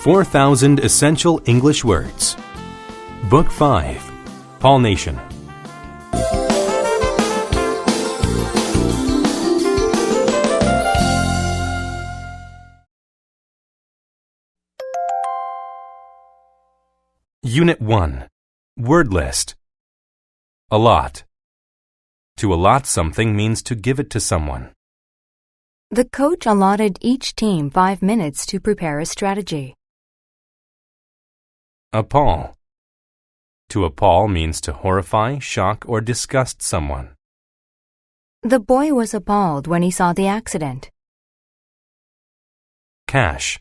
4,000 Essential English Words. Book 5. Paul Nation. Unit 1. Word list. Allot. To allot something means to give it to someone. The coach allotted each team 5 minutes to prepare a strategy. Appall. To appall means to horrify, shock, or disgust someone. The boy was appalled when he saw the accident. Cache.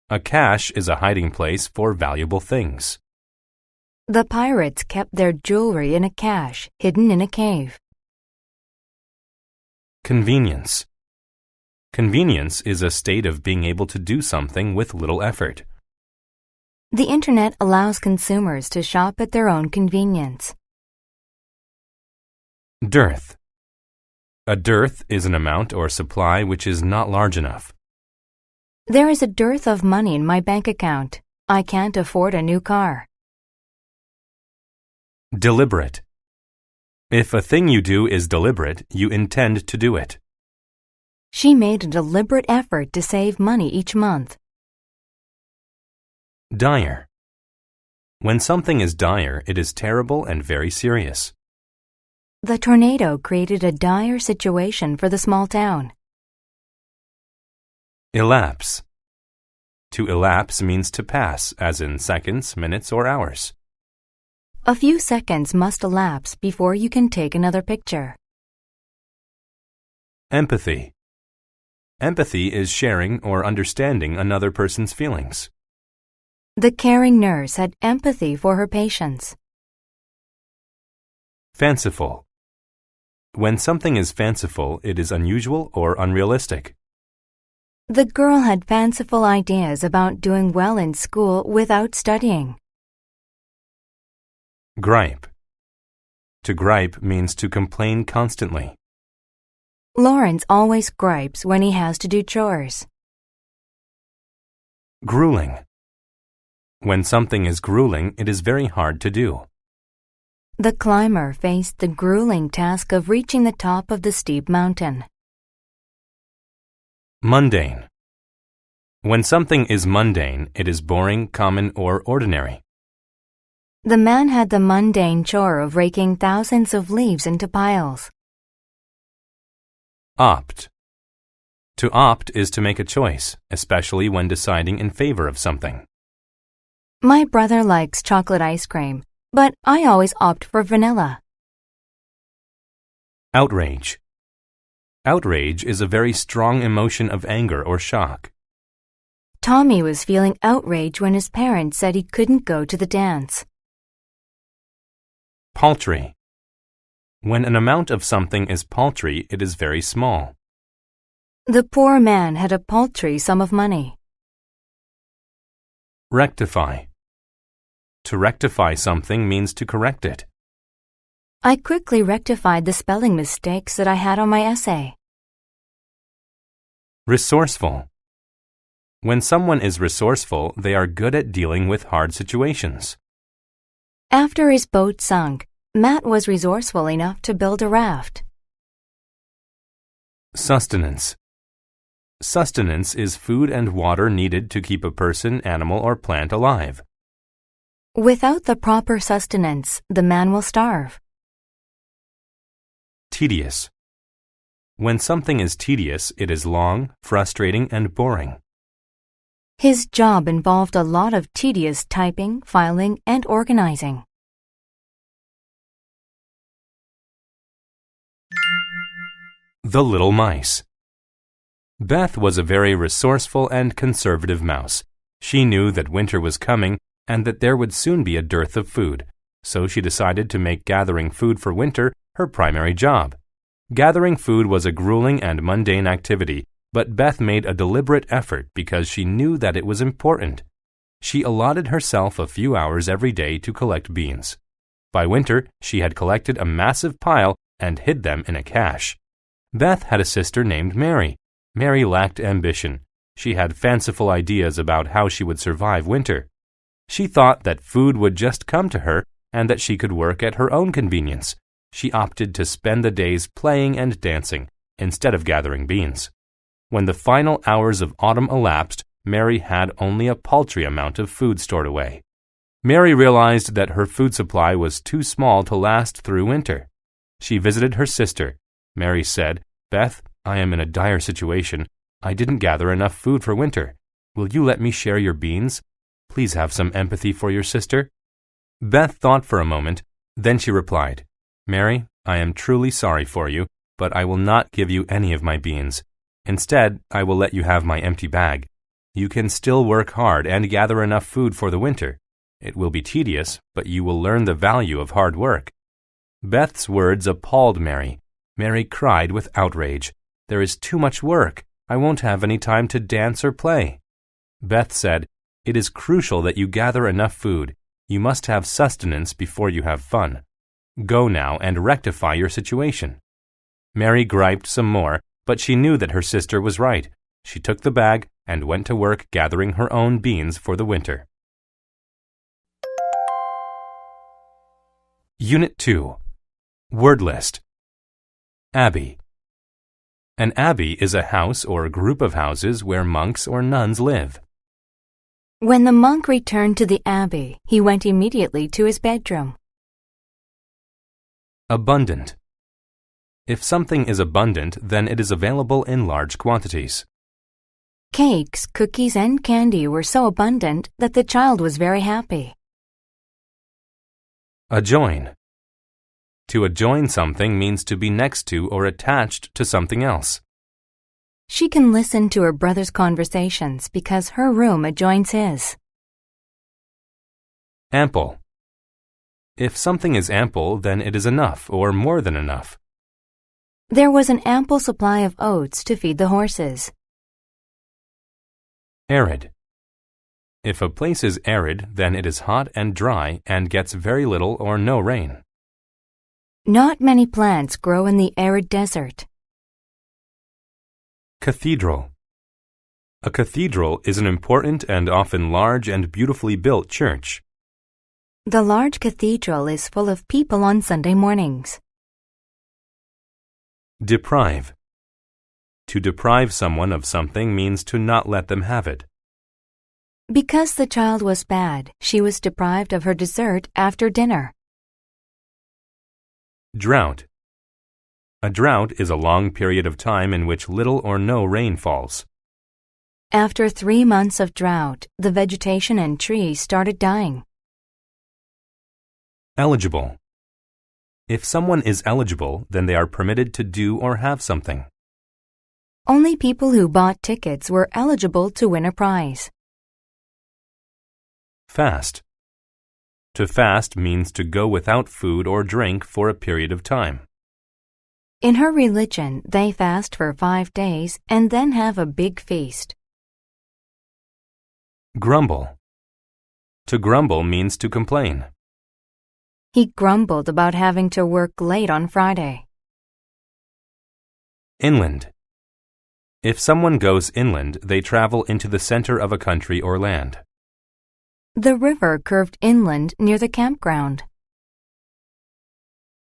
A cache is a hiding place for valuable things. The pirates kept their jewelry in a cache hidden in a cave. Convenience. Convenience is a state of being able to do something with little effort. The Internet allows consumers to shop at their own convenience. Dearth. A dearth is an amount or supply which is not large enough. There is a dearth of money in my bank account. I can't afford a new car. Deliberate. If a thing you do is deliberate, you intend to do it. She made a deliberate effort to save money each month. Dire. When something is dire, it is terrible and very serious. The tornado created a dire situation for the small town. Elapse. To elapse means to pass, as in seconds, minutes, or hours. A few seconds must elapse before you can take another picture. Empathy. Empathy is sharing or understanding another person's feelings. The caring nurse had empathy for her patients. Fanciful. When something is fanciful, it is unusual or unrealistic. The girl had fanciful ideas about doing well in school without studying. Gripe. To gripe means to complain constantly. Lawrence always gripes when he has to do chores. Grueling. When something is grueling, it is very hard to do. The climber faced the grueling task of reaching the top of the steep mountain. Mundane. When something is mundane, it is boring, common, or ordinary. The man had the mundane chore of raking thousands of leaves into piles. Opt. To opt is to make a choice, especially when deciding in favor of something. My brother likes chocolate ice cream, but I always opt for vanilla. Outrage. Outrage is a very strong emotion of anger or shock. Tommy was feeling outraged when his parents said he couldn't go to the dance. Paltry. When an amount of something is paltry, it is very small. The poor man had a paltry sum of money. Rectify. To rectify something means to correct it. I quickly rectified the spelling mistakes that I had on my essay. Resourceful. When someone is resourceful, they are good at dealing with hard situations. After his boat sunk, Matt was resourceful enough to build a raft. Sustenance. Sustenance is food and water needed to keep a person, animal, or plant alive. Without the proper sustenance, the man will starve. Tedious. When something is tedious, it is long, frustrating, and boring. His job involved a lot of tedious typing, filing, and organizing. The Little Mice. Beth was a very resourceful and conservative mouse. She knew that winter was coming and that there would soon be a dearth of food, so she decided to make gathering food for winter her primary job. Gathering food was a grueling and mundane activity, but Beth made a deliberate effort because she knew that it was important. She allotted herself a few hours every day to collect beans. By winter, she had collected a massive pile and hid them in a cache. Beth had a sister named Mary. Mary lacked ambition. She had fanciful ideas about how she would survive winter. She thought that food would just come to her and that she could work at her own convenience. She opted to spend the days playing and dancing instead of gathering beans. When the final hours of autumn elapsed, Mary had only a paltry amount of food stored away. Mary realized that her food supply was too small to last through winter. She visited her sister. Mary said, "Beth, I am in a dire situation. I didn't gather enough food for winter. Will you let me share your beans? Please have some empathy for your sister." Beth thought for a moment. Then she replied, "Mary, I am truly sorry for you, but I will not give you any of my beans. Instead, I will let you have my empty bag. You can still work hard and gather enough food for the winter. It will be tedious, but you will learn the value of hard work." Beth's words appalled Mary. Mary cried with outrage. "There is too much work. I won't have any time to dance or play." Beth said, "It is crucial that you gather enough food. You must have sustenance before you have fun. Go now and rectify your situation." Mary griped some more, but she knew that her sister was right. She took the bag and went to work gathering her own beans for the winter. Unit 2. Word List. Abbey. An abbey is a house or group of houses where monks or nuns live. When the monk returned to the abbey, he went immediately to his bedroom. Abundant. If something is abundant, then it is available in large quantities. Cakes, cookies, and candy were so abundant that the child was very happy. Adjoin. To adjoin something means to be next to or attached to something else. She can listen to her brother's conversations because her room adjoins his. Ample. If something is ample, then it is enough or more than enough. There was an ample supply of oats to feed the horses. Arid. If a place is arid, then it is hot and dry and gets very little or no rain. Not many plants grow in the arid desert. Cathedral. A cathedral is an important and often large and beautifully built church. The large cathedral is full of people on Sunday mornings. Deprive. To deprive someone of something means to not let them have it. Because the child was bad, she was deprived of her dessert after dinner. Drought. A drought is a long period of time in which little or no rain falls. After 3 months of drought, the vegetation and trees started dying. Eligible. If someone is eligible, then they are permitted to do or have something. Only people who bought tickets were eligible to win a prize. Fast. To fast means to go without food or drink for a period of time. In her religion, they fast for 5 days and then have a big feast. Grumble. To grumble means to complain. He grumbled about having to work late on Friday. Inland. If someone goes inland, they travel into the center of a country or land. The river curved inland near the campground.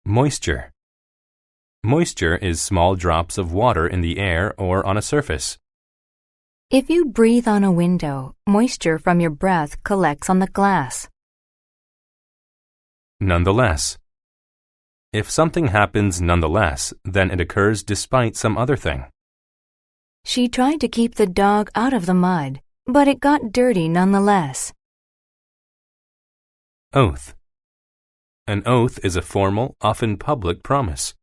Moisture. Moisture is small drops of water in the air or on a surface. If you breathe on a window, moisture from your breath collects on the glass. Nonetheless. If something happens nonetheless, then it occurs despite some other thing. She tried to keep the dog out of the mud, but it got dirty nonetheless. Oath. An oath is a formal, often public promise.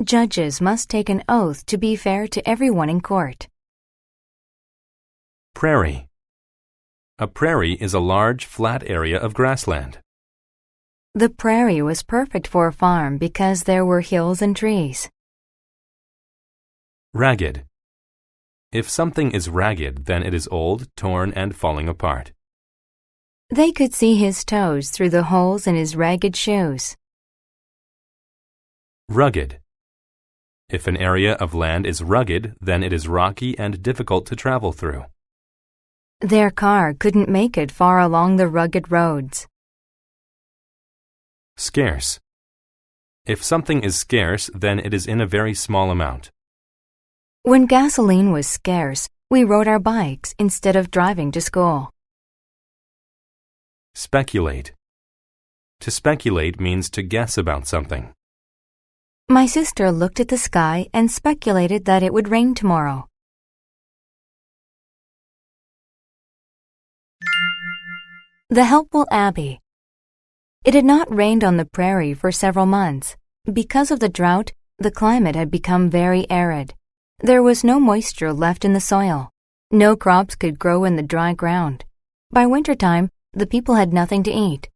Judges must take an oath to be fair to everyone in court. Prairie. A prairie is a large, flat area of grassland. The prairie was perfect for a farm because there were hills and trees. Ragged. If something is ragged, then it is old, torn, and falling apart. They could see his toes through the holes in his ragged shoes. Rugged. If an area of land is rugged, then it is rocky and difficult to travel through. Their car couldn't make it far along the rugged roads. Scarce. If something is scarce, then it is in a very small amount. When gasoline was scarce, we rode our bikes instead of driving to school. Speculate. To speculate means to guess about something. My sister looked at the sky and speculated that it would rain tomorrow. The Helpful Abbey. It had not rained on the prairie for several months. Because of the drought, the climate had become very arid. There was no moisture left in the soil. No crops could grow in the dry ground. By wintertime, the people had nothing to eat.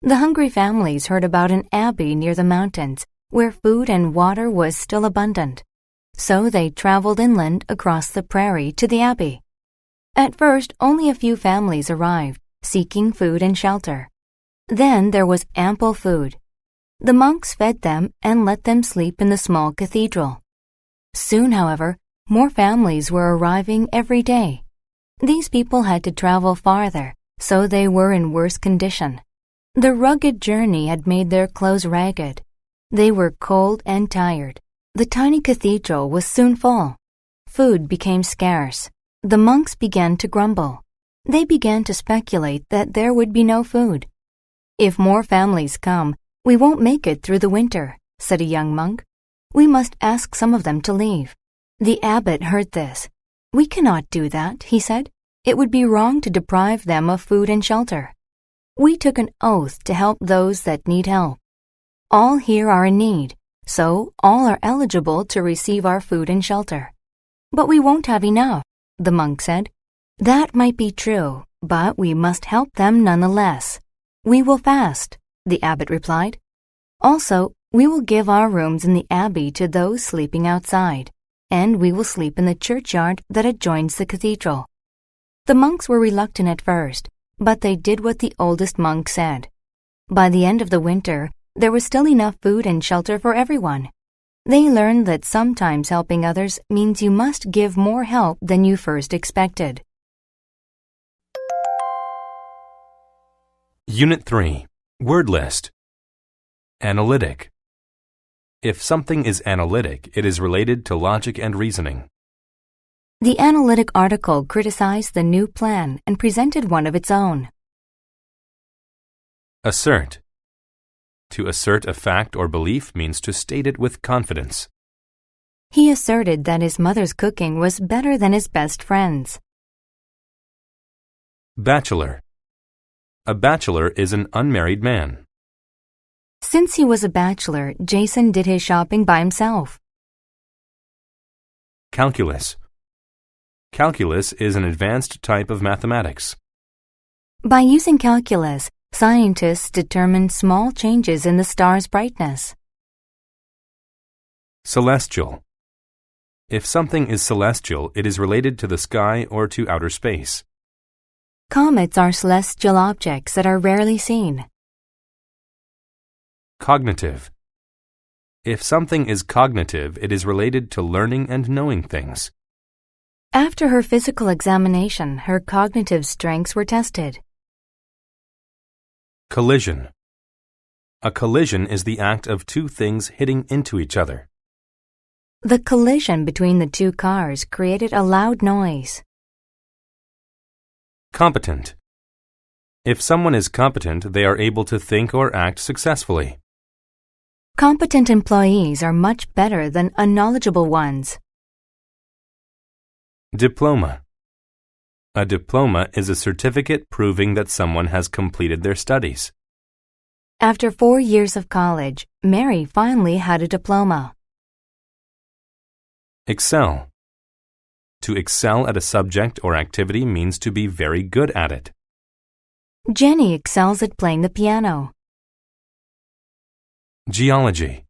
The hungry families heard about an abbey near the mountains, where food and water was still abundant. So they traveled inland across the prairie to the abbey. At first, only a few families arrived, seeking food and shelter. Then there was ample food. The monks fed them and let them sleep in the small cathedral. Soon, however, more families were arriving every day. These people had to travel farther, so they were in worse condition. The rugged journey had made their clothes ragged. They were cold and tired. The tiny cathedral was soon full. Food became scarce. The monks began to grumble. They began to speculate that there would be no food. "If more families come, we won't make it through the winter," said a young monk. "We must ask some of them to leave." The abbot heard this. "We cannot do that," he said. "It would be wrong to deprive them of food and shelter. We took an oath to help those that need help. All here are in need, so all are eligible to receive our food and shelter." "But we won't have enough," the monk said. "That might be true, but we must help them nonetheless." "We will fast," the abbot replied. "Also, we will give our rooms in the abbey to those sleeping outside, and we will sleep in the churchyard that adjoins the cathedral." The monks were reluctant at first, but they did what the oldest monk said. By the end of the winter, there was still enough food and shelter for everyone. They learned that sometimes helping others means you must give more help than you first expected. Unit 3. Word list. Analytic. If something is analytic, it is related to logic and reasoning. The analytic article criticized the new plan and presented one of its own. Assert. To assert a fact or belief means to state it with confidence. He asserted that his mother's cooking was better than his best friend's. Bachelor. A bachelor is an unmarried man. Since he was a bachelor, Jason did his shopping by himself. Calculus. Calculus is an advanced type of mathematics. By using calculus, scientists determine small changes in the star's brightness. Celestial. If something is celestial, it is related to the sky or to outer space. Comets are celestial objects that are rarely seen. Cognitive. If something is cognitive, it is related to learning and knowing things. After her physical examination, her cognitive strengths were tested. Collision. A collision is the act of two things hitting into each other. The collision between the two cars created a loud noise. Competent. If someone is competent, they are able to think or act successfully. Competent employees are much better than unknowledgeable ones. Diploma. A diploma is a certificate proving that someone has completed their studies. After 4 years of college, Mary finally had a diploma. Excel. To excel at a subject or activity means to be very good at it. Jenny excels at playing the piano. Geology.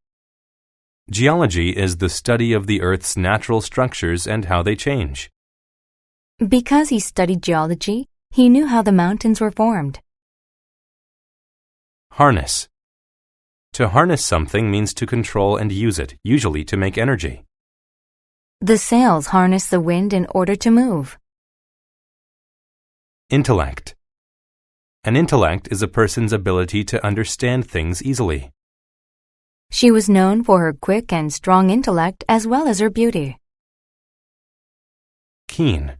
Geology is the study of the Earth's natural structures and how they change. Because he studied geology, he knew how the mountains were formed. Harness. To harness something means to control and use it, usually to make energy. The sails harness the wind in order to move. Intellect. An intellect is a person's ability to understand things easily. She was known for her quick and strong intellect as well as her beauty. Keen.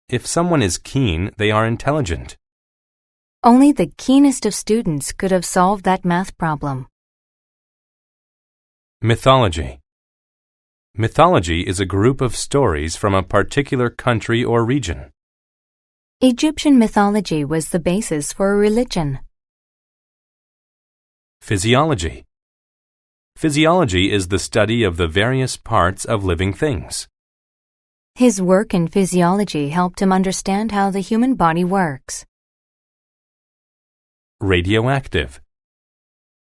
If someone is keen, they are intelligent. Only the keenest of students could have solved that math problem. Mythology. Mythology is a group of stories from a particular country or region. Egyptian mythology was the basis for a religion. Physiology. Physiology is the study of the various parts of living things. His work in physiology helped him understand how the human body works. Radioactive.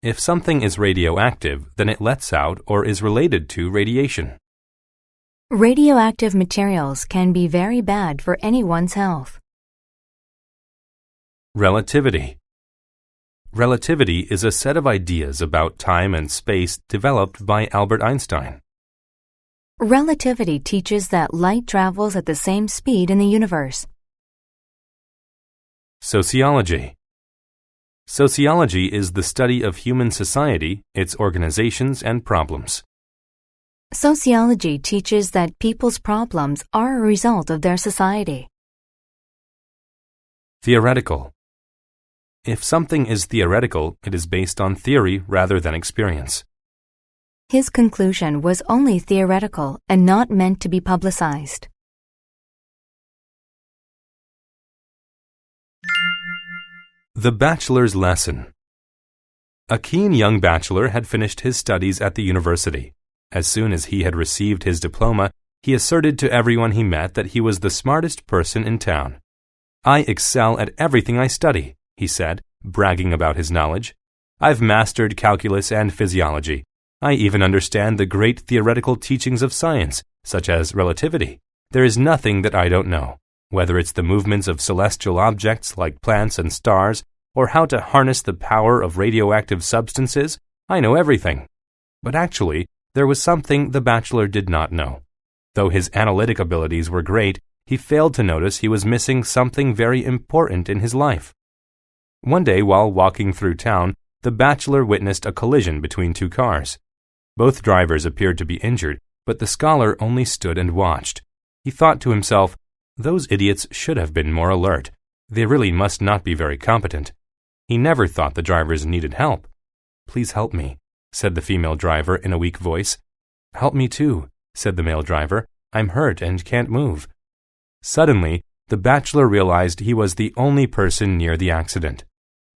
If something is radioactive, then it lets out or is related to radiation. Radioactive materials can be very bad for anyone's health. Relativity. Relativity is a set of ideas about time and space developed by Albert Einstein. Relativity teaches that light travels at the same speed in the universe. Sociology. Sociology is the study of human society, its organizations and problems. Sociology teaches that people's problems are a result of their society. Theoretical. If something is theoretical, it is based on theory rather than experience. His conclusion was only theoretical and not meant to be publicized. The Bachelor's Lesson. A keen young bachelor had finished his studies at the university. As soon as he had received his diploma, he asserted to everyone he met that he was the smartest person in town. "I excel at everything I study," he said, bragging about his knowledge. "I've mastered calculus and physiology. I even understand the great theoretical teachings of science, such as relativity. There is nothing that I don't know. Whether it's the movements of celestial objects like plants and stars, or how to harness the power of radioactive substances, I know everything." But actually, there was something the bachelor did not know. Though his analytic abilities were great, he failed to notice he was missing something very important in his life. One day, while walking through town, the bachelor witnessed a collision between two cars. Both drivers appeared to be injured, but the scholar only stood and watched. He thought to himself, "Those idiots should have been more alert. They really must not be very competent." He never thought the drivers needed help. "Please help me," said the female driver in a weak voice. "Help me too," said the male driver. "I'm hurt and can't move." Suddenly, the bachelor realized he was the only person near the accident.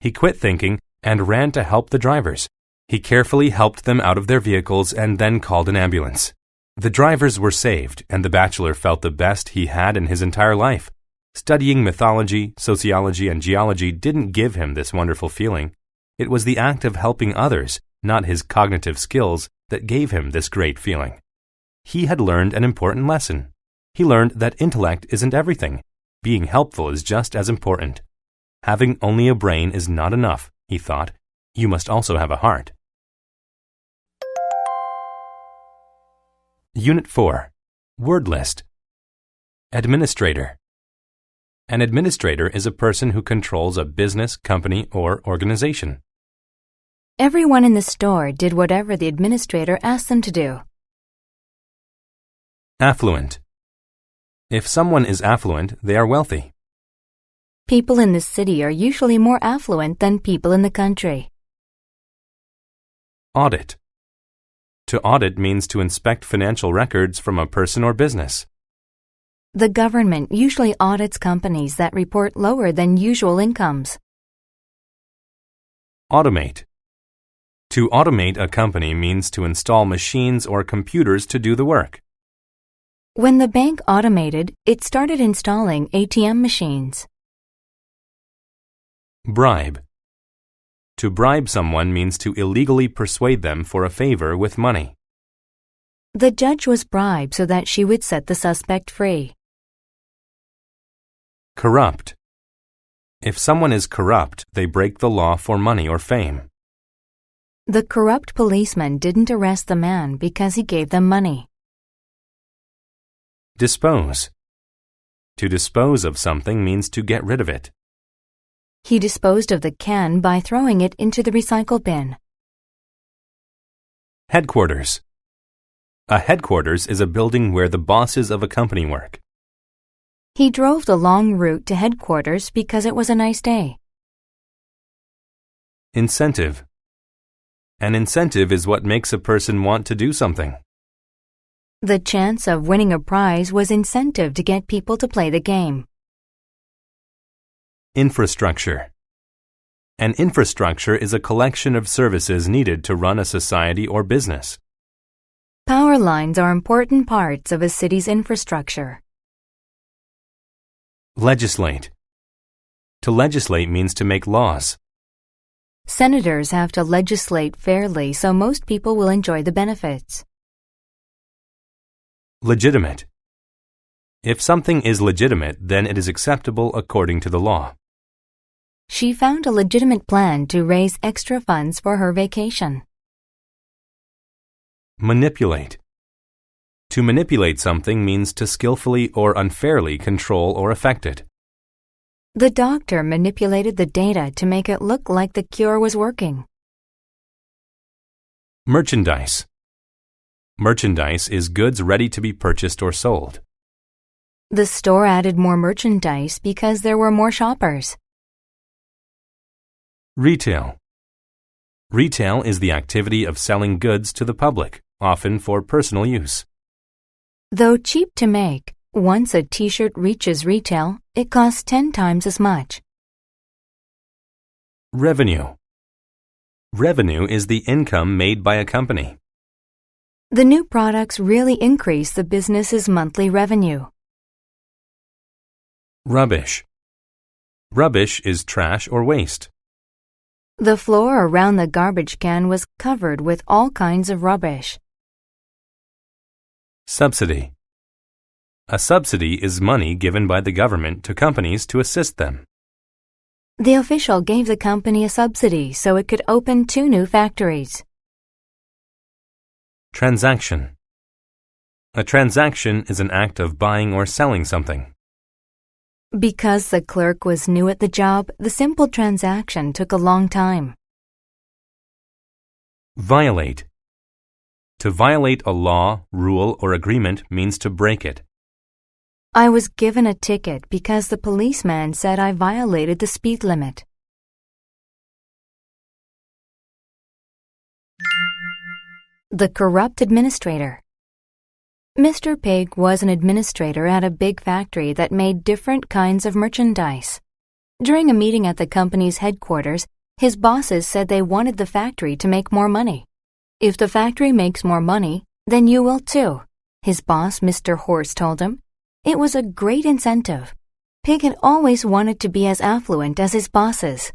He quit thinking and ran to help the drivers. He carefully helped them out of their vehicles and then called an ambulance. The drivers were saved, and the bachelor felt the best he had in his entire life. Studying mythology, sociology, and geology didn't give him this wonderful feeling. It was the act of helping others, not his cognitive skills, that gave him this great feeling. He had learned an important lesson. He learned that intellect isn't everything. Being helpful is just as important. Having only a brain is not enough, he thought. You must also have a heart. Unit 4. Word List. Administrator. An administrator is a person who controls a business, company, or organization. Everyone in the store did whatever the administrator asked them to do. Affluent. If someone is affluent, they are wealthy. People in the city are usually more affluent than people in the country. Audit. To audit means to inspect financial records from a person or business. The government usually audits companies that report lower than usual incomes. Automate. To automate a company means to install machines or computers to do the work. When the bank automated, it started installing ATM machines. Bribe. To bribe someone means to illegally persuade them for a favor with money. The judge was bribed so that she would set the suspect free. Corrupt. If someone is corrupt, they break the law for money or fame. The corrupt policeman didn't arrest the man because he gave them money. Dispose. To dispose of something means to get rid of it. He disposed of the can by throwing it into the recycle bin. Headquarters. A headquarters is a building where the bosses of a company work. He drove the long route to headquarters because it was a nice day. Incentive. An incentive is what makes a person want to do something. The chance of winning a prize was incentive to get people to play the game. Infrastructure. An infrastructure is a collection of services needed to run a society or business. Power lines are important parts of a city's infrastructure. Legislate. To legislate means to make laws. Senators have to legislate fairly so most people will enjoy the benefits. Legitimate. If something is legitimate, then it is acceptable according to the law. She found a legitimate plan to raise extra funds for her vacation. Manipulate. To manipulate something means to skillfully or unfairly control or affect it. The doctor manipulated the data to make it look like the cure was working. Merchandise. Merchandise is goods ready to be purchased or sold. The store added more merchandise because there were more shoppers. Retail. Retail is the activity of selling goods to the public, often for personal use. Though cheap to make, once a t-shirt reaches retail, it costs 10 times as much. Revenue. Revenue is the income made by a company. The new products really increase the business's monthly revenue. Rubbish. Rubbish is trash or waste. The floor around the garbage can was covered with all kinds of rubbish. Subsidy. A subsidy is money given by the government to companies to assist them. The official gave the company a subsidy so it could open 2 new factories. Transaction. A transaction is an act of buying or selling something. Because the clerk was new at the job, the simple transaction took a long time. Violate. To violate a law, rule, or agreement means to break it. I was given a ticket because the policeman said I violated the speed limit. The corrupt administrator. Mr. Pig was an administrator at a big factory that made different kinds of merchandise. During a meeting at the company's headquarters, his bosses said they wanted the factory to make more money. If the factory makes more money, then you will too, his boss, Mr. Horse, told him. It was a great incentive. Pig had always wanted to be as affluent as his bosses.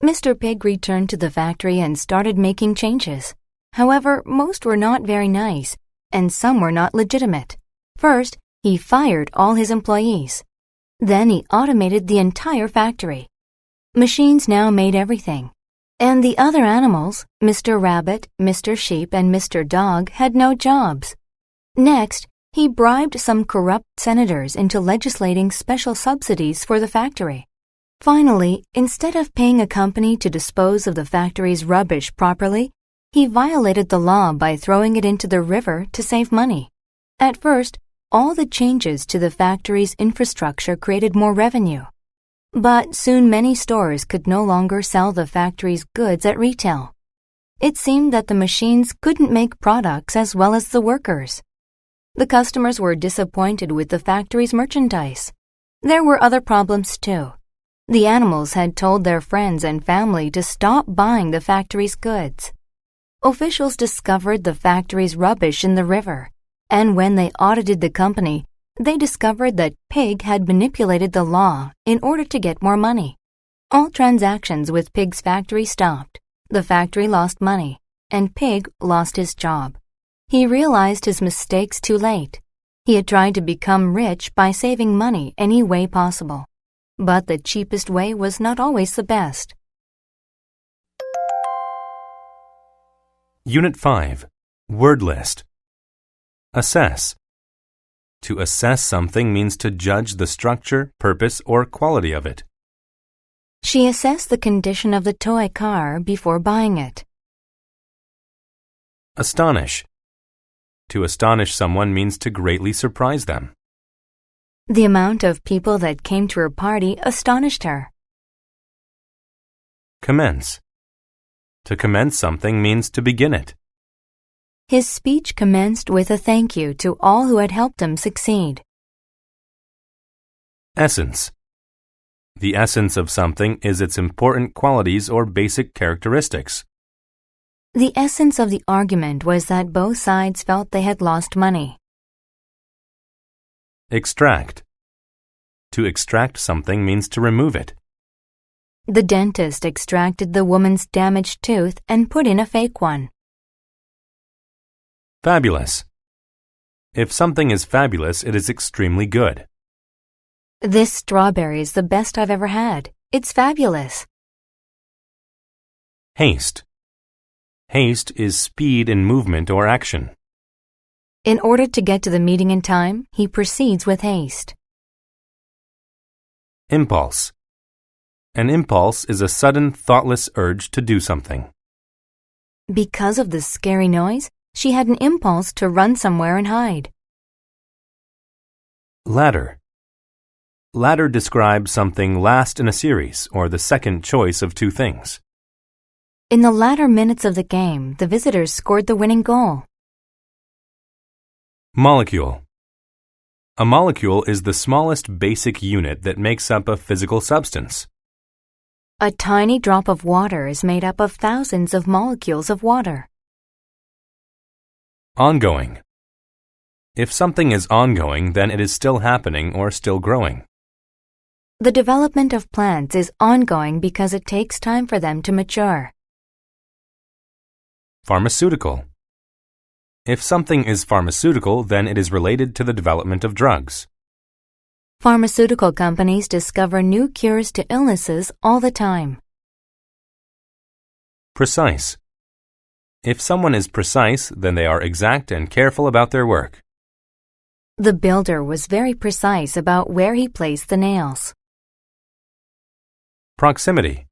Mr. Pig returned to the factory and started making changes. However, most were not very nice, and some were not legitimate. First, he fired all his employees. Then he automated the entire factory. Machines now made everything. And the other animals, Mr. Rabbit, Mr. Sheep, and Mr. Dog, had no jobs. Next, he bribed some corrupt senators into legislating special subsidies for the factory. Finally, instead of paying a company to dispose of the factory's rubbish properly, he violated the law by throwing it into the river to save money. At first, all the changes to the factory's infrastructure created more revenue. But soon many stores could no longer sell the factory's goods at retail. It seemed that the machines couldn't make products as well as the workers. The customers were disappointed with the factory's merchandise. There were other problems too. The animals had told their friends and family to stop buying the factory's goods. Officials discovered the factory's rubbish in the river, and when they audited the company, they discovered that Pig had manipulated the law in order to get more money. All transactions with Pig's factory stopped. The factory lost money, and Pig lost his job. He realized his mistakes too late. He had tried to become rich by saving money any way possible. But the cheapest way was not always the best. Unit 5. Word list. Assess. To assess something means to judge the structure, purpose, or quality of it. She assessed the condition of the toy car before buying it. Astonish. To astonish someone means to greatly surprise them. The amount of people that came to her party astonished her. Commence. To commence something means to begin it. His speech commenced with a thank you to all who had helped him succeed. Essence. The essence of something is its important qualities or basic characteristics. The essence of the argument was that both sides felt they had lost money. Extract. To extract something means to remove it. The dentist extracted the woman's damaged tooth and put in a fake one. Fabulous. If something is fabulous, it is extremely good. This strawberry is the best I've ever had. It's fabulous. Haste. Haste is speed in movement or action. In order to get to the meeting in time, he proceeds with haste. Impulse. An impulse is a sudden, thoughtless urge to do something. Because of the scary noise, she had an impulse to run somewhere and hide. Ladder. Ladder describes something last in a series or the second choice of two things. In the latter minutes of the game, the visitors scored the winning goal. Molecule. A molecule is the smallest basic unit that makes up a physical substance. A tiny drop of water is made up of thousands of molecules of water. Ongoing. If something is ongoing, then it is still happening or still growing. The development of plants is ongoing because it takes time for them to mature. Pharmaceutical. If something is pharmaceutical, then it is related to the development of drugs. Pharmaceutical companies discover new cures to illnesses all the time. Precise. If someone is precise, then they are exact and careful about their work. The builder was very precise about where he placed the nails. Proximity.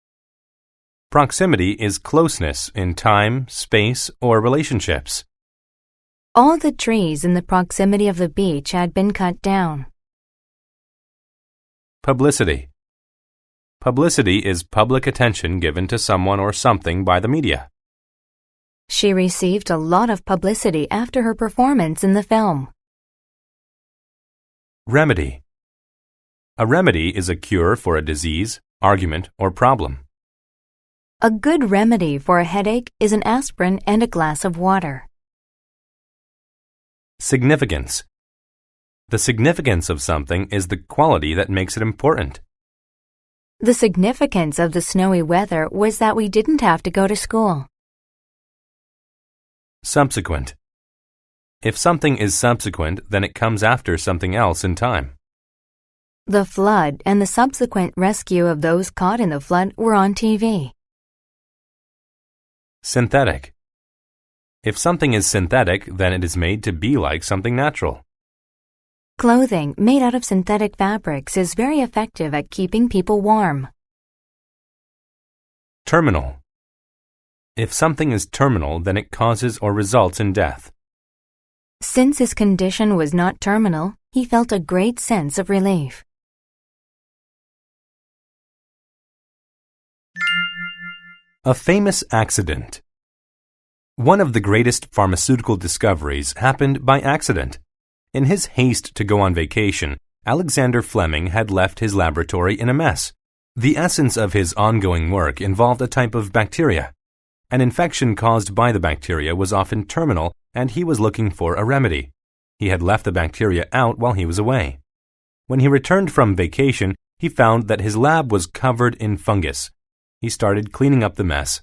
Proximity is closeness in time, space, or relationships. All the trees in the proximity of the beach had been cut down. Publicity. Publicity is public attention given to someone or something by the media. She received a lot of publicity after her performance in the film. Remedy. A remedy is a cure for a disease, argument, or problem. A good remedy for a headache is an aspirin and a glass of water. Significance. The significance of something is the quality that makes it important. The significance of the snowy weather was that we didn't have to go to school. Subsequent. If something is subsequent, then it comes after something else in time. The flood and the subsequent rescue of those caught in the flood were on TV. Synthetic. If something is synthetic, then it is made to be like something natural. Clothing made out of synthetic fabrics is very effective at keeping people warm. Terminal. If something is terminal, then it causes or results in death. Since his condition was not terminal, he felt a great sense of relief. A famous accident. One of the greatest pharmaceutical discoveries happened by accident. In his haste to go on vacation, Alexander Fleming had left his laboratory in a mess. The essence of his ongoing work involved a type of bacteria. An infection caused by the bacteria was often terminal, and he was looking for a remedy. He had left the bacteria out while he was away. When he returned from vacation, he found that his lab was covered in fungus. He started cleaning up the mess.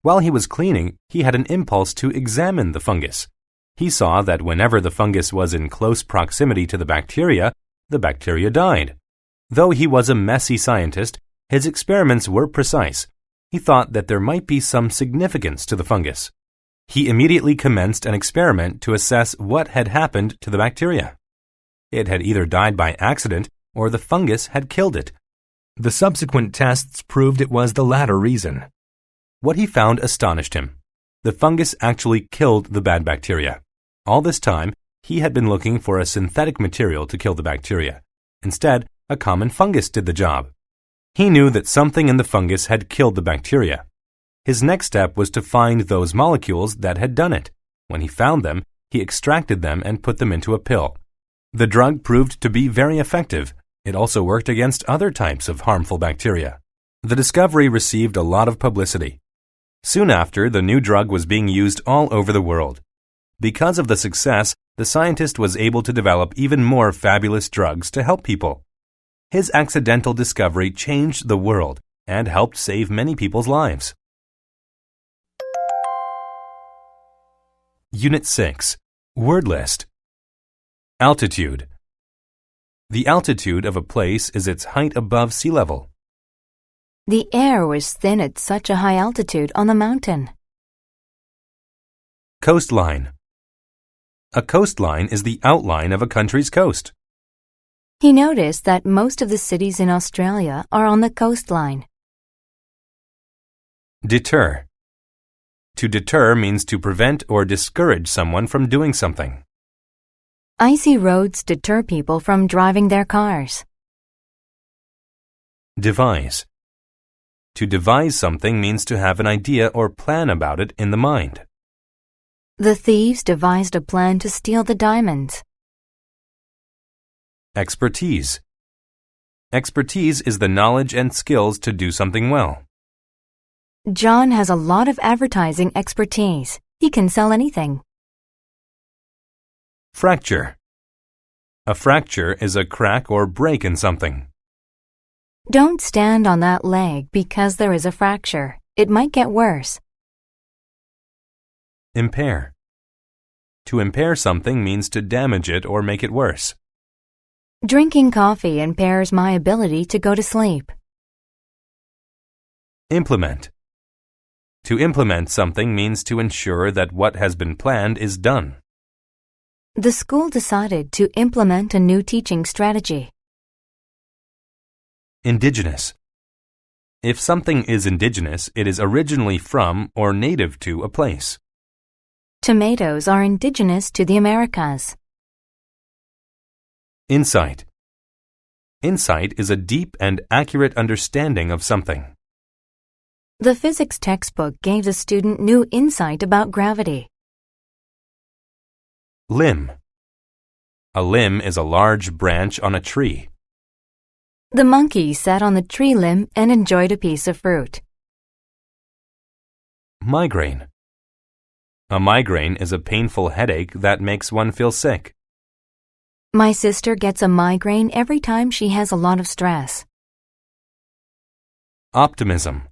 While he was cleaning, he had an impulse to examine the fungus. He saw that whenever the fungus was in close proximity to the bacteria died. Though he was a messy scientist, his experiments were precise. He thought that there might be some significance to the fungus. He immediately commenced an experiment to assess what had happened to the bacteria. It had either died by accident or the fungus had killed it. The subsequent tests proved it was the latter reason. What he found astonished him. The fungus actually killed the bad bacteria. All this time, he had been looking for a synthetic material to kill the bacteria. Instead, a common fungus did the job. He knew that something in the fungus had killed the bacteria. His next step was to find those molecules that had done it. When he found them, he extracted them and put them into a pill. The drug proved to be very effective. It also worked against other types of harmful bacteria. The discovery received a lot of publicity. Soon after, the new drug was being used all over the world. Because of the success, the scientist was able to develop even more fabulous drugs to help people. His accidental discovery changed the world and helped save many people's lives. Unit 6. Word List. Altitude. The altitude of a place is its height above sea level. The air was thin at such a high altitude on the mountain. Coastline. A coastline is the outline of a country's coast. He noticed that most of the cities in Australia are on the coastline. Deter. To deter means to prevent or discourage someone from doing something. Icy roads deter people from driving their cars. Devise. To devise something means to have an idea or plan about it in the mind. The thieves devised a plan to steal the diamonds. Expertise. Expertise is the knowledge and skills to do something well. John has a lot of advertising expertise. He can sell anything. Fracture. A fracture is a crack or break in something. Don't stand on that leg because there is a fracture. It might get worse. Impair. To impair something means to damage it or make it worse. Drinking coffee impairs my ability to go to sleep. Implement. To implement something means to ensure that what has been planned is done. The school decided to implement a new teaching strategy. Indigenous. If something is indigenous, it is originally from or native to a place. Tomatoes are indigenous to the Americas. Insight. Insight is a deep and accurate understanding of something. The physics textbook gave the student new insight about gravity. Limb. A limb is a large branch on a tree. The monkey sat on the tree limb and enjoyed a piece of fruit. Migraine. A migraine is a painful headache that makes one feel sick. My sister gets a migraine every time she has a lot of stress. Optimism.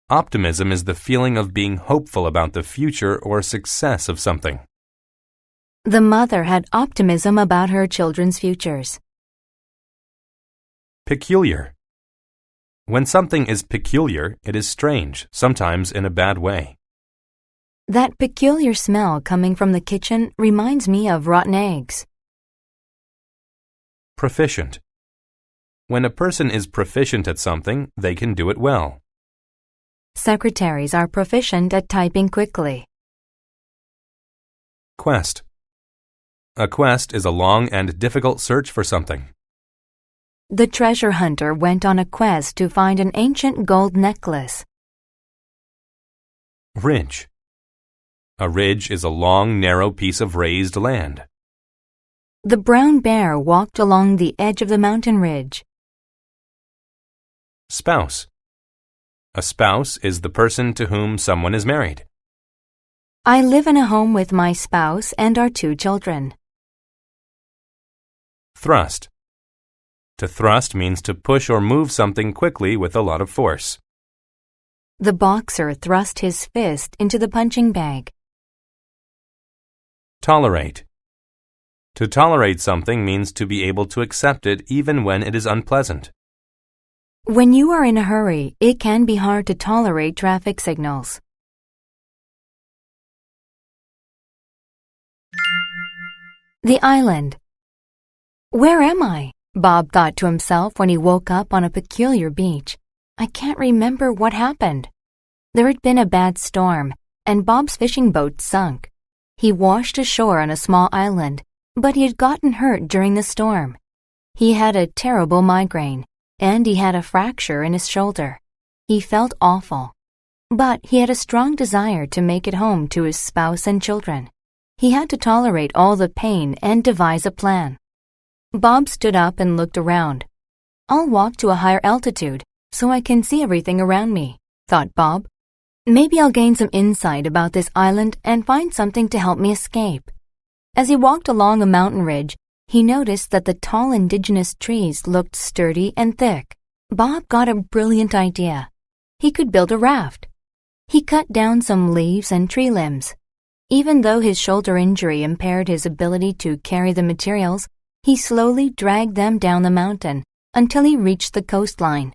Optimism is the feeling of being hopeful about the future or success of something. The mother had optimism about her children's futures. Peculiar. When something is peculiar, it is strange, sometimes in a bad way. That peculiar smell coming from the kitchen reminds me of rotten eggs. Proficient. When a person is proficient at something, they can do it well. Secretaries are proficient at typing quickly. Quest. A quest is a long and difficult search for something. The treasure hunter went on a quest to find an ancient gold necklace. Ridge. A ridge is a long, narrow piece of raised land. The brown bear walked along the edge of the mountain ridge. Spouse. A spouse is the person to whom someone is married. I live in a home with my spouse and our 2 children. Thrust. To thrust means to push or move something quickly with a lot of force. The boxer thrust his fist into the punching bag. Tolerate. To tolerate something means to be able to accept it even when it is unpleasant. When you are in a hurry, it can be hard to tolerate traffic signals. The island. Where am I? Bob thought to himself when he woke up on a peculiar beach. I can't remember what happened. There had been a bad storm, and Bob's fishing boat sunk. He washed ashore on a small island, but he had gotten hurt during the storm. He had a terrible migraine, and he had a fracture in his shoulder. He felt awful. But he had a strong desire to make it home to his spouse and children. He had to tolerate all the pain and devise a plan. Bob stood up and looked around. I'll walk to a higher altitude so I can see everything around me, thought Bob. Maybe I'll gain some insight about this island and find something to help me escape. As he walked along a mountain ridge, he noticed that the tall indigenous trees looked sturdy and thick. Bob got a brilliant idea. He could build a raft. He cut down some leaves and tree limbs. Even though his shoulder injury impaired his ability to carry the materials, he slowly dragged them down the mountain until he reached the coastline.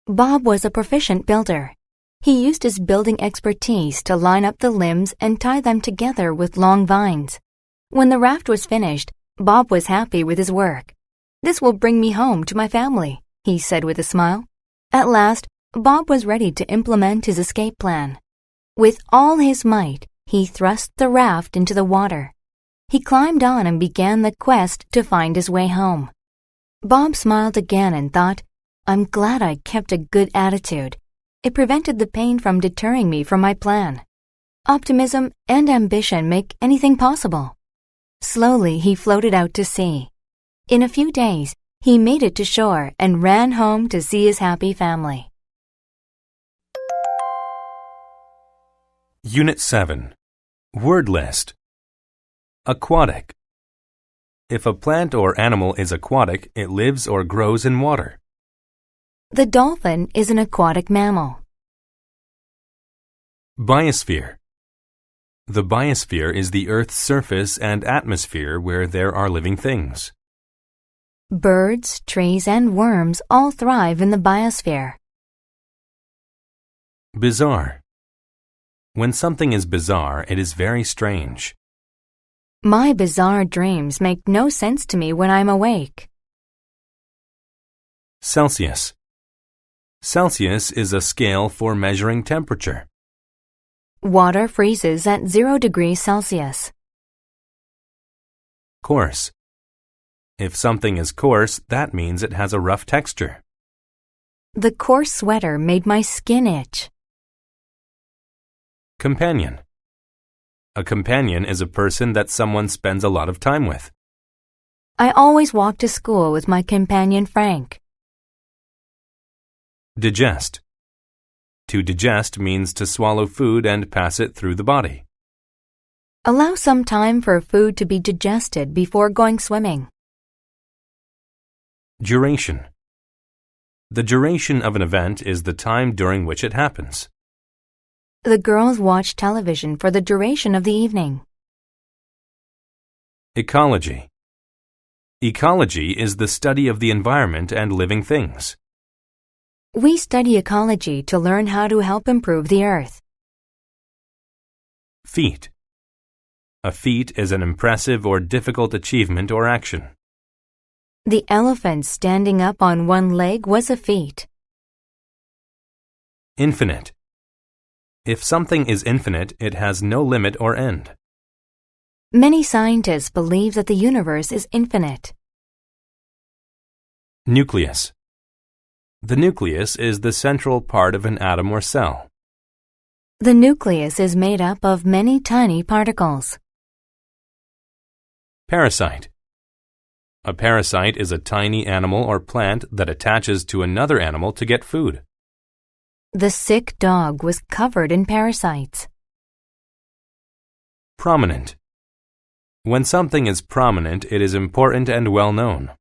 Bob was a proficient builder. He used his building expertise to line up the limbs and tie them together with long vines. When the raft was finished, Bob was happy with his work. "This will bring me home to my family," he said with a smile. At last, Bob was ready to implement his escape plan. With all his might, he thrust the raft into the water. He climbed on and began the quest to find his way home. Bob smiled again and thought, "I'm glad I kept a good attitude. It prevented the pain from deterring me from my plan. Optimism and ambition make anything possible." Slowly, he floated out to sea. In a few days, he made it to shore and ran home to see his happy family. Unit 7. Word list. Aquatic. If a plant or animal is aquatic, it lives or grows in water. The dolphin is an aquatic mammal. Biosphere. The biosphere is the Earth's surface and atmosphere where there are living things. Birds, trees, and worms all thrive in the biosphere. Bizarre. When something is bizarre, it is very strange. My bizarre dreams make no sense to me when I'm awake. Celsius. Celsius is a scale for measuring temperature. Water freezes at 0 degrees Celsius. Coarse. If something is coarse, that means it has a rough texture. The coarse sweater made my skin itch. Companion. A companion is a person that someone spends a lot of time with. I always walk to school with my companion Frank. Digest. To digest means to swallow food and pass it through the body. Allow some time for food to be digested before going swimming. Duration. The duration of an event is the time during which it happens. The girls watch television for the duration of the evening. Ecology. Ecology is the study of the environment and living things. We study ecology to learn how to help improve the earth. Feat. A feat is an impressive or difficult achievement or action. The elephant standing up on one leg was a feat. Infinite. If something is infinite, it has no limit or end. Many scientists believe that the universe is infinite. Nucleus. The nucleus is the central part of an atom or cell. The nucleus is made up of many tiny particles. Parasite. A parasite is a tiny animal or plant that attaches to another animal to get food. The sick dog was covered in parasites. Prominent. When something is prominent, it is important and well known.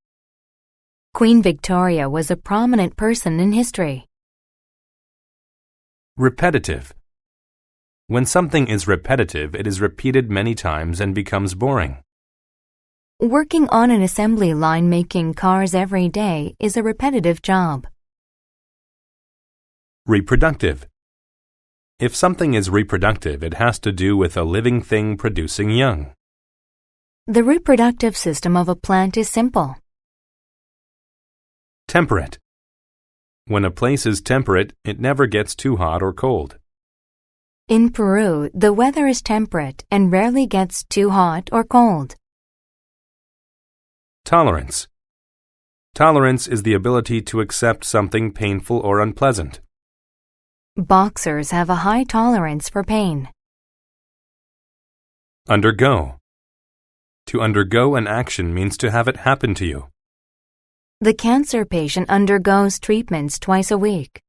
Queen Victoria was a prominent person in history. Repetitive. When something is repetitive, it is repeated many times and becomes boring. Working on an assembly line making cars every day is a repetitive job. Reproductive. If something is reproductive, it has to do with a living thing producing young. The reproductive system of a plant is simple. Temperate. When a place is temperate, it never gets too hot or cold. In Peru, the weather is temperate and rarely gets too hot or cold. Tolerance. Tolerance is the ability to accept something painful or unpleasant. Boxers have a high tolerance for pain. Undergo. To undergo an action means to have it happen to you. The cancer patient undergoes treatments twice a week.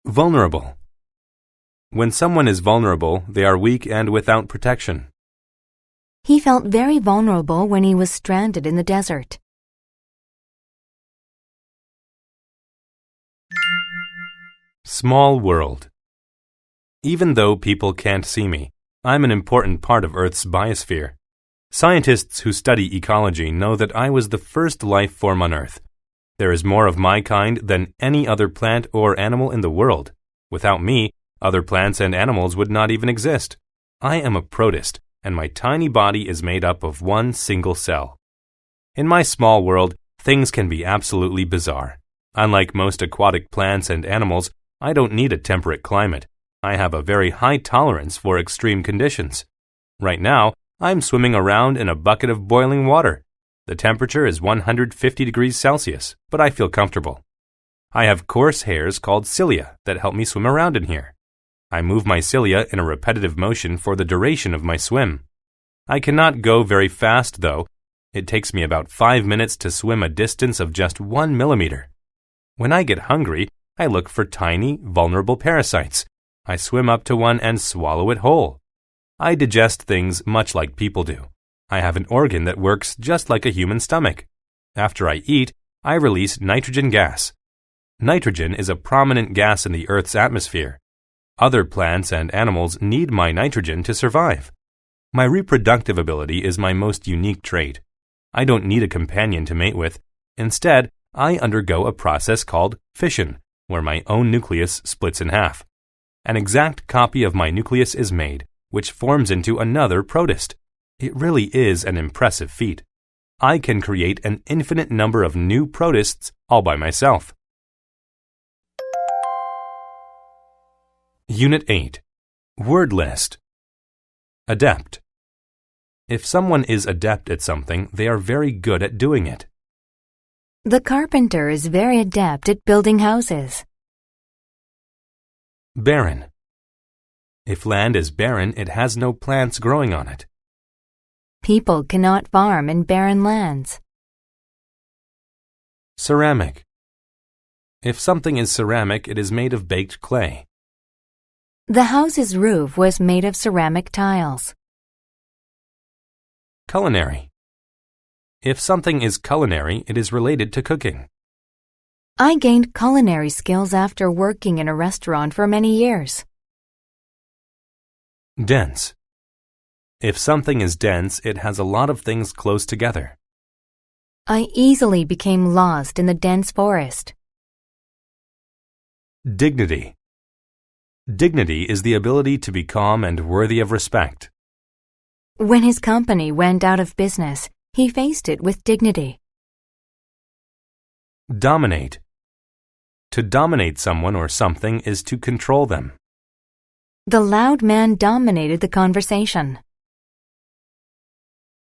Vulnerable. When someone is vulnerable, they are weak and without protection. He felt very vulnerable when he was stranded in the desert. Small world. Even though people can't see me, I'm an important part of Earth's biosphere. Scientists who study ecology know that I was the first life form on Earth. There is more of my kind than any other plant or animal in the world. Without me, other plants and animals would not even exist. I am a protist, and my tiny body is made up of one single cell. In my small world, things can be absolutely bizarre. Unlike most aquatic plants and animals, I don't need a temperate climate. I have a very high tolerance for extreme conditions. Right now, I'm swimming around in a bucket of boiling water. The temperature is 150 degrees Celsius, but I feel comfortable. I have coarse hairs called cilia that help me swim around in here. I move my cilia in a repetitive motion for the duration of my swim. I cannot go very fast, though. It takes me about 5 minutes to swim a distance of just 1 millimeter. When I get hungry, I look for tiny, vulnerable parasites. I swim up to one and swallow it whole. I digest things much like people do. I have an organ that works just like a human stomach. After I eat, I release nitrogen gas. Nitrogen is a prominent gas in the Earth's atmosphere. Other plants and animals need my nitrogen to survive. My reproductive ability is my most unique trait. I don't need a companion to mate with. Instead, I undergo a process called fission, where my own nucleus splits in half. An exact copy of my nucleus is made, which forms into another protist. It really is an impressive feat. I can create an infinite number of new protists all by myself. Unit 8. Word list. Adept. If someone is adept at something, they are very good at doing it. The carpenter is very adept at building houses. Barren. If land is barren, it has no plants growing on it. People cannot farm in barren lands. Ceramic. If something is ceramic, it is made of baked clay. The house's roof was made of ceramic tiles. Culinary. If something is culinary, it is related to cooking. I gained culinary skills after working in a restaurant for many years. Dense. If something is dense, it has a lot of things close together. I easily became lost in the dense forest. Dignity. Dignity is the ability to be calm and worthy of respect. When his company went out of business, he faced it with dignity. Dominate. To dominate someone or something is to control them. The loud man dominated the conversation.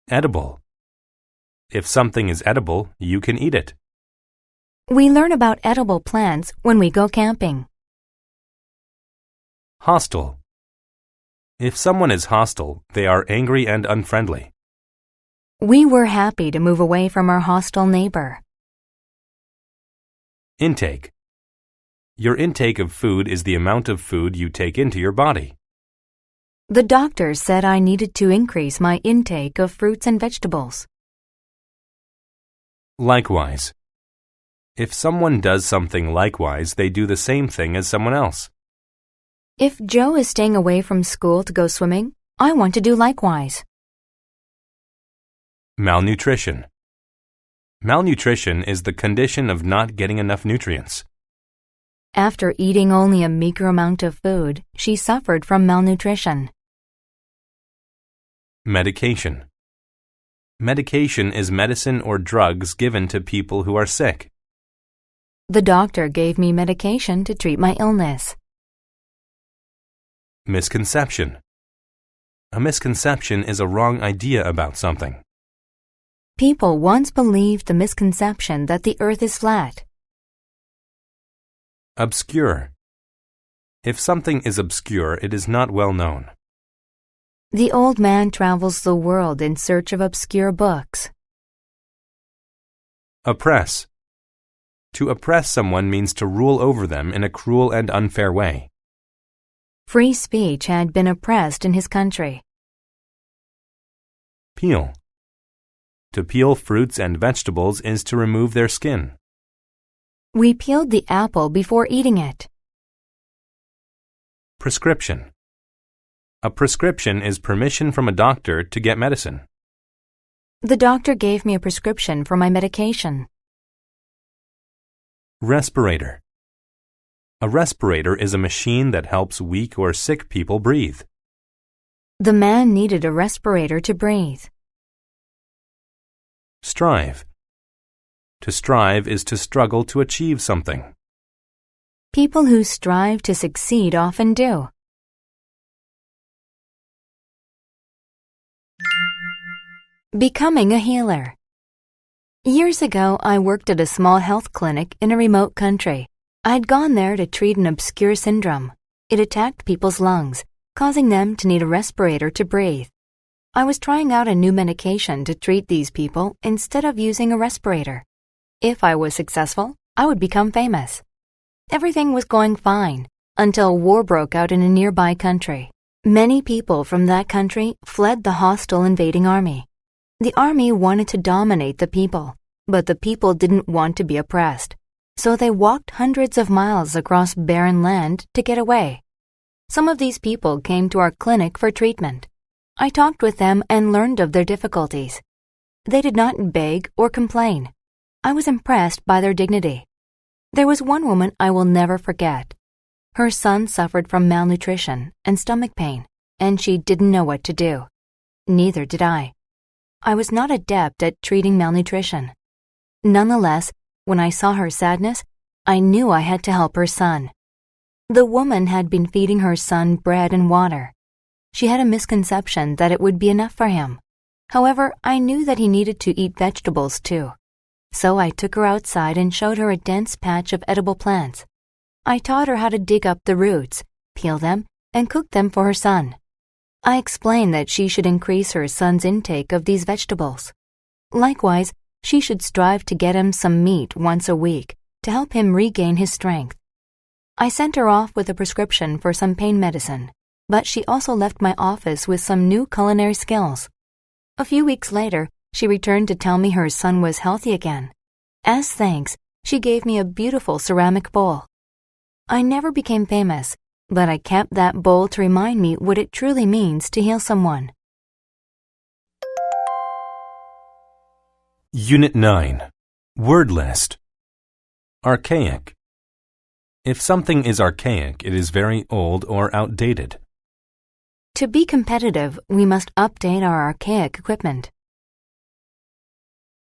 Edible. If something is edible, you can eat it. We learn about edible plants when we go camping. Hostile. If someone is hostile, they are angry and unfriendly. We were happy to move away from our hostile neighbor. Intake. Your intake of food is the amount of food you take into your body. The doctor said I needed to increase my intake of fruits and vegetables. Likewise. If someone does something likewise, they do the same thing as someone else. If Joe is staying away from school to go swimming, I want to do likewise. Malnutrition. Malnutrition is the condition of not getting enough nutrients. After eating only a meager amount of food, she suffered from malnutrition. Medication. Medication is medicine or drugs given to people who are sick. The doctor gave me medication to treat my illness. Misconception. A misconception is a wrong idea about something. People once believed the misconception that the earth is flat. Obscure. If something is obscure, it is not well known. The old man travels the world in search of obscure books. Oppress. To oppress someone means to rule over them in a cruel and unfair way. Free speech had been oppressed in his country. Peel. To peel fruits and vegetables is to remove their skin. We peeled the apple before eating it. Prescription. A prescription is permission from a doctor to get medicine. The doctor gave me a prescription for my medication. Respirator. A respirator is a machine that helps weak or sick people breathe. The man needed a respirator to breathe. Strive. To strive is to struggle to achieve something. People who strive to succeed often do. Becoming a healer. Years ago, I worked at a small health clinic in a remote country. I'd gone there to treat an obscure syndrome. It attacked people's lungs, causing them to need a respirator to breathe. I was trying out a new medication to treat these people instead of using a respirator. If I was successful, I would become famous. Everything was going fine until war broke out in a nearby country. Many people from that country fled the hostile invading army. The army wanted to dominate the people, but the people didn't want to be oppressed, so they walked hundreds of miles across barren land to get away. Some of these people came to our clinic for treatment. I talked with them and learned of their difficulties. They did not beg or complain. I was impressed by their dignity. There was one woman I will never forget. Her son suffered from malnutrition and stomach pain, and she didn't know what to do. Neither did I. I was not adept at treating malnutrition. Nonetheless, when I saw her sadness, I knew I had to help her son. The woman had been feeding her son bread and water. She had a misconception that it would be enough for him. However, I knew that he needed to eat vegetables too. So I took her outside and showed her a dense patch of edible plants. I taught her how to dig up the roots, peel them, and cook them for her son. I explained that she should increase her son's intake of these vegetables. Likewise, she should strive to get him some meat once a week to help him regain his strength. I sent her off with a prescription for some pain medicine, but she also left my office with some new culinary skills. A few weeks later, she returned to tell me her son was healthy again. As thanks, she gave me a beautiful ceramic bowl. I never became famous, but I kept that bowl to remind me what it truly means to heal someone. Unit 9. Word list. Archaic. If something is archaic, it is very old or outdated. To be competitive, we must update our archaic equipment.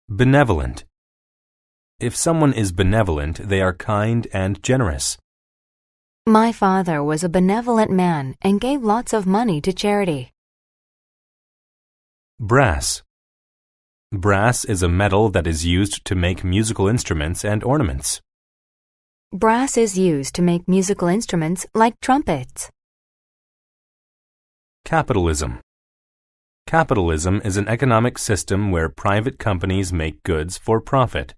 Benevolent. If someone is benevolent, they are kind and generous. My father was a benevolent man and gave lots of money to charity. Brass. Brass is a metal that is used to make musical instruments and ornaments. Brass is used to make musical instruments like trumpets. Capitalism. Capitalism is an economic system where private companies make goods for profit.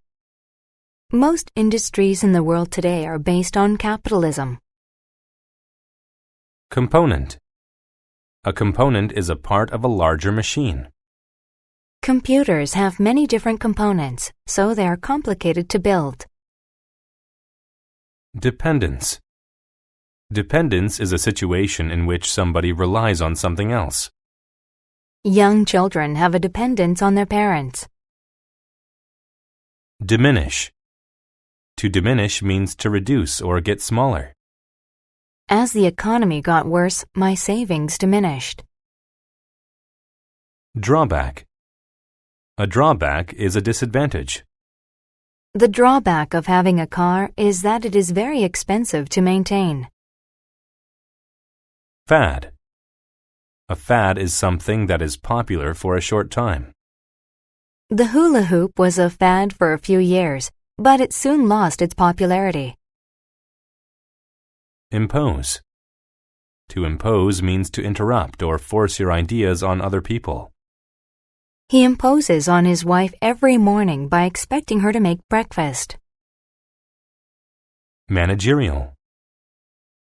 Most industries in the world today are based on capitalism. Component. A component is a part of a larger machine. Computers have many different components, so they are complicated to build. Dependence. Dependence is a situation in which somebody relies on something else. Young children have a dependence on their parents. Diminish. To diminish means to reduce or get smaller. As the economy got worse, my savings diminished. Drawback. A drawback is a disadvantage. The drawback of having a car is that it is very expensive to maintain. Fad. A fad is something that is popular for a short time. The hula hoop was a fad for a few years, but it soon lost its popularity. Impose. To impose means to interrupt or force your ideas on other people. He imposes on his wife every morning by expecting her to make breakfast. Managerial.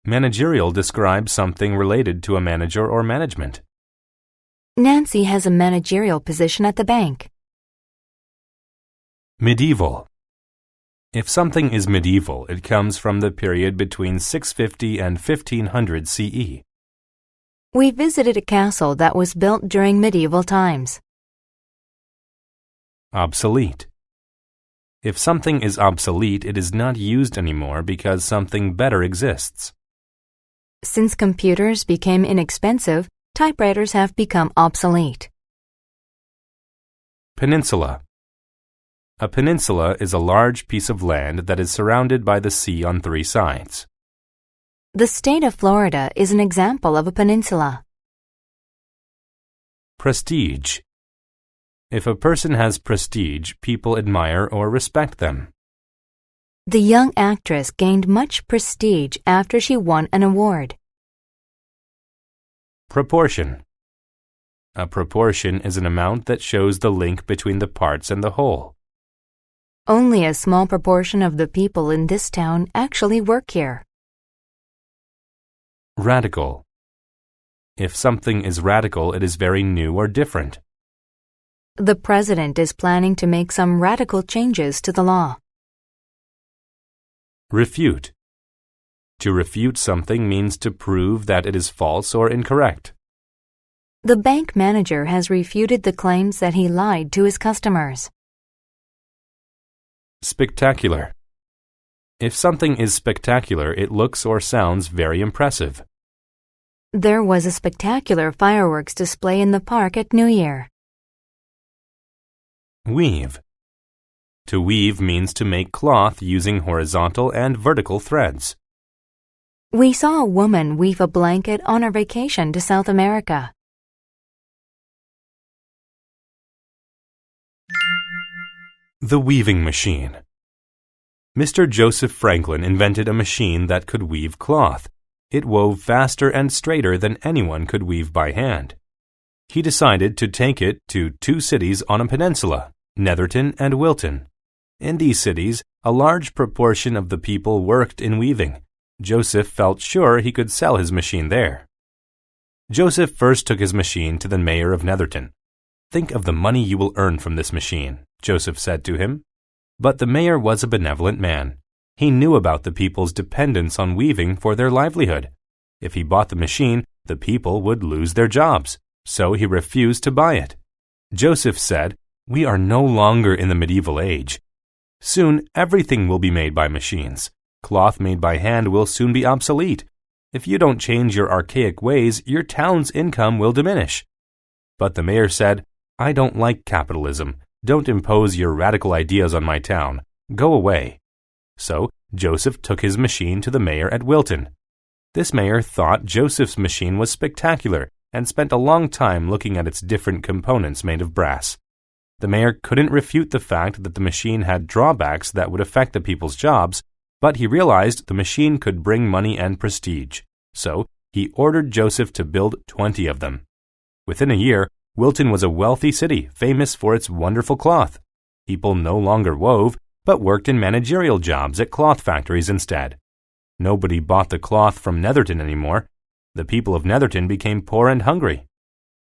Managerial describes something related to a manager or management. Nancy has a managerial position at the bank. Medieval. If something is medieval, it comes from the period between 650 and 1500 CE. We visited a castle that was built during medieval times. Obsolete. If something is obsolete, it is not used anymore because something better exists. Since computers became inexpensive, typewriters have become obsolete. Peninsula. A peninsula is a large piece of land that is surrounded by the sea on 3 sides. The state of Florida is an example of a peninsula. Prestige. If a person has prestige, people admire or respect them. The young actress gained much prestige after she won an award. Proportion. A proportion is an amount that shows the link between the parts and the whole. Only a small proportion of the people in this town actually work here. Radical. If something is radical, it is very new or different. The president is planning to make some radical changes to the law. Refute. To refute something means to prove that it is false or incorrect. The bank manager has refuted the claims that he lied to his customers. Spectacular. If something is spectacular, it looks or sounds very impressive. There was a spectacular fireworks display in the park at New Year. Weave. To weave means to make cloth using horizontal and vertical threads. We saw a woman weave a blanket on our vacation to South America. The weaving machine. Mr. Joseph Franklin invented a machine that could weave cloth. It wove faster and straighter than anyone could weave by hand. He decided to take it to 2 cities on a peninsula, Netherton and Wilton. In these cities, a large proportion of the people worked in weaving. Joseph felt sure he could sell his machine there. Joseph first took his machine to the mayor of Netherton. "Think of the money you will earn from this machine," Joseph said to him. But the mayor was a benevolent man. He knew about the people's dependence on weaving for their livelihood. If he bought the machine, the people would lose their jobs, so he refused to buy it. Joseph said, "We are no longer in the medieval age. Soon everything will be made by machines. Cloth made by hand will soon be obsolete. If you don't change your archaic ways, your town's income will diminish." But the mayor said, "I don't like capitalism. Don't impose your radical ideas on my town. Go away." So Joseph took his machine to the mayor at Wilton. This mayor thought Joseph's machine was spectacular and spent a long time looking at its different components made of brass. The mayor couldn't refute the fact that the machine had drawbacks that would affect the people's jobs, but he realized the machine could bring money and prestige. So he ordered Joseph to build 20 of them. Within a year, Wilton was a wealthy city, famous for its wonderful cloth. People no longer wove, but worked in managerial jobs at cloth factories instead. Nobody bought the cloth from Netherton anymore. The people of Netherton became poor and hungry.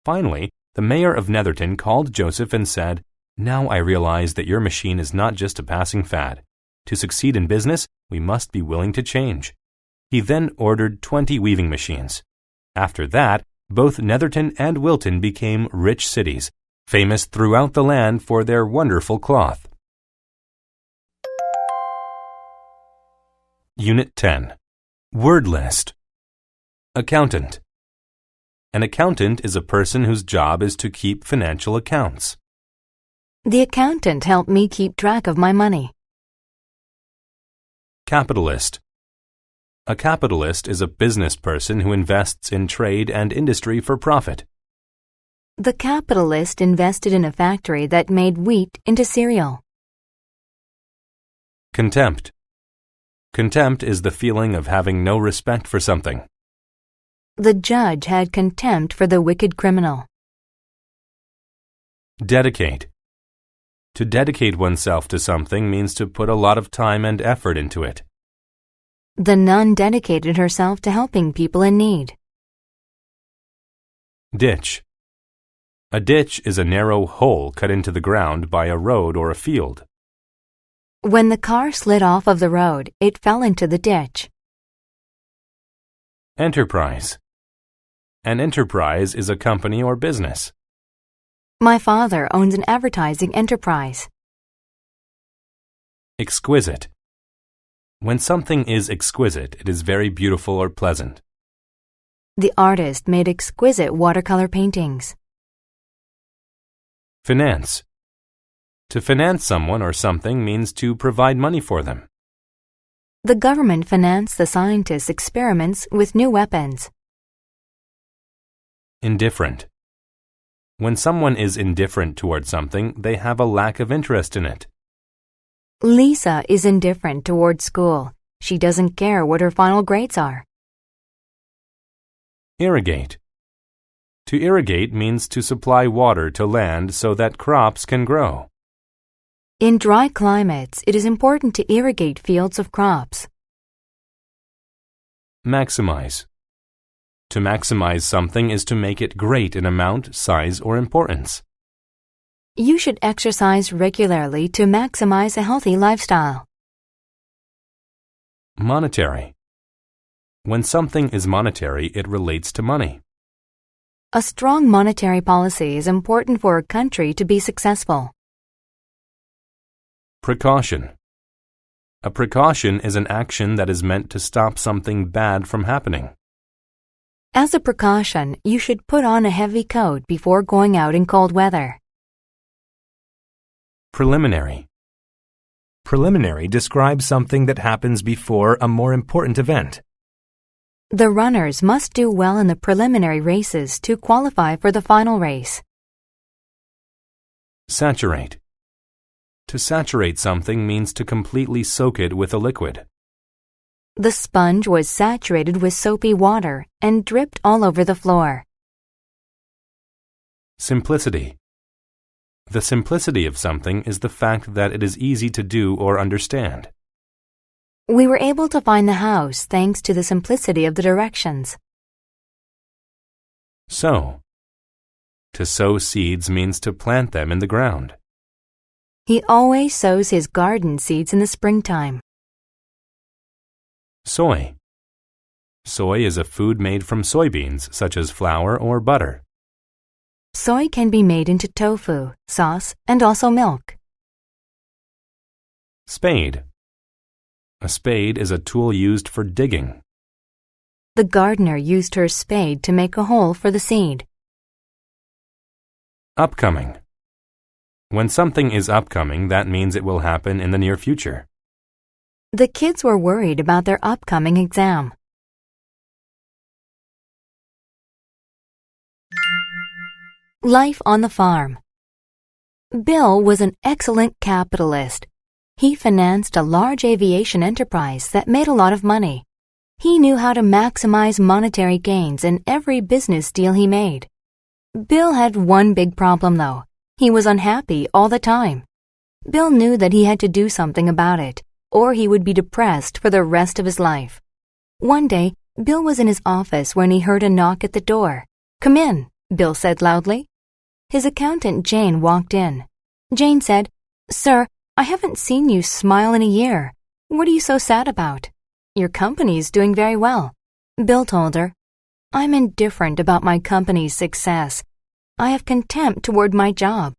Finally, the mayor of Netherton called Joseph and said, "Now I realize that your machine is not just a passing fad. To succeed in business, we must be willing to change." He then ordered 20 weaving machines. After that, both Netherton and Wilton became rich cities, famous throughout the land for their wonderful cloth. Unit 10. Word list. Accountant. An accountant is a person whose job is to keep financial accounts. The accountant helped me keep track of my money. Capitalist. A capitalist is a business person who invests in trade and industry for profit. The capitalist invested in a factory that made wheat into cereal. Contempt. Contempt is the feeling of having no respect for something. The judge had contempt for the wicked criminal. Dedicate. To dedicate oneself to something means to put a lot of time and effort into it. The nun dedicated herself to helping people in need. Ditch. A ditch is a narrow hole cut into the ground by a road or a field. When the car slid off of the road, it fell into the ditch. Enterprise. An enterprise is a company or business. My father owns an advertising enterprise. Exquisite. When something is exquisite, it is very beautiful or pleasant. The artist made exquisite watercolor paintings. Finance. To finance someone or something means to provide money for them. The government financed the scientists' experiments with new weapons. Indifferent. When someone is indifferent toward something, they have a lack of interest in it. Lisa is indifferent toward school. She doesn't care what her final grades are. Irrigate. To irrigate means to supply water to land so that crops can grow. In dry climates, it is important to irrigate fields of crops. Maximize. To maximize something is to make it great in amount, size, or importance. You should exercise regularly to maximize a healthy lifestyle. Monetary. When something is monetary, it relates to money. A strong monetary policy is important for a country to be successful. Precaution. A precaution is an action that is meant to stop something bad from happening. As a precaution, you should put on a heavy coat before going out in cold weather. Preliminary. Preliminary describes something that happens before a more important event. The runners must do well in the preliminary races to qualify for the final race. Saturate. To saturate something means to completely soak it with a liquid. The sponge was saturated with soapy water and dripped all over the floor. Simplicity. The simplicity of something is the fact that it is easy to do or understand. We were able to find the house thanks to the simplicity of the directions. Sow. To sow seeds means to plant them in the ground. He always sows his garden seeds in the springtime. Soy. Soy is a food made from soybeans, such as flour or butter. Soy can be made into tofu, sauce, and also milk. Spade. A spade is a tool used for digging. The gardener used her spade to make a hole for the seed. Upcoming. When something is upcoming, that means it will happen in the near future. The kids were worried about their upcoming exam. Life on the farm. Bill was an excellent capitalist. He financed a large aviation enterprise that made a lot of money. He knew how to maximize monetary gains in every business deal he made. Bill had one big problem, though. He was unhappy all the time. Bill knew that he had to do something about it, or he would be depressed for the rest of his life. One day, Bill was in his office when he heard a knock at the door. "Come in," Bill said loudly. His accountant, Jane, walked in. Jane said, "Sir, I haven't seen you smile in a year. What are you so sad about? Your company's doing very well." Bill told her, "I'm indifferent about my company's success. I have contempt toward my job.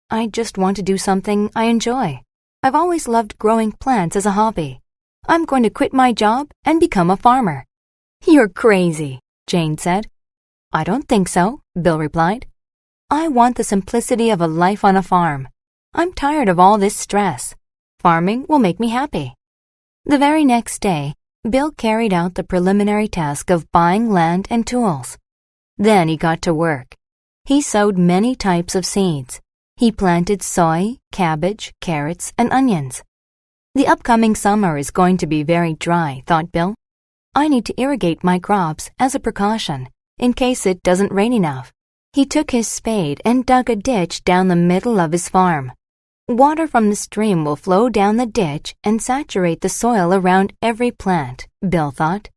I just want to do something I enjoy. I've always loved growing plants as a hobby. I'm going to quit my job and become a farmer." "You're crazy," Jane said. "I don't think so," Bill replied. "I want the simplicity of a life on a farm. I'm tired of all this stress. Farming will make me happy." The very next day, Bill carried out the preliminary task of buying land and tools. Then he got to work. He sowed many types of seeds. He planted soy, cabbage, carrots, and onions. The upcoming summer is going to be very dry, thought Bill. I need to irrigate my crops as a precaution, in case it doesn't rain enough. He took his spade and dug a ditch down the middle of his farm. Water from the stream will flow down the ditch and saturate the soil around every plant, Bill thought.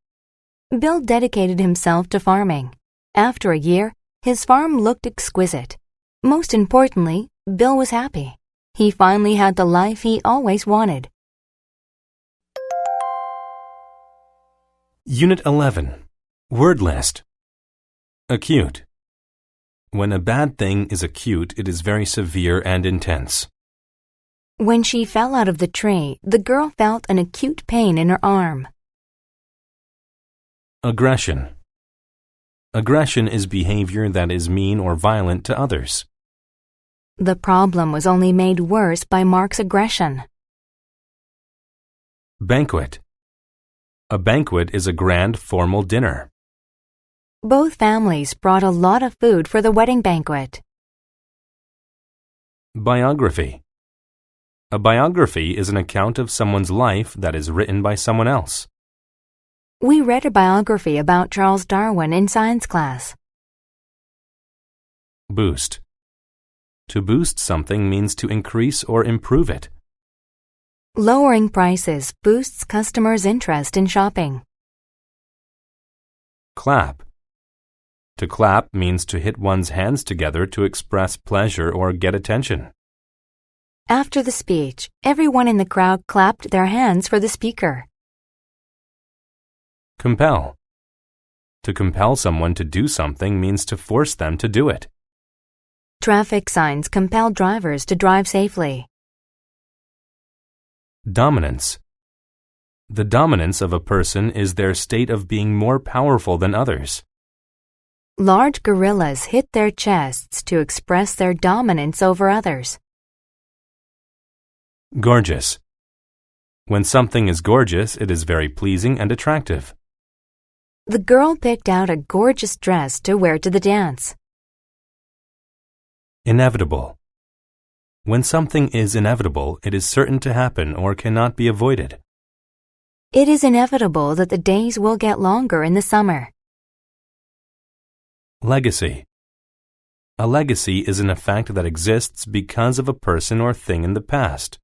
Bill dedicated himself to farming. After a year, his farm looked exquisite. Most importantly, Bill was happy. He finally had the life he always wanted. Unit 11. Word list. Acute. When a bad thing is acute, it is very severe and intense. When she fell out of the tree, the girl felt an acute pain in her arm. Aggression. Aggression is behavior that is mean or violent to others. The problem was only made worse by Mark's aggression. Banquet. A banquet is a grand formal dinner. Both families brought a lot of food for the wedding banquet. Biography. A biography is an account of someone's life that is written by someone else. We read a biography about Charles Darwin in science class. Boost. To boost something means to increase or improve it. Lowering prices boosts customers' interest in shopping. Clap. To clap means to hit one's hands together to express pleasure or get attention. After the speech, everyone in the crowd clapped their hands for the speaker. Compel. To compel someone to do something means to force them to do it. Traffic signs compel drivers to drive safely. Dominance. The dominance of a person is their state of being more powerful than others. Large gorillas hit their chests to express their dominance over others. Gorgeous. When something is gorgeous, it is very pleasing and attractive. The girl picked out a gorgeous dress to wear to the dance. Inevitable. When something is inevitable, it is certain to happen or cannot be avoided. It is inevitable that the days will get longer in the summer. Legacy. A legacy is an effect that exists because of a person or thing in the past.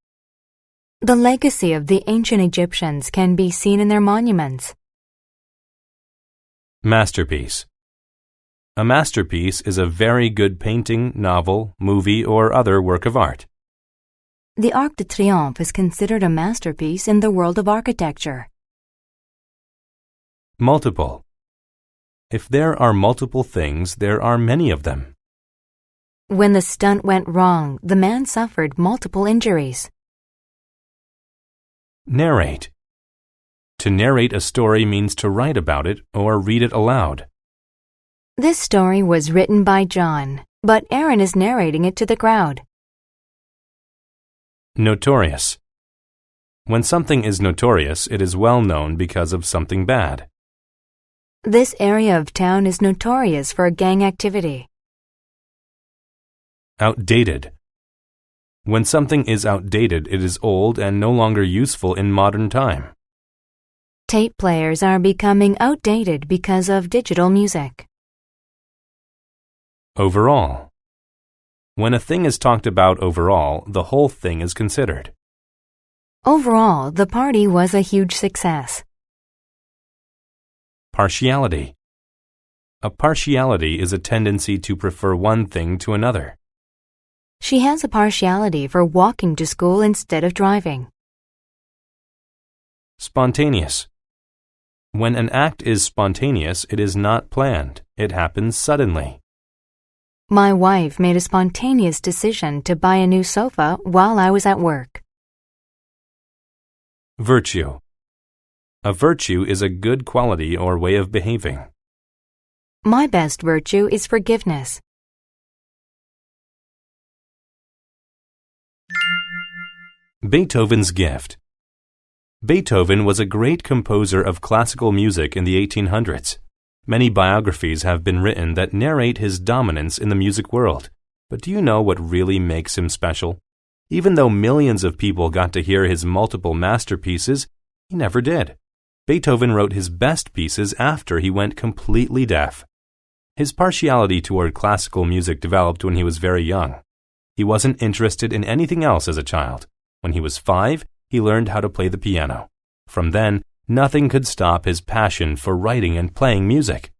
The legacy of the ancient Egyptians can be seen in their monuments. Masterpiece. A masterpiece is a very good painting, novel, movie, or other work of art. The Arc de Triomphe is considered a masterpiece in the world of architecture. Multiple. If there are multiple things, there are many of them. When the stunt went wrong, the man suffered multiple injuries. Narrate. To narrate a story means to write about it or read it aloud. This story was written by John, but Aaron is narrating it to the crowd. Notorious. When something is notorious, it is well known because of something bad. This area of town is notorious for gang activity. Outdated. When something is outdated, it is old and no longer useful in modern time. Tape players are becoming outdated because of digital music. Overall. When a thing is talked about overall, the whole thing is considered. Overall, the party was a huge success. Partiality. A partiality is a tendency to prefer one thing to another. She has a partiality for walking to school instead of driving. Spontaneous. When an act is spontaneous, it is not planned. It happens suddenly. My wife made a spontaneous decision to buy a new sofa while I was at work. Virtue. A virtue is a good quality or way of behaving. My best virtue is forgiveness. Beethoven's gift. Beethoven was a great composer of classical music in the 1800s. Many biographies have been written that narrate his dominance in the music world. But do you know what really makes him special? Even though millions of people got to hear his multiple masterpieces, he never did. Beethoven wrote his best pieces after he went completely deaf. His partiality toward classical music developed when he was very young. He wasn't interested in anything else as a child. When he was 5, he learned how to play the piano. From then, nothing could stop his passion for writing and playing music.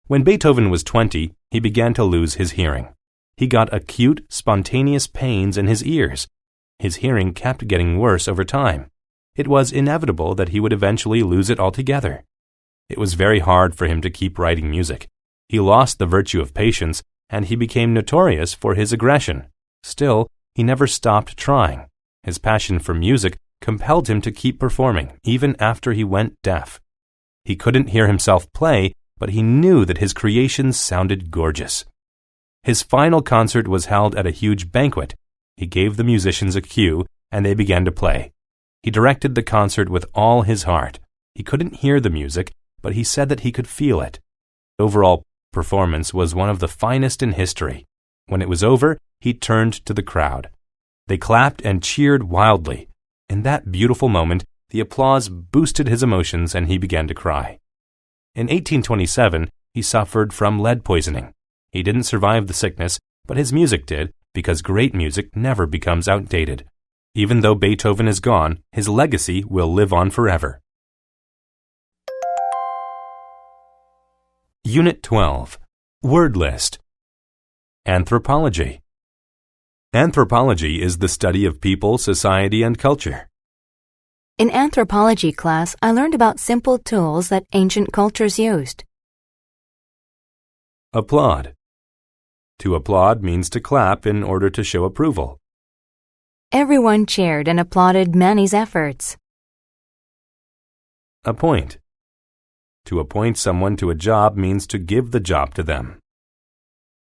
When Beethoven was 20, he began to lose his hearing. He got acute, spontaneous pains in his ears. His hearing kept getting worse over time. It was inevitable that he would eventually lose it altogether. It was very hard for him to keep writing music. He lost the virtue of patience, and he became notorious for his aggression. Still, he never stopped trying. His passion for music compelled him to keep performing, even after he went deaf. He couldn't hear himself play, but he knew that his creations sounded gorgeous. His final concert was held at a huge banquet. He gave the musicians a cue, and they began to play. He directed the concert with all his heart. He couldn't hear the music, but he said that he could feel it. The overall performance was one of the finest in history. When it was over, he turned to the crowd. They clapped and cheered wildly. In that beautiful moment, the applause boosted his emotions and he began to cry. In 1827, he suffered from lead poisoning. He didn't survive the sickness, but his music did, because great music never becomes outdated. Even though Beethoven is gone, his legacy will live on forever. Unit 12. Word List. Anthropology. Anthropology is the study of people, society, and culture. In anthropology class, I learned about simple tools that ancient cultures used. Applaud. To applaud means to clap in order to show approval. Everyone cheered and applauded Manny's efforts. Appoint. To appoint someone to a job means to give the job to them.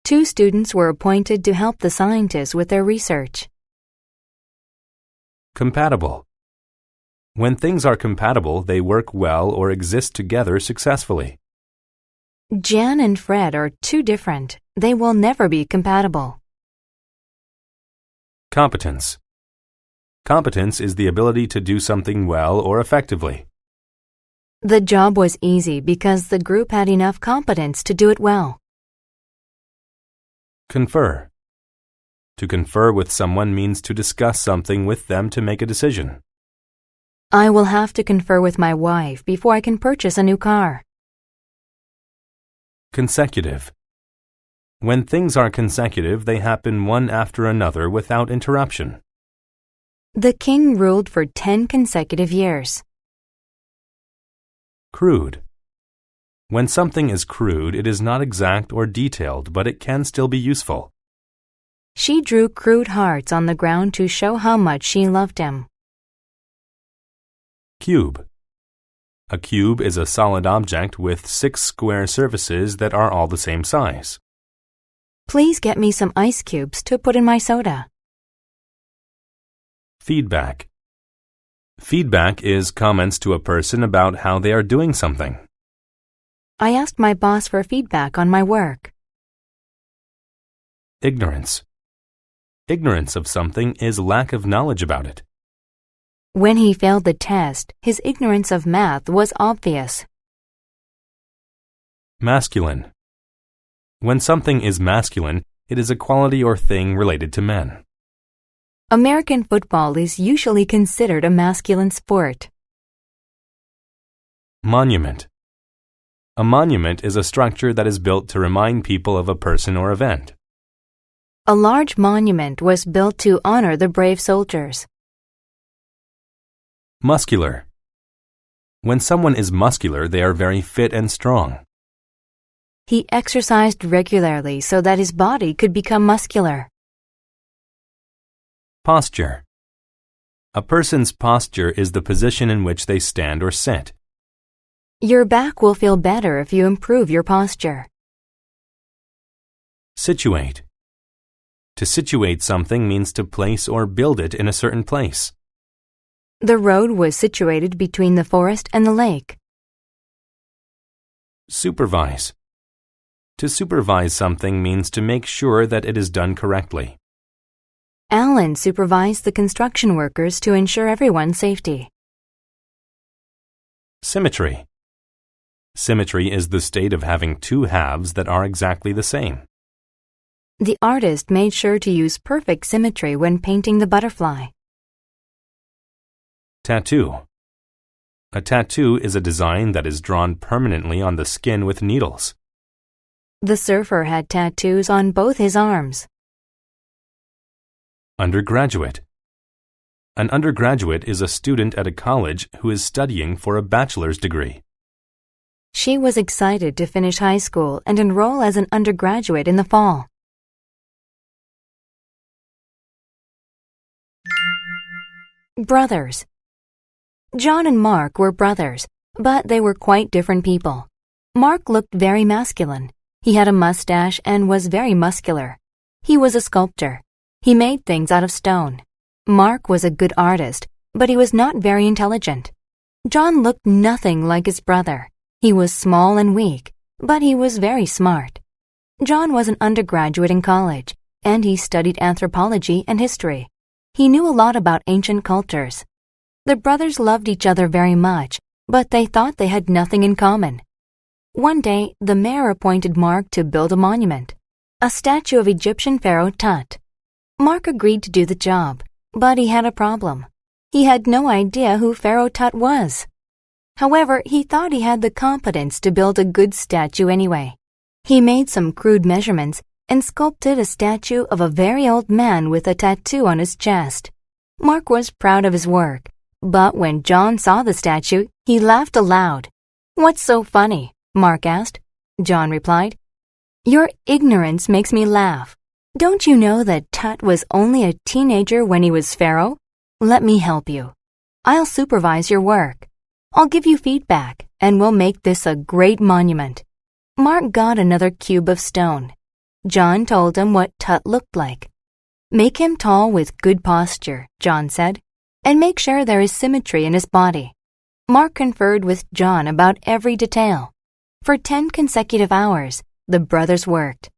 2 students were appointed to help the scientists with their research. Compatible. When things are compatible, they work well or exist together successfully. Jan and Fred are too different. They will never be compatible. Competence. Competence is the ability to do something well or effectively. The job was easy because the group had enough competence to do it well. Confer. To confer with someone means to discuss something with them to make a decision. I will have to confer with my wife before I can purchase a new car. Consecutive. When things are consecutive, they happen one after another without interruption. The king ruled for 10 consecutive years. Crude. When something is crude, it is not exact or detailed, but it can still be useful. She drew crude hearts on the ground to show how much she loved him. Cube. A cube is a solid object with 6 square surfaces that are all the same size. Please get me some ice cubes to put in my soda. Feedback. Feedback is comments to a person about how they are doing something. I asked my boss for feedback on my work. Ignorance. Ignorance of something is lack of knowledge about it. When he failed the test, his ignorance of math was obvious. Masculine. When something is masculine, it is a quality or thing related to men. American football is usually considered a masculine sport. Monument. A monument is a structure that is built to remind people of a person or event. A large monument was built to honor the brave soldiers. Muscular. When someone is muscular, they are very fit and strong. He exercised regularly so that his body could become muscular. Posture. A person's posture is the position in which they stand or sit. Your back will feel better if you improve your posture. Situate. To situate something means to place or build it in a certain place. The road was situated between the forest and the lake. Supervise. To supervise something means to make sure that it is done correctly. Alan supervised the construction workers to ensure everyone's safety. Symmetry. Symmetry is the state of having two halves that are exactly the same. The artist made sure to use perfect symmetry when painting the butterfly. Tattoo. A tattoo is a design that is drawn permanently on the skin with needles. The surfer had tattoos on both his arms. Undergraduate. An undergraduate is a student at a college who is studying for a bachelor's degree. She was excited to finish high school and enroll as an undergraduate in the fall. Brothers. John and Mark were brothers, but they were quite different people. Mark looked very masculine. He had a mustache and was very muscular. He was a sculptor. He made things out of stone. Mark was a good artist, but he was not very intelligent. John looked nothing like his brother. He was small and weak, but he was very smart. John was an undergraduate in college, and he studied anthropology and history. He knew a lot about ancient cultures. The brothers loved each other very much, but they thought they had nothing in common. One day, the mayor appointed Mark to build a monument, a statue of Egyptian pharaoh Tut. Mark agreed to do the job, but he had a problem. He had no idea who Pharaoh Tut was. However, he thought he had the competence to build a good statue anyway. He made some crude measurements and sculpted a statue of a very old man with a tattoo on his chest. Mark was proud of his work, but when John saw the statue, he laughed aloud. "What's so funny?" Mark asked. John replied, "Your ignorance makes me laugh. Don't you know that Tut was only a teenager when he was pharaoh? Let me help you. I'll supervise your work. I'll give you feedback, and we'll make this a great monument." Mark got another cube of stone. John told him what Tut looked like. "Make him tall with good posture," John said, "and make sure there is symmetry in his body." Mark conferred with John about every detail. For 10 consecutive hours, the brothers worked.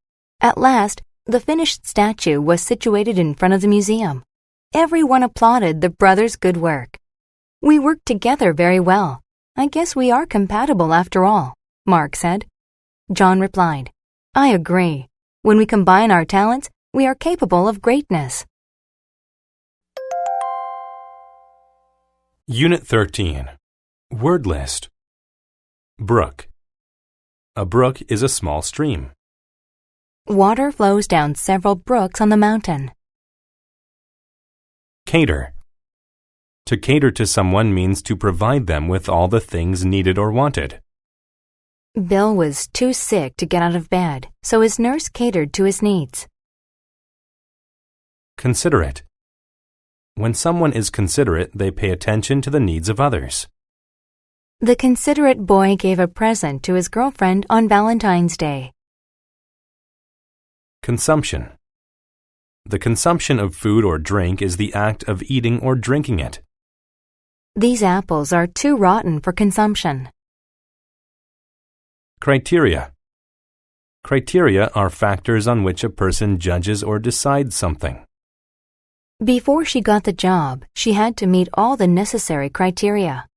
At last, the finished statue was situated in front of the museum. Everyone applauded the brothers' good work. "We worked together very well. I guess we are compatible after all," Mark said. John replied, "I agree. When we combine our talents, we are capable of greatness." Unit 13. Word list. Brook. A brook is a small stream. Water flows down several brooks on the mountain. Cater. To cater to someone means to provide them with all the things needed or wanted. Bill was too sick to get out of bed, so his nurse catered to his needs. Considerate. When someone is considerate, they pay attention to the needs of others. The considerate boy gave a present to his girlfriend on Valentine's Day. Consumption. The consumption of food or drink is the act of eating or drinking it. These apples are too rotten for consumption. Criteria. Criteria are factors on which a person judges or decides something. Before she got the job, she had to meet all the necessary criteria.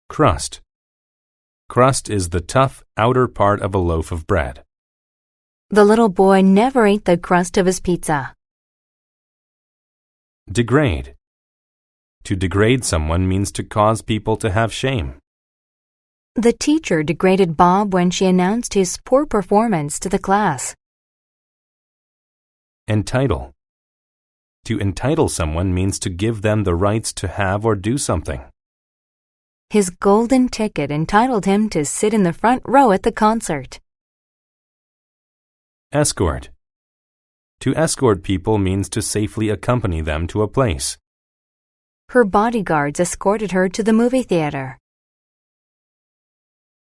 Crust. Crust is the tough outer part of a loaf of bread. The little boy never ate the crust of his pizza. Degrade. To degrade someone means to cause people to have shame. The teacher degraded Bob when she announced his poor performance to the class. Entitle. To entitle someone means to give them the rights to have or do something. His golden ticket entitled him to sit in the front row at the concert. Escort. To escort people means to safely accompany them to a place. Her bodyguards escorted her to the movie theater.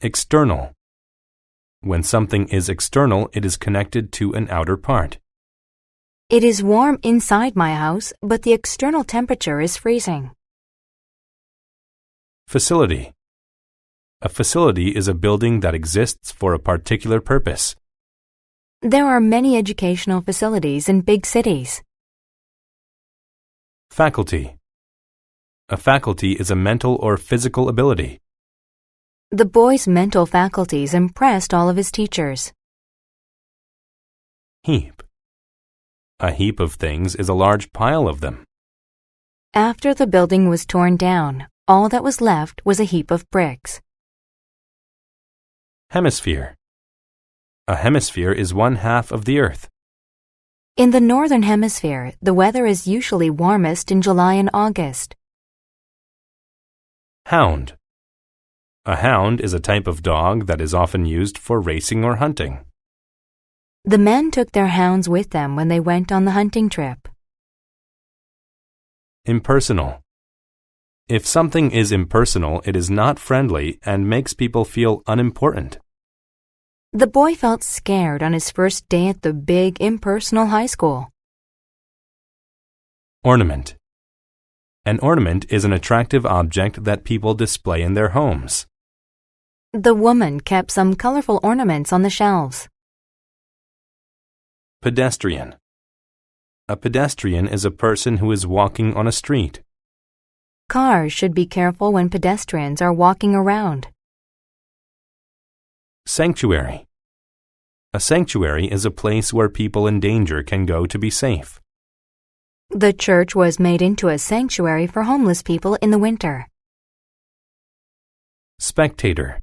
External. When something is external, it is connected to an outer part. It is warm inside my house, but the external temperature is freezing. Facility. A facility is a building that exists for a particular purpose. There are many educational facilities in big cities. Faculty. A faculty is a mental or physical ability. The boy's mental faculties impressed all of his teachers. Heap. A heap of things is a large pile of them. After the building was torn down, all that was left was a heap of bricks. Hemisphere. A hemisphere is one half of the Earth. In the northern hemisphere, the weather is usually warmest in July and August. Hound. A hound is a type of dog that is often used for racing or hunting. The men took their hounds with them when they went on the hunting trip. Impersonal. If something is impersonal, it is not friendly and makes people feel unimportant. The boy felt scared on his first day at the big, impersonal high school. Ornament. An ornament is an attractive object that people display in their homes. The woman kept some colorful ornaments on the shelves. Pedestrian. A pedestrian is a person who is walking on a street. Cars should be careful when pedestrians are walking around. Sanctuary. A sanctuary is a place where people in danger can go to be safe. The church was made into a sanctuary for homeless people in the winter. Spectator.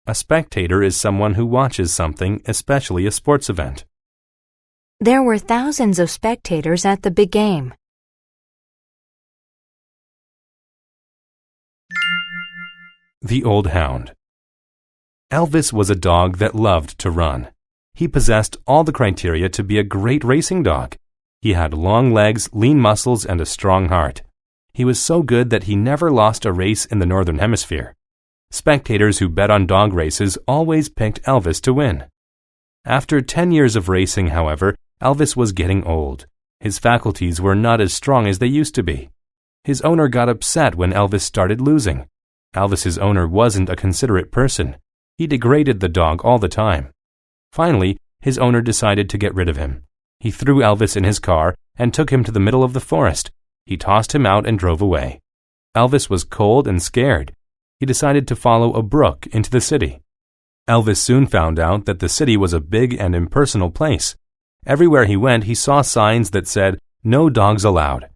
A spectator is someone who watches something, especially a sports event. There were thousands of spectators at the big game. The Old Hound. Elvis was a dog that loved to run. He possessed all the criteria to be a great racing dog. He had long legs, lean muscles, and a strong heart. He was so good that he never lost a race in the Northern Hemisphere. Spectators who bet on dog races always picked Elvis to win. After 10 years of racing, however, Elvis was getting old. His faculties were not as strong as they used to be. His owner got upset when Elvis started losing. Elvis's owner wasn't a considerate person. He degraded the dog all the time. Finally, his owner decided to get rid of him. He threw Elvis in his car and took him to the middle of the forest. He tossed him out and drove away. Elvis was cold and scared. He decided to follow a brook into the city. Elvis soon found out that the city was a big and impersonal place. Everywhere he went, he saw signs that said, "No dogs allowed."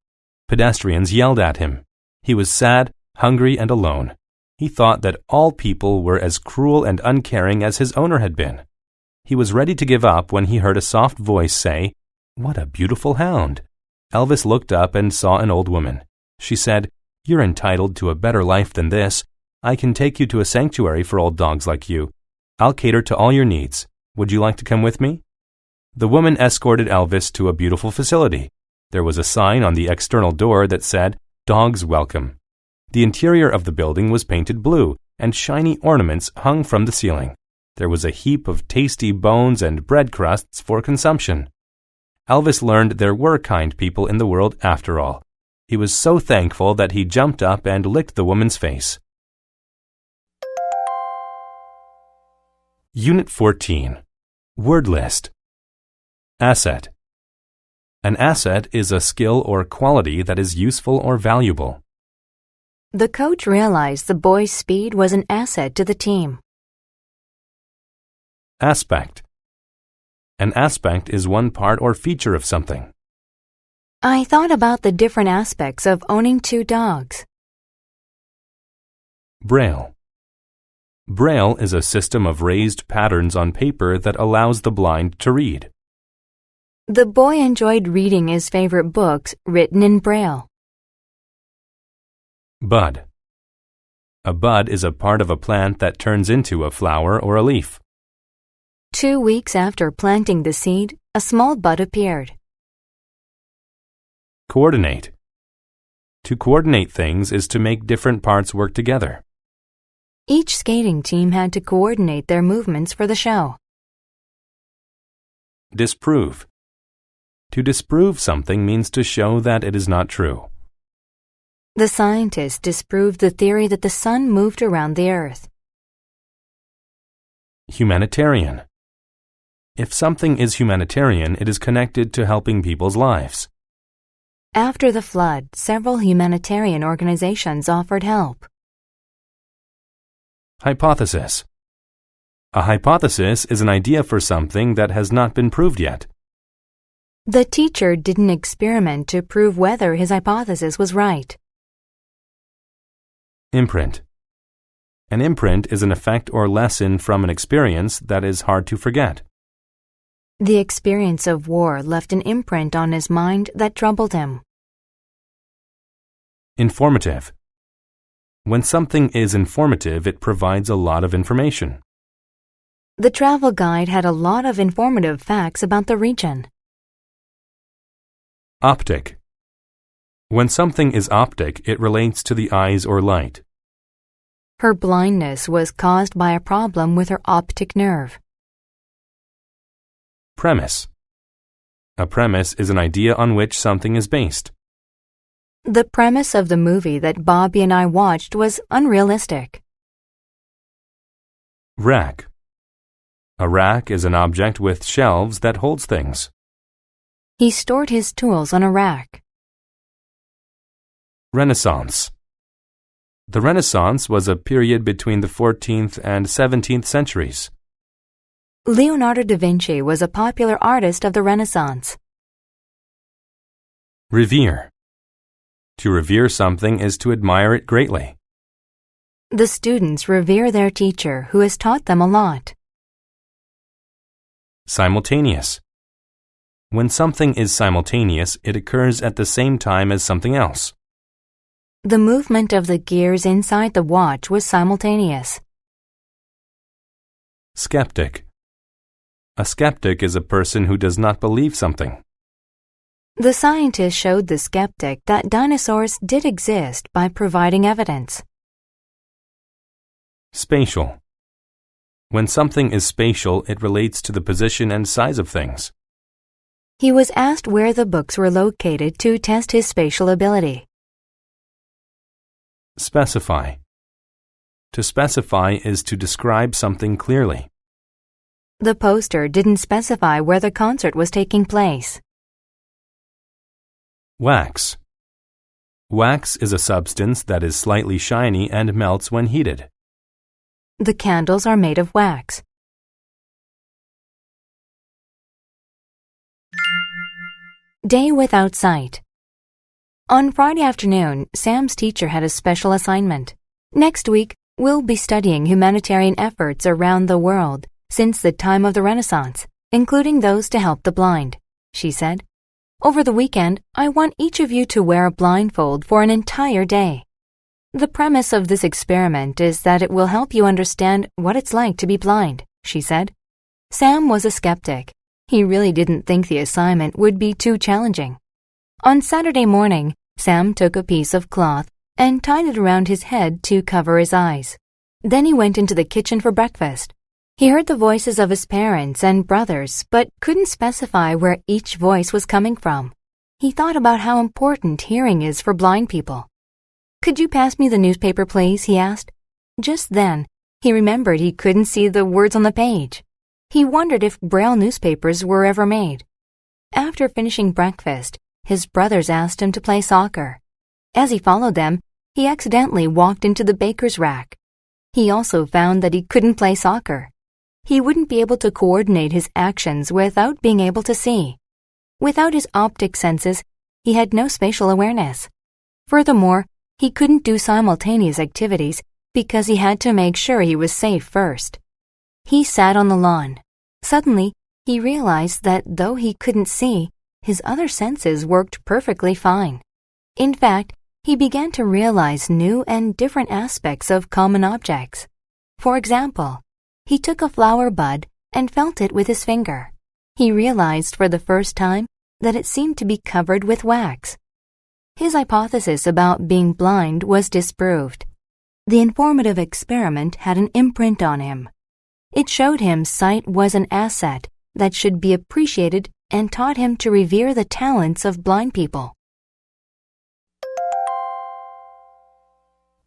Pedestrians yelled at him. He was sad, hungry, and alone. He thought that all people were as cruel and uncaring as his owner had been. He was ready to give up when he heard a soft voice say, "What a beautiful hound." Elvis looked up and saw an old woman. She said, "You're entitled to a better life than this. I can take you to a sanctuary for old dogs like you. I'll cater to all your needs. Would you like to come with me?" The woman escorted Elvis to a beautiful facility. There was a sign on the external door that said, "Dogs Welcome." The interior of the building was painted blue, and shiny ornaments hung from the ceiling. There was a heap of tasty bones and bread crusts for consumption. Elvis learned there were kind people in the world after all. He was so thankful that he jumped up and licked the woman's face. Unit 14. Word List. Asset. An asset is a skill or quality that is useful or valuable. The coach realized the boy's speed was an asset to the team. Aspect. An aspect is one part or feature of something. I thought about the different aspects of owning 2 dogs. Braille. Braille is a system of raised patterns on paper that allows the blind to read. The boy enjoyed reading his favorite books written in Braille. Bud. A bud is a part of a plant that turns into a flower or a leaf. 2 weeks after planting the seed, a small bud appeared. Coordinate. To coordinate things is to make different parts work together. Each skating team had to coordinate their movements for the show. Disprove. To disprove something means to show that it is not true. The scientists disproved the theory that the sun moved around the earth. Humanitarian. If something is humanitarian, it is connected to helping people's lives. After the flood, several humanitarian organizations offered help. Hypothesis. A hypothesis is an idea for something that has not been proved yet. The teacher did an experiment to prove whether his hypothesis was right. Imprint. An imprint is an effect or lesson from an experience that is hard to forget. The experience of war left an imprint on his mind that troubled him. Informative. When something is informative, it provides a lot of information. The travel guide had a lot of informative facts about the region. Optic. When something is optic, it relates to the eyes or light. Her blindness was caused by a problem with her optic nerve. Premise. A premise is an idea on which something is based. The premise of the movie that Bobby and I watched was unrealistic. Rack. A rack is an object with shelves that holds things. He stored his tools on a rack. Renaissance. The Renaissance was a period between the 14th and 17th centuries. Leonardo da Vinci was a popular artist of the Renaissance. Revere. To revere something is to admire it greatly. The students revere their teacher, who has taught them a lot. Simultaneous. When something is simultaneous, it occurs at the same time as something else. The movement of the gears inside the watch was simultaneous. Skeptic. A skeptic is a person who does not believe something. The scientists showed the skeptic that dinosaurs did exist by providing evidence. Spatial. When something is spatial, it relates to the position and size of things. He was asked where the books were located to test his spatial ability. Specify. To specify is to describe something clearly. The poster didn't specify where the concert was taking place. Wax. Wax is a substance that is slightly shiny and melts when heated. The candles are made of wax. Day without sight. On Friday afternoon, Sam's teacher had a special assignment. Next week, we'll be studying humanitarian efforts around the world since the time of the Renaissance, including those to help the blind, she said. Over the weekend, I want each of you to wear a blindfold for an entire day. The premise of this experiment is that it will help you understand what it's like to be blind, she said. Sam was a skeptic. He really didn't think the assignment would be too challenging. On Saturday morning, Sam took a piece of cloth and tied it around his head to cover his eyes. Then he went into the kitchen for breakfast. He heard the voices of his parents and brothers, but couldn't specify where each voice was coming from. He thought about how important hearing is for blind people. "Could you pass me the newspaper, please?" he asked. Just then, he remembered he couldn't see the words on the page. He wondered if Braille newspapers were ever made. After finishing breakfast, his brothers asked him to play soccer. As he followed them, he accidentally walked into the baker's rack. He also found that he couldn't play soccer. He wouldn't be able to coordinate his actions without being able to see. Without his optic senses, he had no spatial awareness. Furthermore, he couldn't do simultaneous activities because he had to make sure he was safe first. He sat on the lawn. Suddenly, he realized that though he couldn't see, his other senses worked perfectly fine. In fact, he began to realize new and different aspects of common objects. For example, he took a flower bud and felt it with his finger. He realized for the first time that it seemed to be covered with wax. His hypothesis about being blind was disproved. The informative experiment had an imprint on him. It showed him sight was an asset that should be appreciated and taught him to revere the talents of blind people.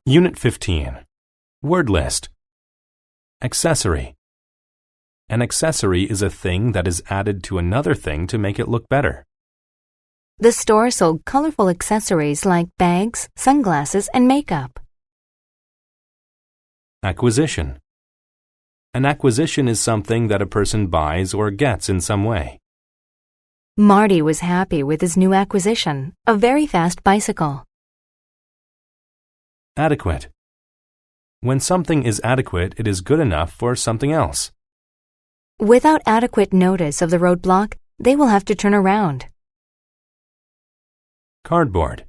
Unit 15. Word list. Accessory. An accessory is a thing that is added to another thing to make it look better. The store sold colorful accessories like bags, sunglasses, and makeup. Acquisition. An acquisition is something that a person buys or gets in some way. Marty was happy with his new acquisition, a very fast bicycle. Adequate. When something is adequate, it is good enough for something else. Without adequate notice of the roadblock, they will have to turn around. Cardboard.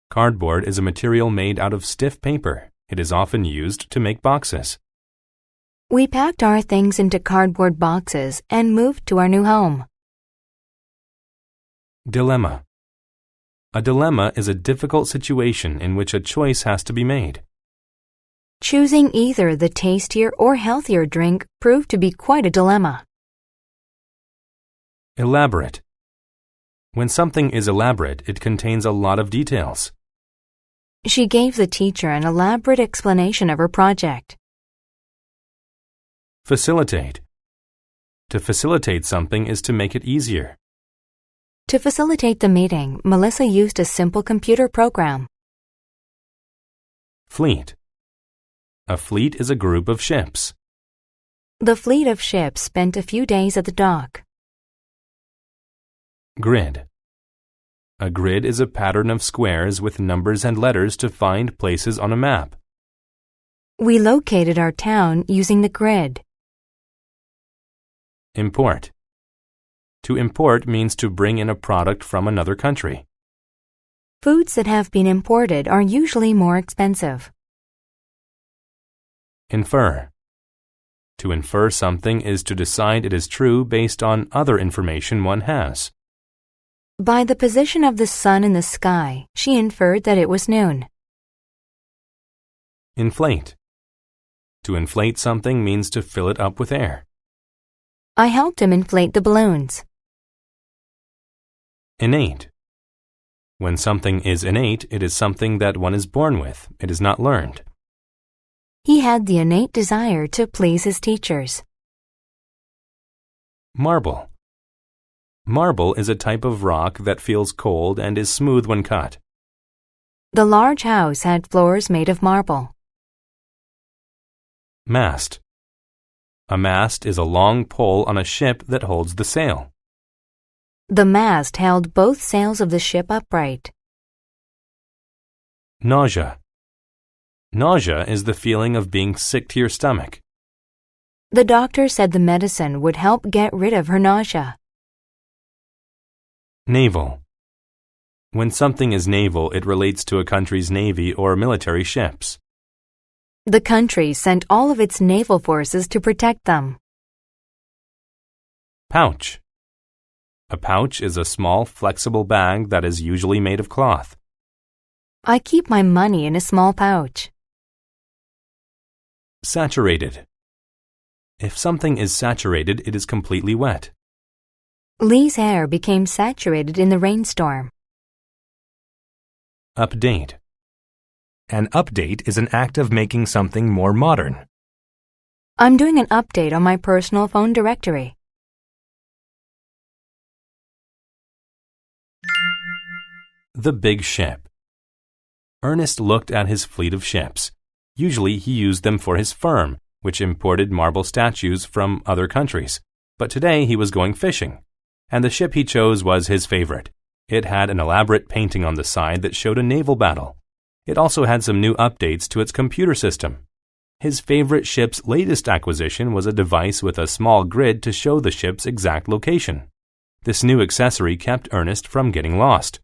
Cardboard is a material made out of stiff paper. It is often used to make boxes. We packed our things into cardboard boxes and moved to our new home. Dilemma. A dilemma is a difficult situation in which a choice has to be made. Choosing either the tastier or healthier drink proved to be quite a dilemma. Elaborate. When something is elaborate, it contains a lot of details. She gave the teacher an elaborate explanation of her project. Facilitate. To facilitate something is to make it easier. To facilitate the meeting, Melissa used a simple computer program. Fleet. A fleet is a group of ships. The fleet of ships spent a few days at the dock. Grid. A grid is a pattern of squares with numbers and letters to find places on a map. We located our town using the grid. Import. To import means to bring in a product from another country. Foods that have been imported are usually more expensive. Infer. To infer something is to decide it is true based on other information one has. By the position of the sun in the sky, she inferred that it was noon. Inflate. To inflate something means to fill it up with air. I helped him inflate the balloons. Innate. When something is innate, it is something that one is born with. It is not learned. He had the innate desire to please his teachers. Marble. Marble is a type of rock that feels cold and is smooth when cut. The large house had floors made of marble. Mast. A mast is a long pole on a ship that holds the sail. The mast held both sails of the ship upright. Nausea. Nausea is the feeling of being sick to your stomach. The doctor said the medicine would help get rid of her nausea. Naval. When something is naval, it relates to a country's navy or military ships. The country sent all of its naval forces to protect them. Pouch. A pouch is a small, flexible bag that is usually made of cloth. I keep my money in a small pouch. Saturated. If something is saturated, it is completely wet. Lee's hair became saturated in the rainstorm. Update. An update is an act of making something more modern. I'm doing an update on my personal phone directory. The big ship. Ernest looked at his fleet of ships. Usually he used them for his firm, which imported marble statues from other countries. But today he was going fishing, and the ship he chose was his favorite. It had an elaborate painting on the side that showed a naval battle. It also had some new updates to its computer system. His favorite ship's latest acquisition was a device with a small grid to show the ship's exact location. This new accessory kept Ernest from getting lost.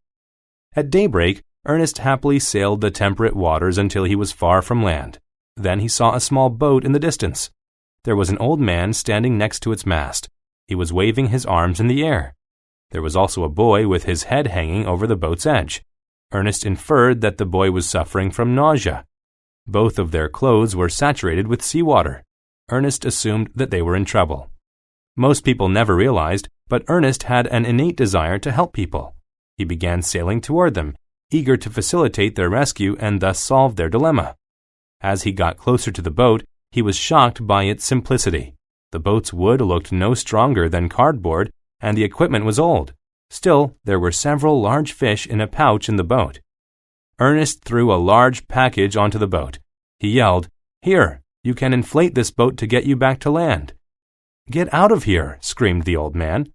At daybreak, Ernest happily sailed the temperate waters until he was far from land. Then he saw a small boat in the distance. There was an old man standing next to its mast. He was waving his arms in the air. There was also a boy with his head hanging over the boat's edge. Ernest inferred that the boy was suffering from nausea. Both of their clothes were saturated with seawater. Ernest assumed that they were in trouble. Most people never realized, but Ernest had an innate desire to help people. He began sailing toward them, eager to facilitate their rescue and thus solve their dilemma. As he got closer to the boat, he was shocked by its simplicity. The boat's wood looked no stronger than cardboard, and the equipment was old. Still, there were several large fish in a pouch in the boat. Ernest threw a large package onto the boat. He yelled, "Here, you can inflate this boat to get you back to land." "Get out of here," screamed the old man.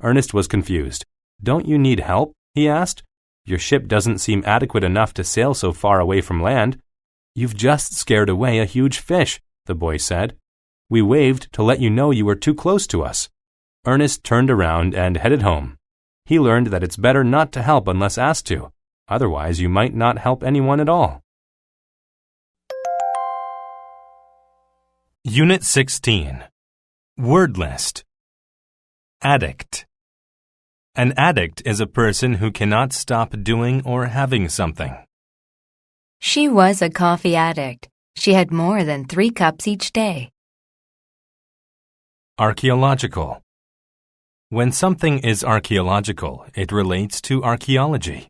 Ernest was confused. "Don't you need help?" he asked. "Your ship doesn't seem adequate enough to sail so far away from land." "You've just scared away a huge fish," the boy said. "We waved to let you know you were too close to us." Ernest turned around and headed home. He learned that it's better not to help unless asked to. Otherwise, you might not help anyone at all. Unit 16. Word list. Addict. An addict is a person who cannot stop doing or having something. She was a coffee addict. She had more than 3 cups each day. Archaeological. When something is archaeological, it relates to archaeology.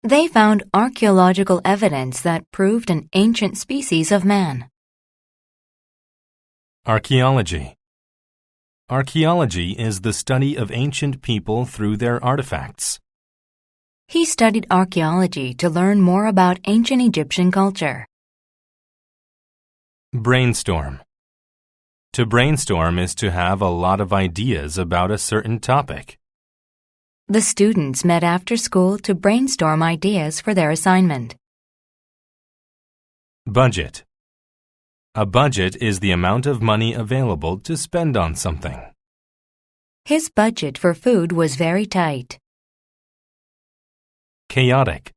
They found archaeological evidence that proved an ancient species of man. Archaeology. Archaeology is the study of ancient people through their artifacts. He studied archaeology to learn more about ancient Egyptian culture. Brainstorm. To brainstorm is to have a lot of ideas about a certain topic. The students met after school to brainstorm ideas for their assignment. Budget. A budget is the amount of money available to spend on something. His budget for food was very tight. Chaotic.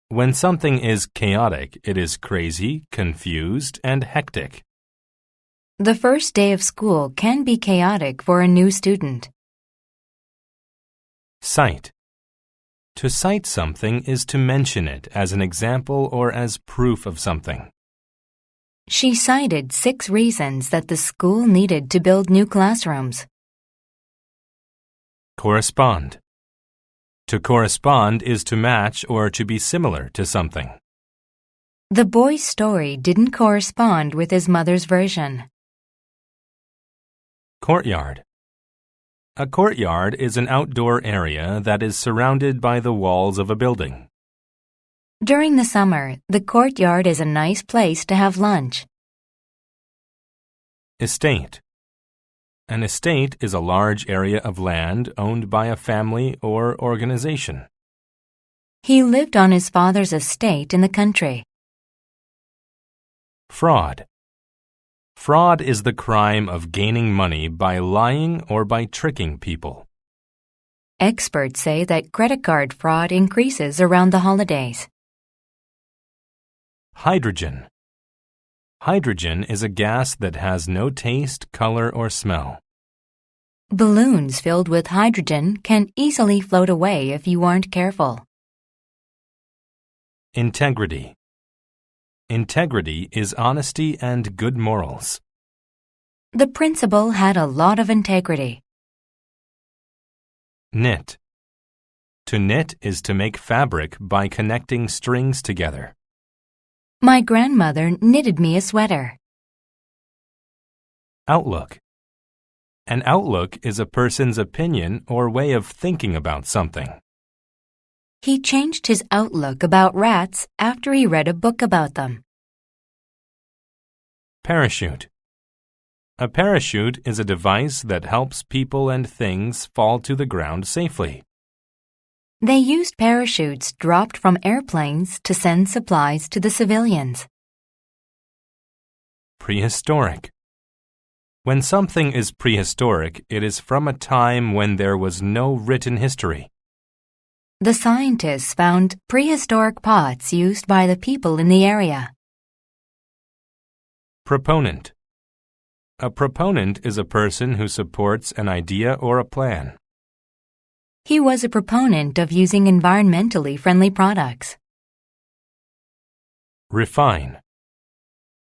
When something is chaotic, it is crazy, confused, and hectic. The first day of school can be chaotic for a new student. Cite. To cite something is to mention it as an example or as proof of something. She cited 6 reasons that the school needed to build new classrooms. Correspond. To correspond is to match or to be similar to something. The boy's story didn't correspond with his mother's version. Courtyard. A courtyard is an outdoor area that is surrounded by the walls of a building. During the summer, the courtyard is a nice place to have lunch. Estate. An estate is a large area of land owned by a family or organization. He lived on his father's estate in the country. Fraud. Fraud is the crime of gaining money by lying or by tricking people. Experts say that credit card fraud increases around the holidays. Hydrogen. Hydrogen is a gas that has no taste, color, or smell. Balloons filled with hydrogen can easily float away if you aren't careful. Integrity. Integrity is honesty and good morals. The principal had a lot of integrity. Knit. To knit is to make fabric by connecting strings together. My grandmother knitted me a sweater. Outlook. An outlook is a person's opinion or way of thinking about something. He changed his outlook about rats after he read a book about them. Parachute. A parachute is a device that helps people and things fall to the ground safely. They used parachutes dropped from airplanes to send supplies to the civilians. Prehistoric. When something is prehistoric, it is from a time when there was no written history. The scientists found prehistoric pots used by the people in the area. Proponent. A proponent is a person who supports an idea or a plan. He was a proponent of using environmentally friendly products. Refine.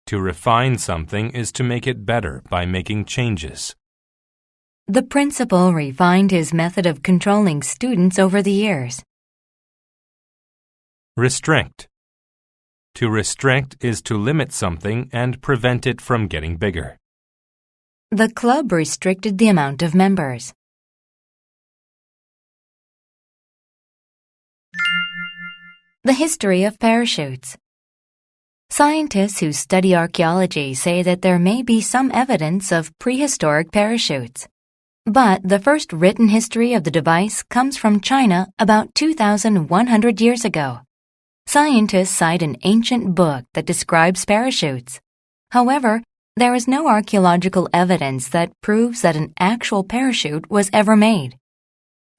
To refine something is to make it better by making changes. The principal refined his method of controlling students over the years. Restrict. To restrict is to limit something and prevent it from getting bigger. The club restricted the amount of members. The history of parachutes. Scientists who study archaeology say that there may be some evidence of prehistoric parachutes. But the first written history of the device comes from China about 2,100 years ago. Scientists cite an ancient book that describes parachutes. However, there is no archaeological evidence that proves that an actual parachute was ever made.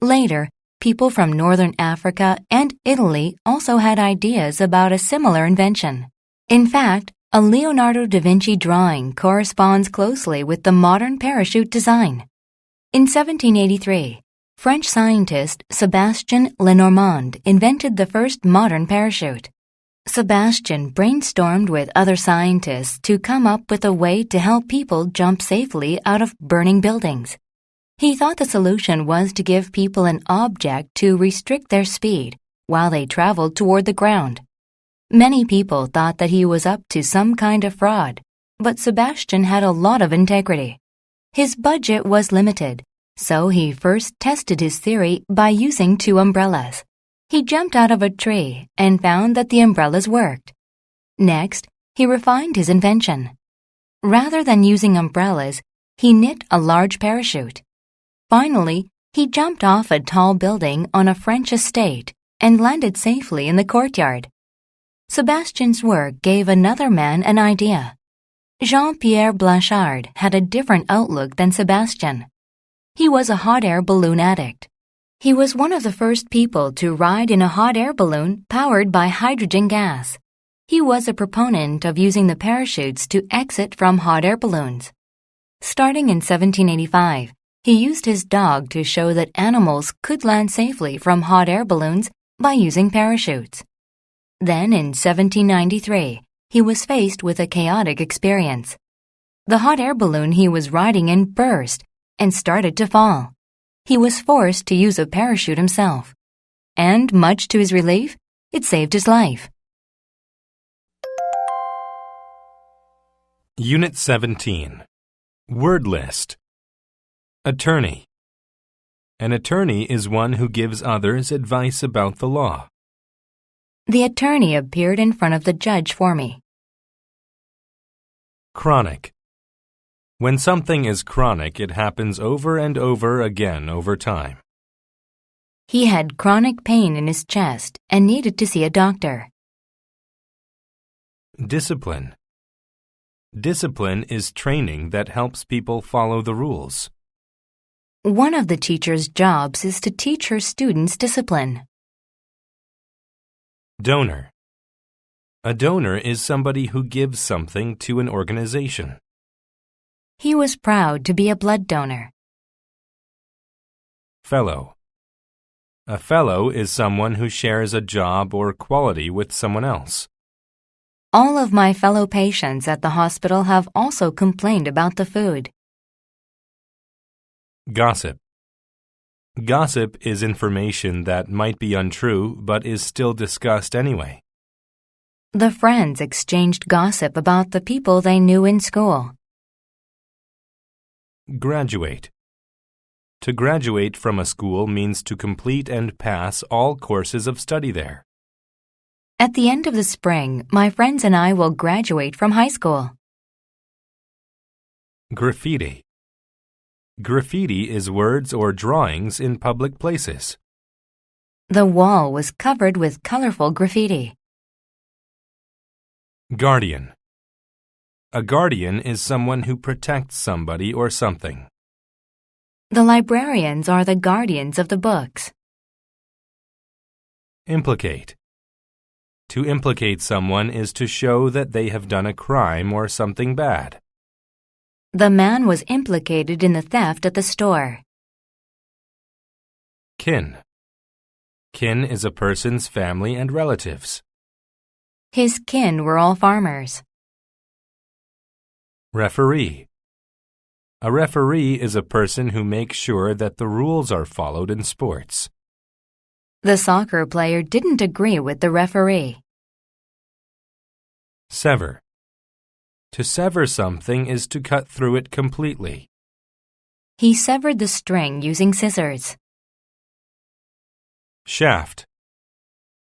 Later, people from northern Africa and Italy also had ideas about a similar invention. In fact, a Leonardo da Vinci drawing corresponds closely with the modern parachute design. In 1783, French scientist Sébastien Lenormand invented the first modern parachute. Sébastien brainstormed with other scientists to come up with a way to help people jump safely out of burning buildings. He thought the solution was to give people an object to restrict their speed while they traveled toward the ground. Many people thought that he was up to some kind of fraud, but Sébastien had a lot of integrity. His budget was limited, so he first tested his theory by using 2 umbrellas. He jumped out of a tree and found that the umbrellas worked. Next, he refined his invention. Rather than using umbrellas, he knit a large parachute. Finally, he jumped off a tall building on a French estate and landed safely in the courtyard. Sébastien's work gave another man an idea. Jean-Pierre Blanchard had a different outlook than Sébastien. He was a hot air balloon addict. He was one of the first people to ride in a hot air balloon powered by hydrogen gas. He was a proponent of using the parachutes to exit from hot air balloons. Starting in 1785, he used his dog to show that animals could land safely from hot air balloons by using parachutes. Then in 1793, he was faced with a chaotic experience. The hot air balloon he was riding in burst and started to fall. He was forced to use a parachute himself. And much to his relief, it saved his life. Unit 17. Word list. Attorney. An attorney is one who gives others advice about the law. The attorney appeared in front of the judge for me. Chronic. When something is chronic, it happens over and over again over time. He had chronic pain in his chest and needed to see a doctor. Discipline. Discipline is training that helps people follow the rules. One of the teacher's jobs is to teach her students discipline. Donor. A donor is somebody who gives something to an organization. He was proud to be a blood donor. Fellow. A fellow is someone who shares a job or quality with someone else. All of my fellow patients at the hospital have also complained about the food. Gossip. Gossip is information that might be untrue but is still discussed anyway. The friends exchanged gossip about the people they knew in school. Graduate. To graduate from a school means to complete and pass all courses of study there. At the end of the spring, my friends and I will graduate from high school. Graffiti. Graffiti is words or drawings in public places. The wall was covered with colorful graffiti. Guardian. A guardian is someone who protects somebody or something. The librarians are the guardians of the books. Implicate. To implicate someone is to show that they have done a crime or something bad. The man was implicated in the theft at the store. Kin. Kin is a person's family and relatives. His kin were all farmers. Referee. A referee is a person who makes sure that the rules are followed in sports. The soccer player didn't agree with the referee. Sever. To sever something is to cut through it completely. He severed the string using scissors. Shaft.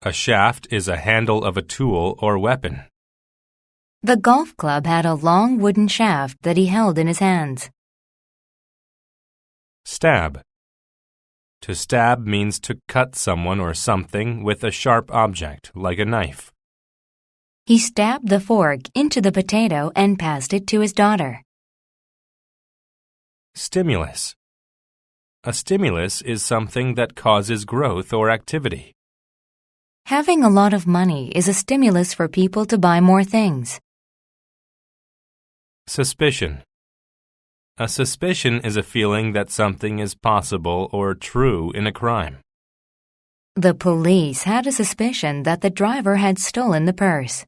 A shaft is a handle of a tool or weapon. The golf club had a long wooden shaft that he held in his hands. Stab. To stab means to cut someone or something with a sharp object, like a knife. He stabbed the fork into the potato and passed it to his daughter. Stimulus. A stimulus is something that causes growth or activity. Having a lot of money is a stimulus for people to buy more things. Suspicion. A suspicion is a feeling that something is possible or true in a crime. The police had a suspicion that the driver had stolen the purse.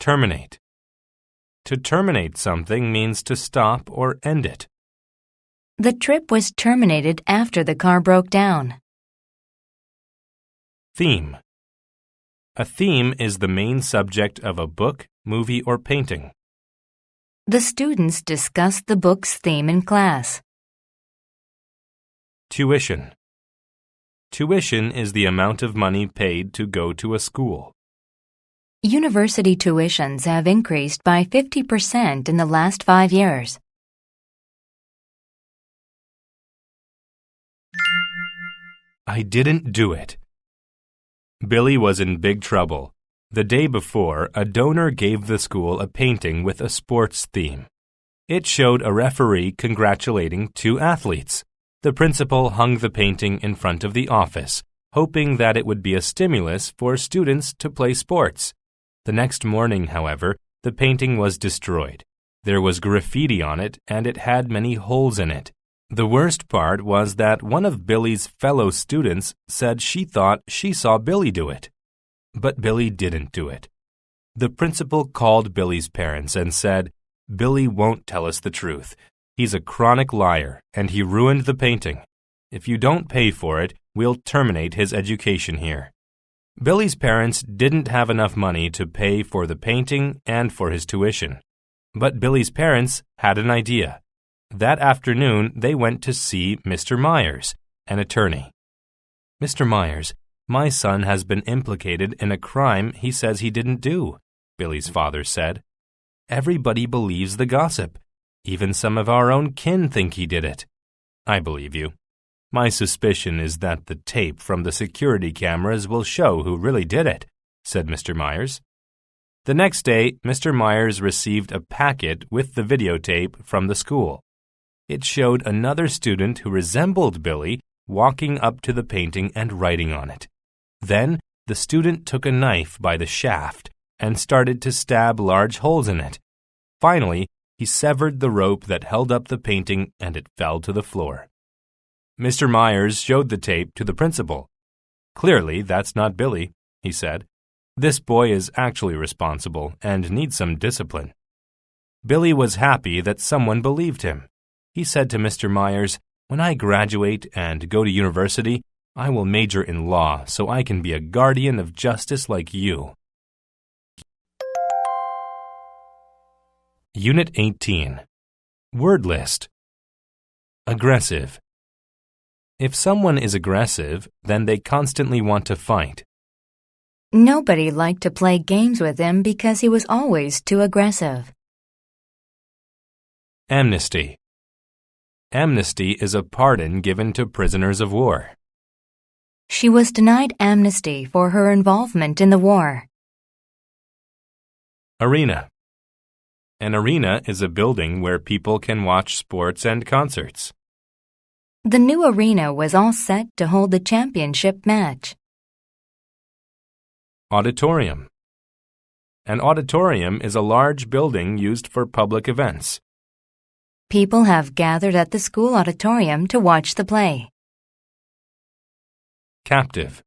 Terminate. To terminate something means to stop or end it. The trip was terminated after the car broke down. Theme. A theme is the main subject of a book, movie, or painting. The students discussed the book's theme in class. Tuition. Tuition is the amount of money paid to go to a school. University tuitions have increased by 50% in the last 5 years. I didn't do it. Billy was in big trouble. The day before, a donor gave the school a painting with a sports theme. It showed a referee congratulating 2 athletes. The principal hung the painting in front of the office, hoping that it would be a stimulus for students to play sports. The next morning, however, the painting was destroyed. There was graffiti on it, and it had many holes in it. The worst part was that one of Billy's fellow students said she thought she saw Billy do it. But Billy didn't do it. The principal called Billy's parents and said, "Billy won't tell us the truth. He's a chronic liar, and he ruined the painting. If you don't pay for it, we'll terminate his education here." Billy's parents didn't have enough money to pay for the painting and for his tuition. But Billy's parents had an idea. That afternoon, they went to see Mr. Myers, an attorney. "Mr. Myers, my son has been implicated in a crime he says he didn't do," Billy's father said. "Everybody believes the gossip. Even some of our own kin think he did it." "I believe you. My suspicion is that the tape from the security cameras will show who really did it," said Mr. Myers. The next day, Mr. Myers received a packet with the videotape from the school. It showed another student who resembled Billy walking up to the painting and writing on it. Then, the student took a knife by the shaft and started to stab large holes in it. Finally, he severed the rope that held up the painting and it fell to the floor. Mr. Myers showed the tape to the principal. "Clearly, that's not Billy," he said. "This boy is actually responsible and needs some discipline." Billy was happy that someone believed him. He said to Mr. Myers, "When I graduate and go to university, I will major in law so I can be a guardian of justice like you." Unit 18. Word list. Aggressive. If someone is aggressive, then they constantly want to fight. Nobody liked to play games with him because he was always too aggressive. Amnesty. Amnesty is a pardon given to prisoners of war. She was denied amnesty for her involvement in the war. Arena. An arena is a building where people can watch sports and concerts. The new arena was all set to hold the championship match. Auditorium. An auditorium is a large building used for public events. People have gathered at the school auditorium to watch the play. Captive.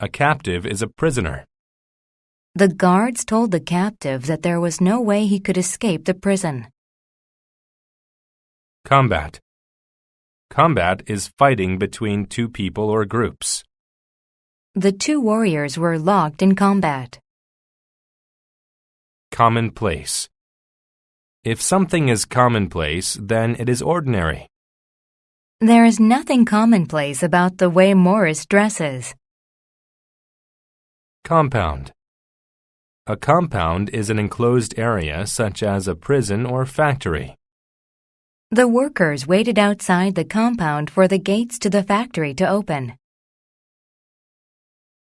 A captive is a prisoner. The guards told the captive that there was no way he could escape the prison. Combat. Combat is fighting between two people or groups. The two warriors were locked in combat. Commonplace. If something is commonplace, then it is ordinary. There is nothing commonplace about the way Morris dresses. Compound. A compound is an enclosed area such as a prison or factory. The workers waited outside the compound for the gates to the factory to open.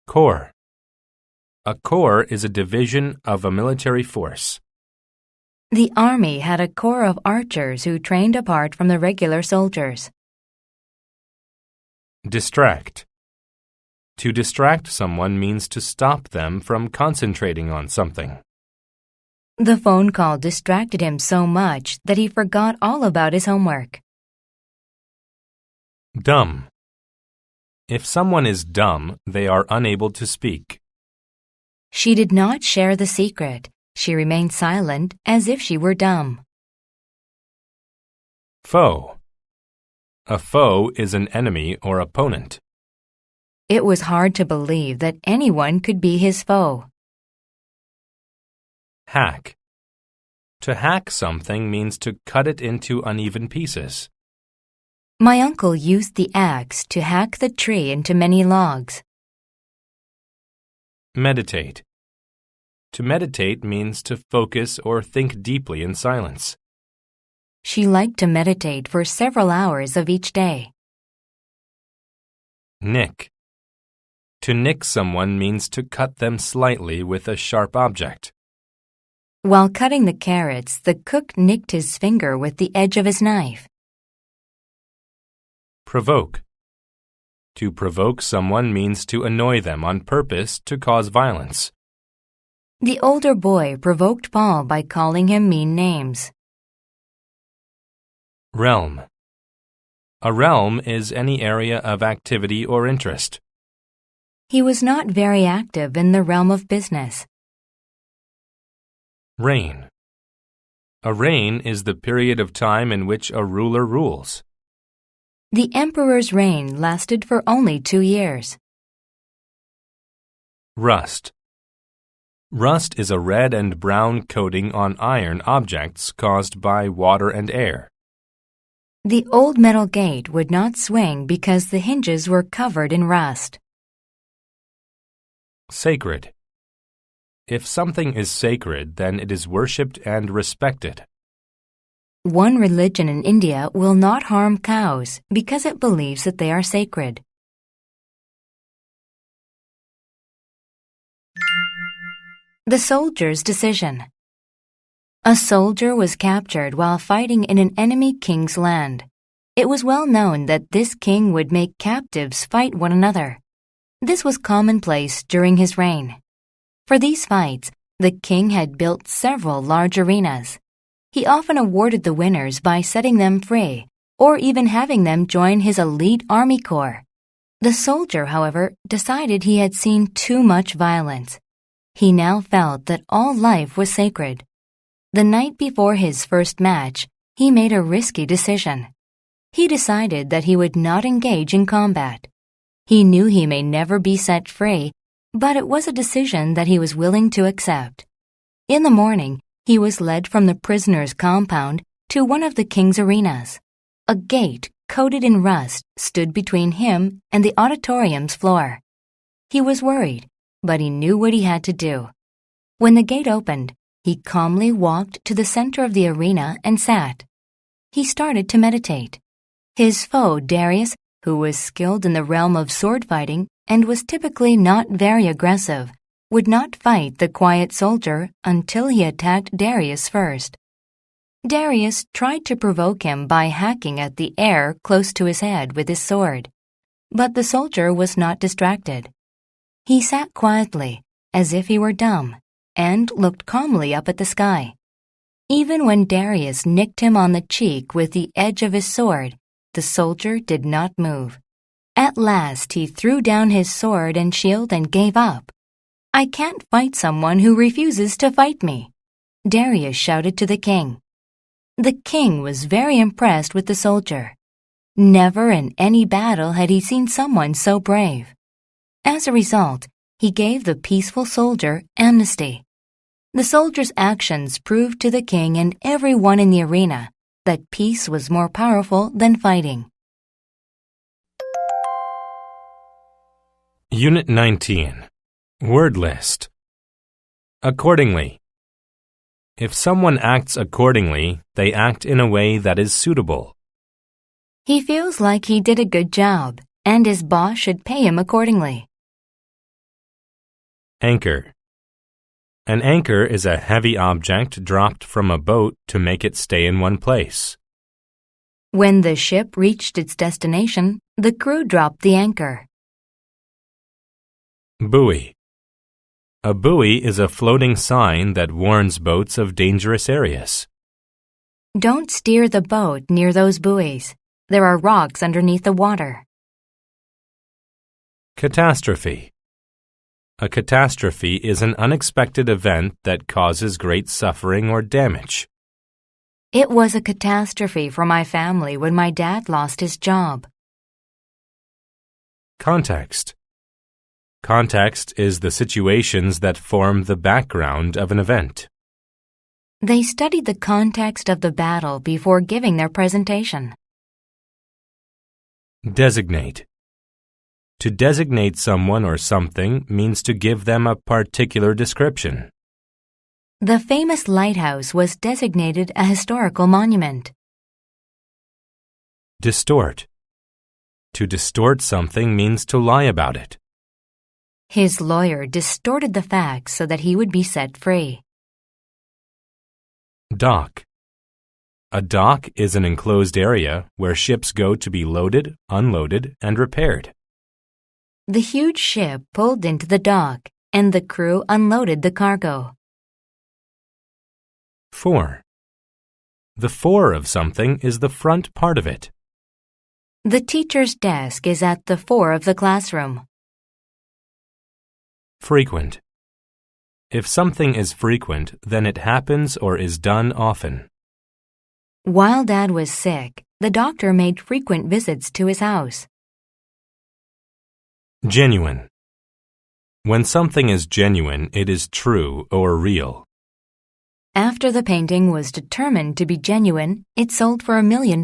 Corps. A corps is a division of a military force. The army had a corps of archers who trained apart from the regular soldiers. Distract. To distract someone means to stop them from concentrating on something. The phone call distracted him so much that he forgot all about his homework. Dumb. If someone is dumb, they are unable to speak. She did not share the secret. She remained silent as if she were dumb. Foe. A foe is an enemy or opponent. It was hard to believe that anyone could be his foe. Hack. To hack something means to cut it into uneven pieces. My uncle used the axe to hack the tree into many logs. Meditate. To meditate means to focus or think deeply in silence. She liked to meditate for several hours of each day. Nick. To nick someone means to cut them slightly with a sharp object. While cutting the carrots, the cook nicked his finger with the edge of his knife. Provoke. To provoke someone means to annoy them on purpose to cause violence. The older boy provoked Paul by calling him mean names. Realm. A realm is any area of activity or interest. He was not very active in the realm of business. Reign. A reign is the period of time in which a ruler rules. The emperor's reign lasted for only 2 years. Rust. Rust is a red and brown coating on iron objects caused by water and air. The old metal gate would not swing because the hinges were covered in rust. Sacred. If something is sacred, then it is worshipped and respected. One religion in India will not harm cows because it believes that they are sacred. The soldier's decision. A soldier was captured while fighting in an enemy king's land. It was well known that this king would make captives fight one another. This was commonplace during his reign. For these fights, the king had built several large arenas. He often awarded the winners by setting them free, or even having them join his elite army corps. The soldier, however, decided he had seen too much violence. He now felt that all life was sacred. The night before his first match, he made a risky decision. He decided that he would not engage in combat. He knew he may never be set free, but it was a decision that he was willing to accept. In the morning, he was led from the prisoner's compound to one of the king's arenas. A gate, coated in rust, stood between him and the auditorium's floor. He was worried, but he knew what he had to do. When the gate opened, he calmly walked to the center of the arena and sat. He started to meditate. His foe, Darius, who was skilled in the realm of sword fighting and was typically not very aggressive, would not fight the quiet soldier until he attacked Darius first. Darius tried to provoke him by hacking at the air close to his head with his sword, but the soldier was not distracted. He sat quietly, as if he were dumb, and looked calmly up at the sky. Even when Darius nicked him on the cheek with the edge of his sword, the soldier did not move. At last he threw down his sword and shield and gave up. "I can't fight someone who refuses to fight me," Darius shouted to the king. The king was very impressed with the soldier. Never in any battle had he seen someone so brave. As a result, he gave the peaceful soldier amnesty. The soldier's actions proved to the king and everyone in the arena that peace was more powerful than fighting. Unit 19. Word list. Accordingly. If someone acts accordingly, they act in a way that is suitable. He feels like he did a good job, and his boss should pay him accordingly. Anchor. An anchor is a heavy object dropped from a boat to make it stay in one place. When the ship reached its destination, the crew dropped the anchor. Buoy. A buoy is a floating sign that warns boats of dangerous areas. Don't steer the boat near those buoys. There are rocks underneath the water. Catastrophe. A catastrophe is an unexpected event that causes great suffering or damage. It was a catastrophe for my family when my dad lost his job. Context. Context is the situations that form the background of an event. They studied the context of the battle before giving their presentation. Designate. To designate someone or something means to give them a particular description. The famous lighthouse was designated a historical monument. Distort. To distort something means to lie about it. His lawyer distorted the facts so that he would be set free. Dock. A dock is an enclosed area where ships go to be loaded, unloaded, and repaired. The huge ship pulled into the dock, and the crew unloaded the cargo. Fore. The fore of something is the front part of it. The teacher's desk is at the fore of the classroom. Frequent. If something is frequent, then it happens or is done often. While Dad was sick, the doctor made frequent visits to his house. Genuine. When something is genuine, it is true or real. After the painting was determined to be genuine, it sold for $1 million.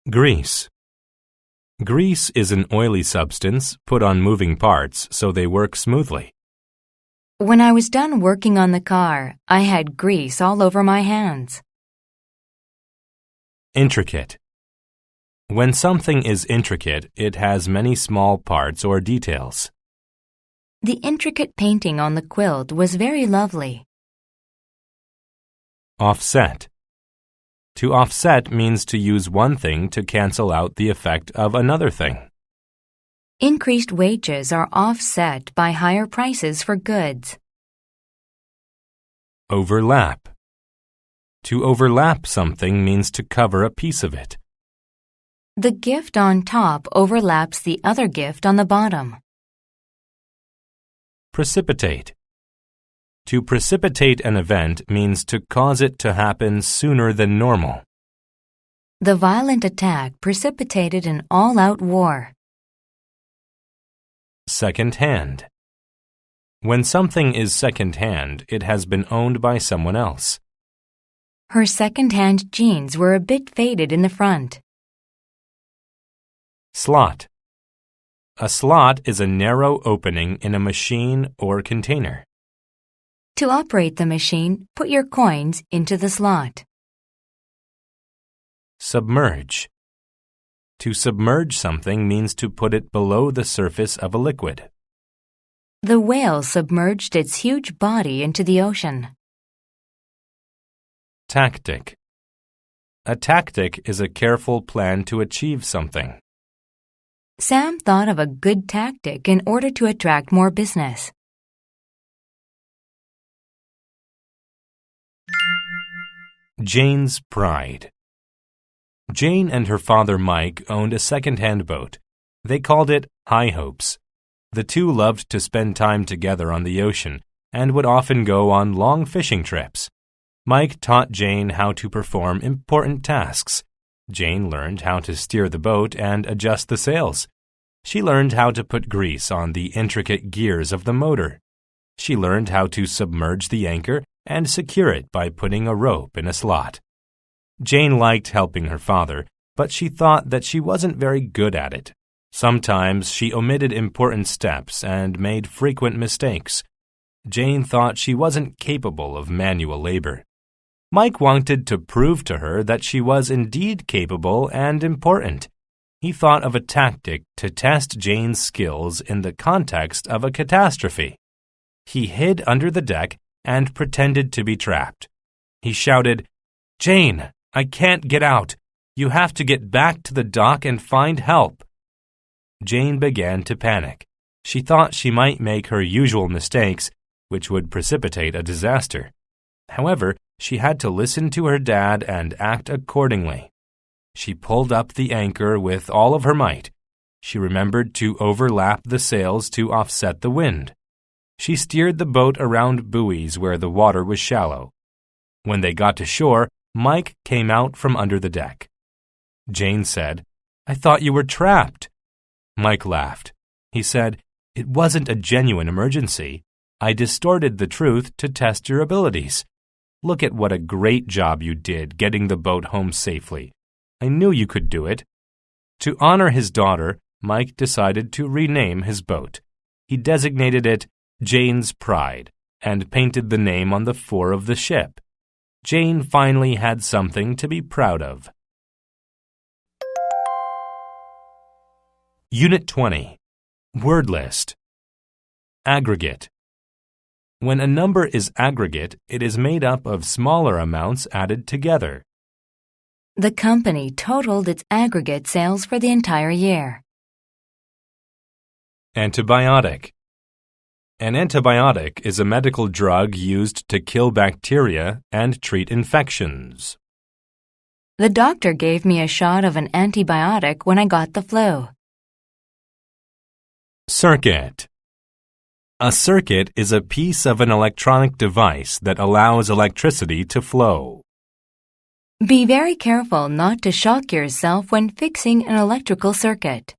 Grease. Grease is an oily substance put on moving parts so they work smoothly. When I was done working on the car, I had grease all over my hands. Intricate. When something is intricate, it has many small parts or details. The intricate painting on the quilt was very lovely. Offset. To offset means to use one thing to cancel out the effect of another thing. Increased wages are offset by higher prices for goods. Overlap. To overlap something means to cover a piece of it. The gift on top overlaps the other gift on the bottom. Precipitate. To precipitate an event means to cause it to happen sooner than normal. The violent attack precipitated an all-out war. Second-hand. When something is second-hand, it has been owned by someone else. Her second-hand jeans were a bit faded in the front. Slot. A slot is a narrow opening in a machine or container. To operate the machine, put your coins into the slot. Submerge. To submerge something means to put it below the surface of a liquid. The whale submerged its huge body into the ocean. Tactic. A tactic is a careful plan to achieve something. Sam thought of a good tactic in order to attract more business. Jane's pride. Jane and her father Mike owned a second-hand boat. They called it High Hopes. The two loved to spend time together on the ocean and would often go on long fishing trips. Mike taught Jane how to perform important tasks. Jane learned how to steer the boat and adjust the sails. She learned how to put grease on the intricate gears of the motor. She learned how to submerge the anchor and secure it by putting a rope in a slot. Jane liked helping her father, but she thought that she wasn't very good at it. Sometimes she omitted important steps and made frequent mistakes. Jane thought she wasn't capable of manual labor. Mike wanted to prove to her that she was indeed capable and important. He thought of a tactic to test Jane's skills in the context of a catastrophe. He hid under the deck and pretended to be trapped. He shouted, "Jane, I can't get out. You have to get back to the dock and find help." Jane began to panic. She thought she might make her usual mistakes, which would precipitate a disaster. However, she had to listen to her dad and act accordingly. She pulled up the anchor with all of her might. She remembered to overlap the sails to offset the wind. She steered the boat around buoys where the water was shallow. When they got to shore, Mike came out from under the deck. Jane said, "I thought you were trapped." Mike laughed. He said, "It wasn't a genuine emergency. I distorted the truth to test your abilities. Look at what a great job you did getting the boat home safely. I knew you could do it." To honor his daughter, Mike decided to rename his boat. He designated it Jane's Pride and painted the name on the fore of the ship. Jane finally had something to be proud of. Unit 20. Word list. Aggregate. When a number is aggregate, it is made up of smaller amounts added together. The company totaled its aggregate sales for the entire year. Antibiotic. An antibiotic is a medical drug used to kill bacteria and treat infections. The doctor gave me a shot of an antibiotic when I got the flu. Circuit. A circuit is a piece of an electronic device that allows electricity to flow. Be very careful not to shock yourself when fixing an electrical circuit.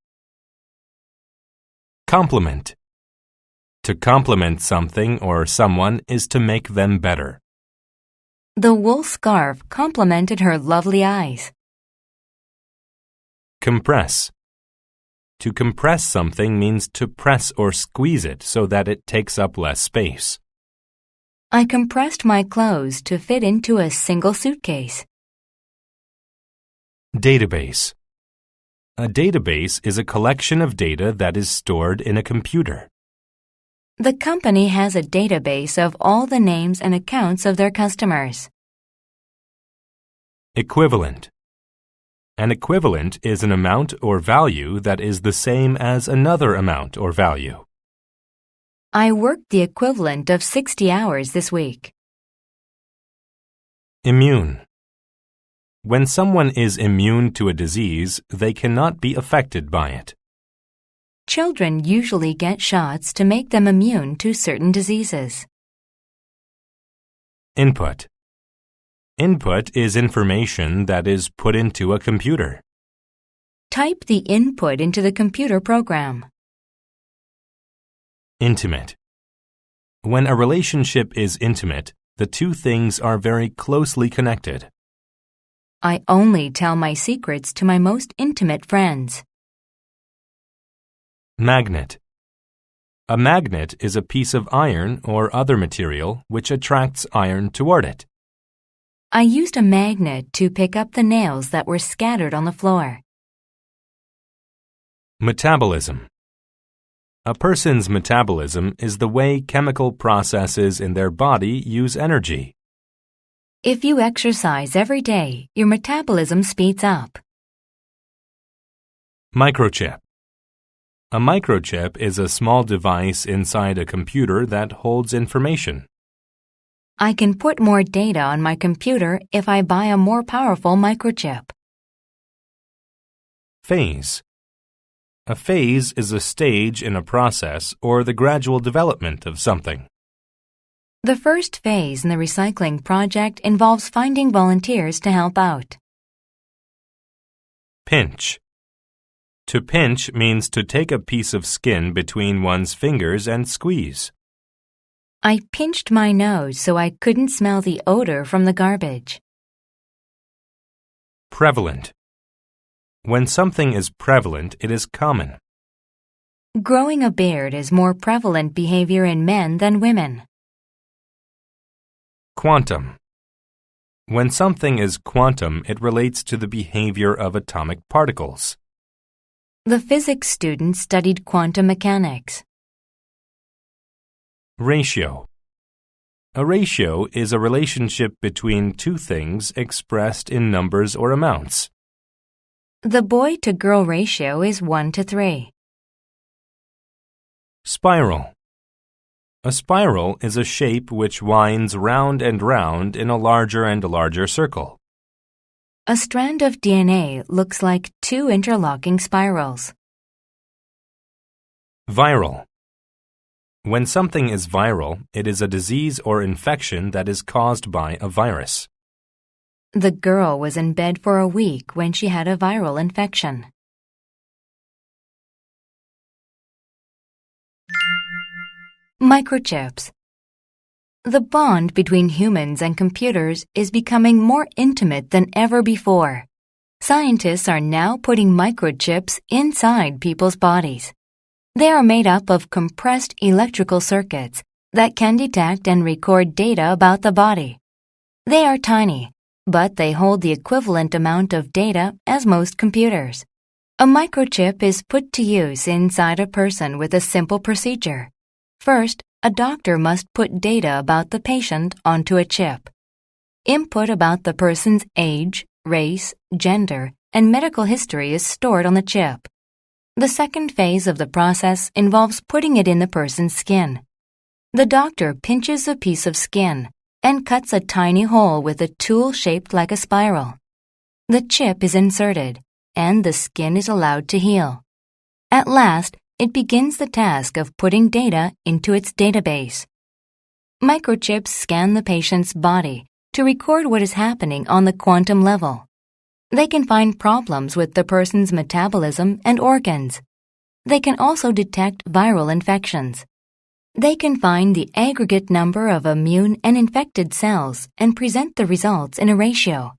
Complement. To compliment something or someone is to make them better. The wool scarf complemented her lovely eyes. Compress. To compress something means to press or squeeze it so that it takes up less space. I compressed my clothes to fit into a single suitcase. Database. A database is a collection of data that is stored in a computer. The company has a database of all the names and accounts of their customers. Equivalent. An equivalent is an amount or value that is the same as another amount or value. I worked the equivalent of 60 hours this week. Immune. When someone is immune to a disease, they cannot be affected by it. Children usually get shots to make them immune to certain diseases. Input. Input is information that is put into a computer. Type the input into the computer program. Intimate. When a relationship is intimate, the two things are very closely connected. I only tell my secrets to my most intimate friends. Magnet. A magnet is a piece of iron or other material which attracts iron toward it. I used a magnet to pick up the nails that were scattered on the floor. Metabolism. A person's metabolism is the way chemical processes in their body use energy. If you exercise every day, your metabolism speeds up. Microchip. A microchip is a small device inside a computer that holds information. I can put more data on my computer if I buy a more powerful microchip. Phase. A phase is a stage in a process or the gradual development of something. The first phase in the recycling project involves finding volunteers to help out. Pinch. To pinch means to take a piece of skin between one's fingers and squeeze. I pinched my nose so I couldn't smell the odor from the garbage. Prevalent. When something is prevalent, it is common. Growing a beard is more prevalent behavior in men than women. Quantum. When something is quantum, it relates to the behavior of atomic particles. The physics student studied quantum mechanics. Ratio. A ratio is a relationship between two things expressed in numbers or amounts. The boy-to-girl ratio is 1:3. Spiral. A spiral is a shape which winds round and round in a larger and larger circle. A strand of DNA looks like two interlocking spirals. Viral. When something is viral, it is a disease or infection that is caused by a virus. The girl was in bed for a week when she had a viral infection. Microchips. The bond between humans and computers is becoming more intimate than ever before. Scientists are now putting microchips inside people's bodies. They are made up of compressed electrical circuits that can detect and record data about the body. They are tiny, but they hold the equivalent amount of data as most computers. A microchip is put to use inside a person with a simple procedure. First, a doctor must put data about the patient onto a chip. Input about the person's age, race, gender, and medical history is stored on the chip. The second phase of the process involves putting it in the person's skin. The doctor pinches a piece of skin and cuts a tiny hole with a tool shaped like a spiral. The chip is inserted, and the skin is allowed to heal. At last, it begins the task of putting data into its database. Microchips scan the patient's body to record what is happening on the quantum level. They can find problems with the person's metabolism and organs. They can also detect viral infections. They can find the aggregate number of immune and infected cells and present the results in a ratio.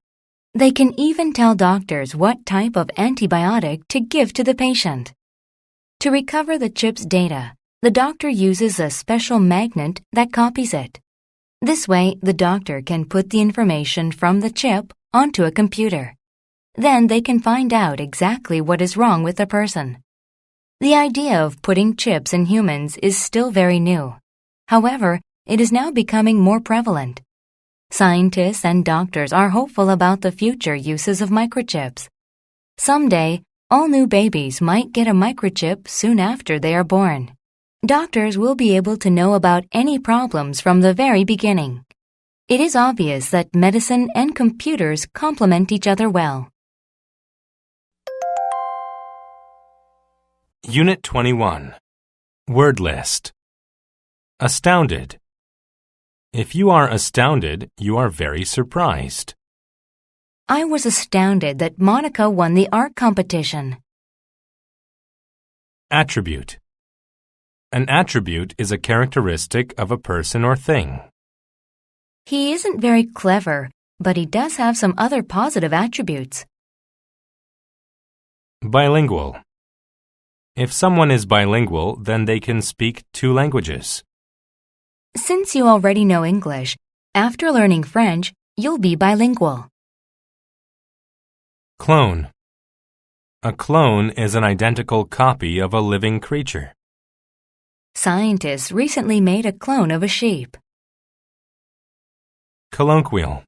They can even tell doctors what type of antibiotic to give to the patient. To recover the chip's data, the doctor uses a special magnet that copies it. This way, the doctor can put the information from the chip onto a computer. Then they can find out exactly what is wrong with the person. The idea of putting chips in humans is still very new. However, it is now becoming more prevalent. Scientists and doctors are hopeful about the future uses of microchips. Someday, all new babies might get a microchip soon after they are born. Doctors will be able to know about any problems from the very beginning. It is obvious that medicine and computers complement each other well. Unit 21. Word list. Astounded. If you are astounded, you are very surprised. I was astounded that Monica won the art competition. Attribute. An attribute is a characteristic of a person or thing. He isn't very clever, but he does have some other positive attributes. Bilingual. If someone is bilingual, then they can speak two languages. Since you already know English, after learning French, you'll be bilingual. Clone. A clone is an identical copy of a living creature. Scientists recently made a clone of a sheep. Colloquial.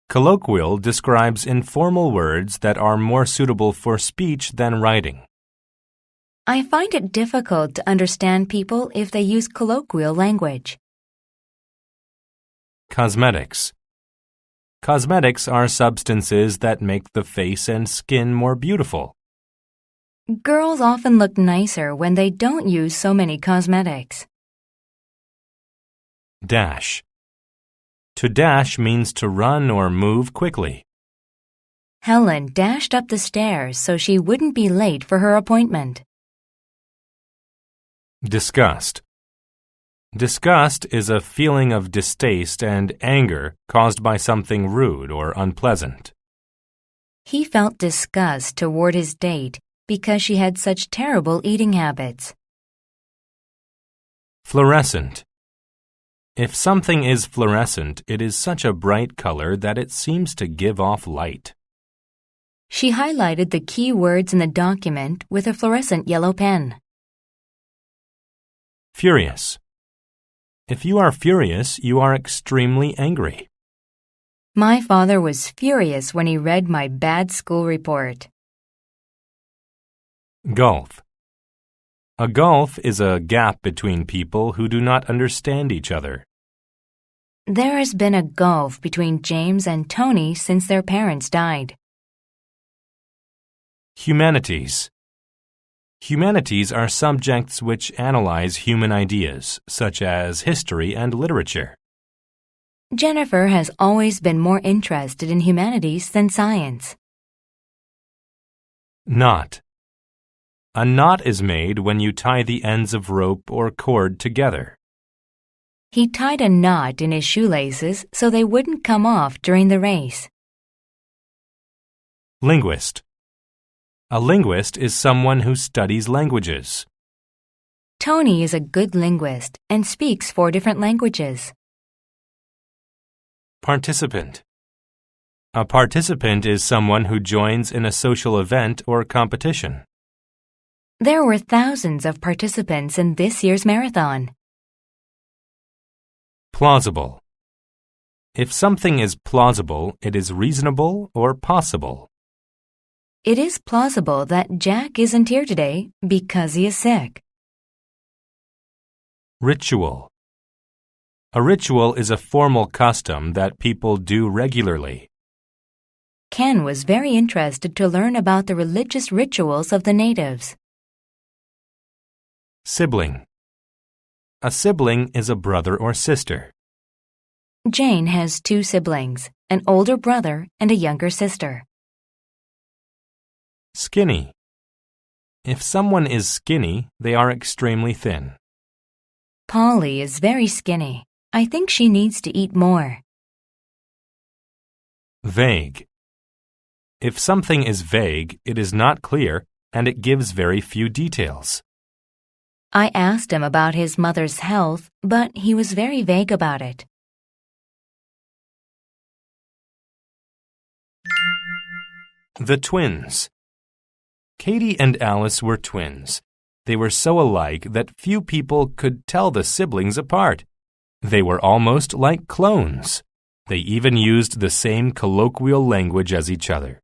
Colloquial describes informal words that are more suitable for speech than writing. I find it difficult to understand people if they use colloquial language. Cosmetics. Cosmetics are substances that make the face and skin more beautiful. Girls often look nicer when they don't use so many cosmetics. Dash. To dash means to run or move quickly. Helen dashed up the stairs so she wouldn't be late for her appointment. Disgust. Disgust is a feeling of distaste and anger caused by something rude or unpleasant. He felt disgust toward his date because she had such terrible eating habits. Fluorescent. If something is fluorescent, it is such a bright color that it seems to give off light. She highlighted the key words in the document with a fluorescent yellow pen. Furious. If you are furious, you are extremely angry. My father was furious when he read my bad school report. Gulf. A gulf is a gap between people who do not understand each other. There has been a gulf between James and Tony since their parents died. Humanities. Humanities are subjects which analyze human ideas, such as history and literature. Jennifer has always been more interested in humanities than science. Knot. A knot is made when you tie the ends of rope or cord together. He tied a knot in his shoelaces so they wouldn't come off during the race. Linguist. A linguist is someone who studies languages. Tony is a good linguist and speaks 4 different languages. Participant. A participant is someone who joins in a social event or competition. There were thousands of participants in this year's marathon. Plausible. If something is plausible, it is reasonable or possible. It is plausible that Jack isn't here today because he is sick. Ritual. A ritual is a formal custom that people do regularly. Ken was very interested to learn about the religious rituals of the natives. Sibling. A sibling is a brother or sister. Jane has 2 siblings, an older brother and a younger sister. Skinny. If someone is skinny, they are extremely thin. Polly is very skinny. I think she needs to eat more. Vague. If something is vague, it is not clear and it gives very few details. I asked him about his mother's health, but he was very vague about it. The twins. Katie and Alice were twins. They were so alike that few people could tell the siblings apart. They were almost like clones. They even used the same colloquial language as each other.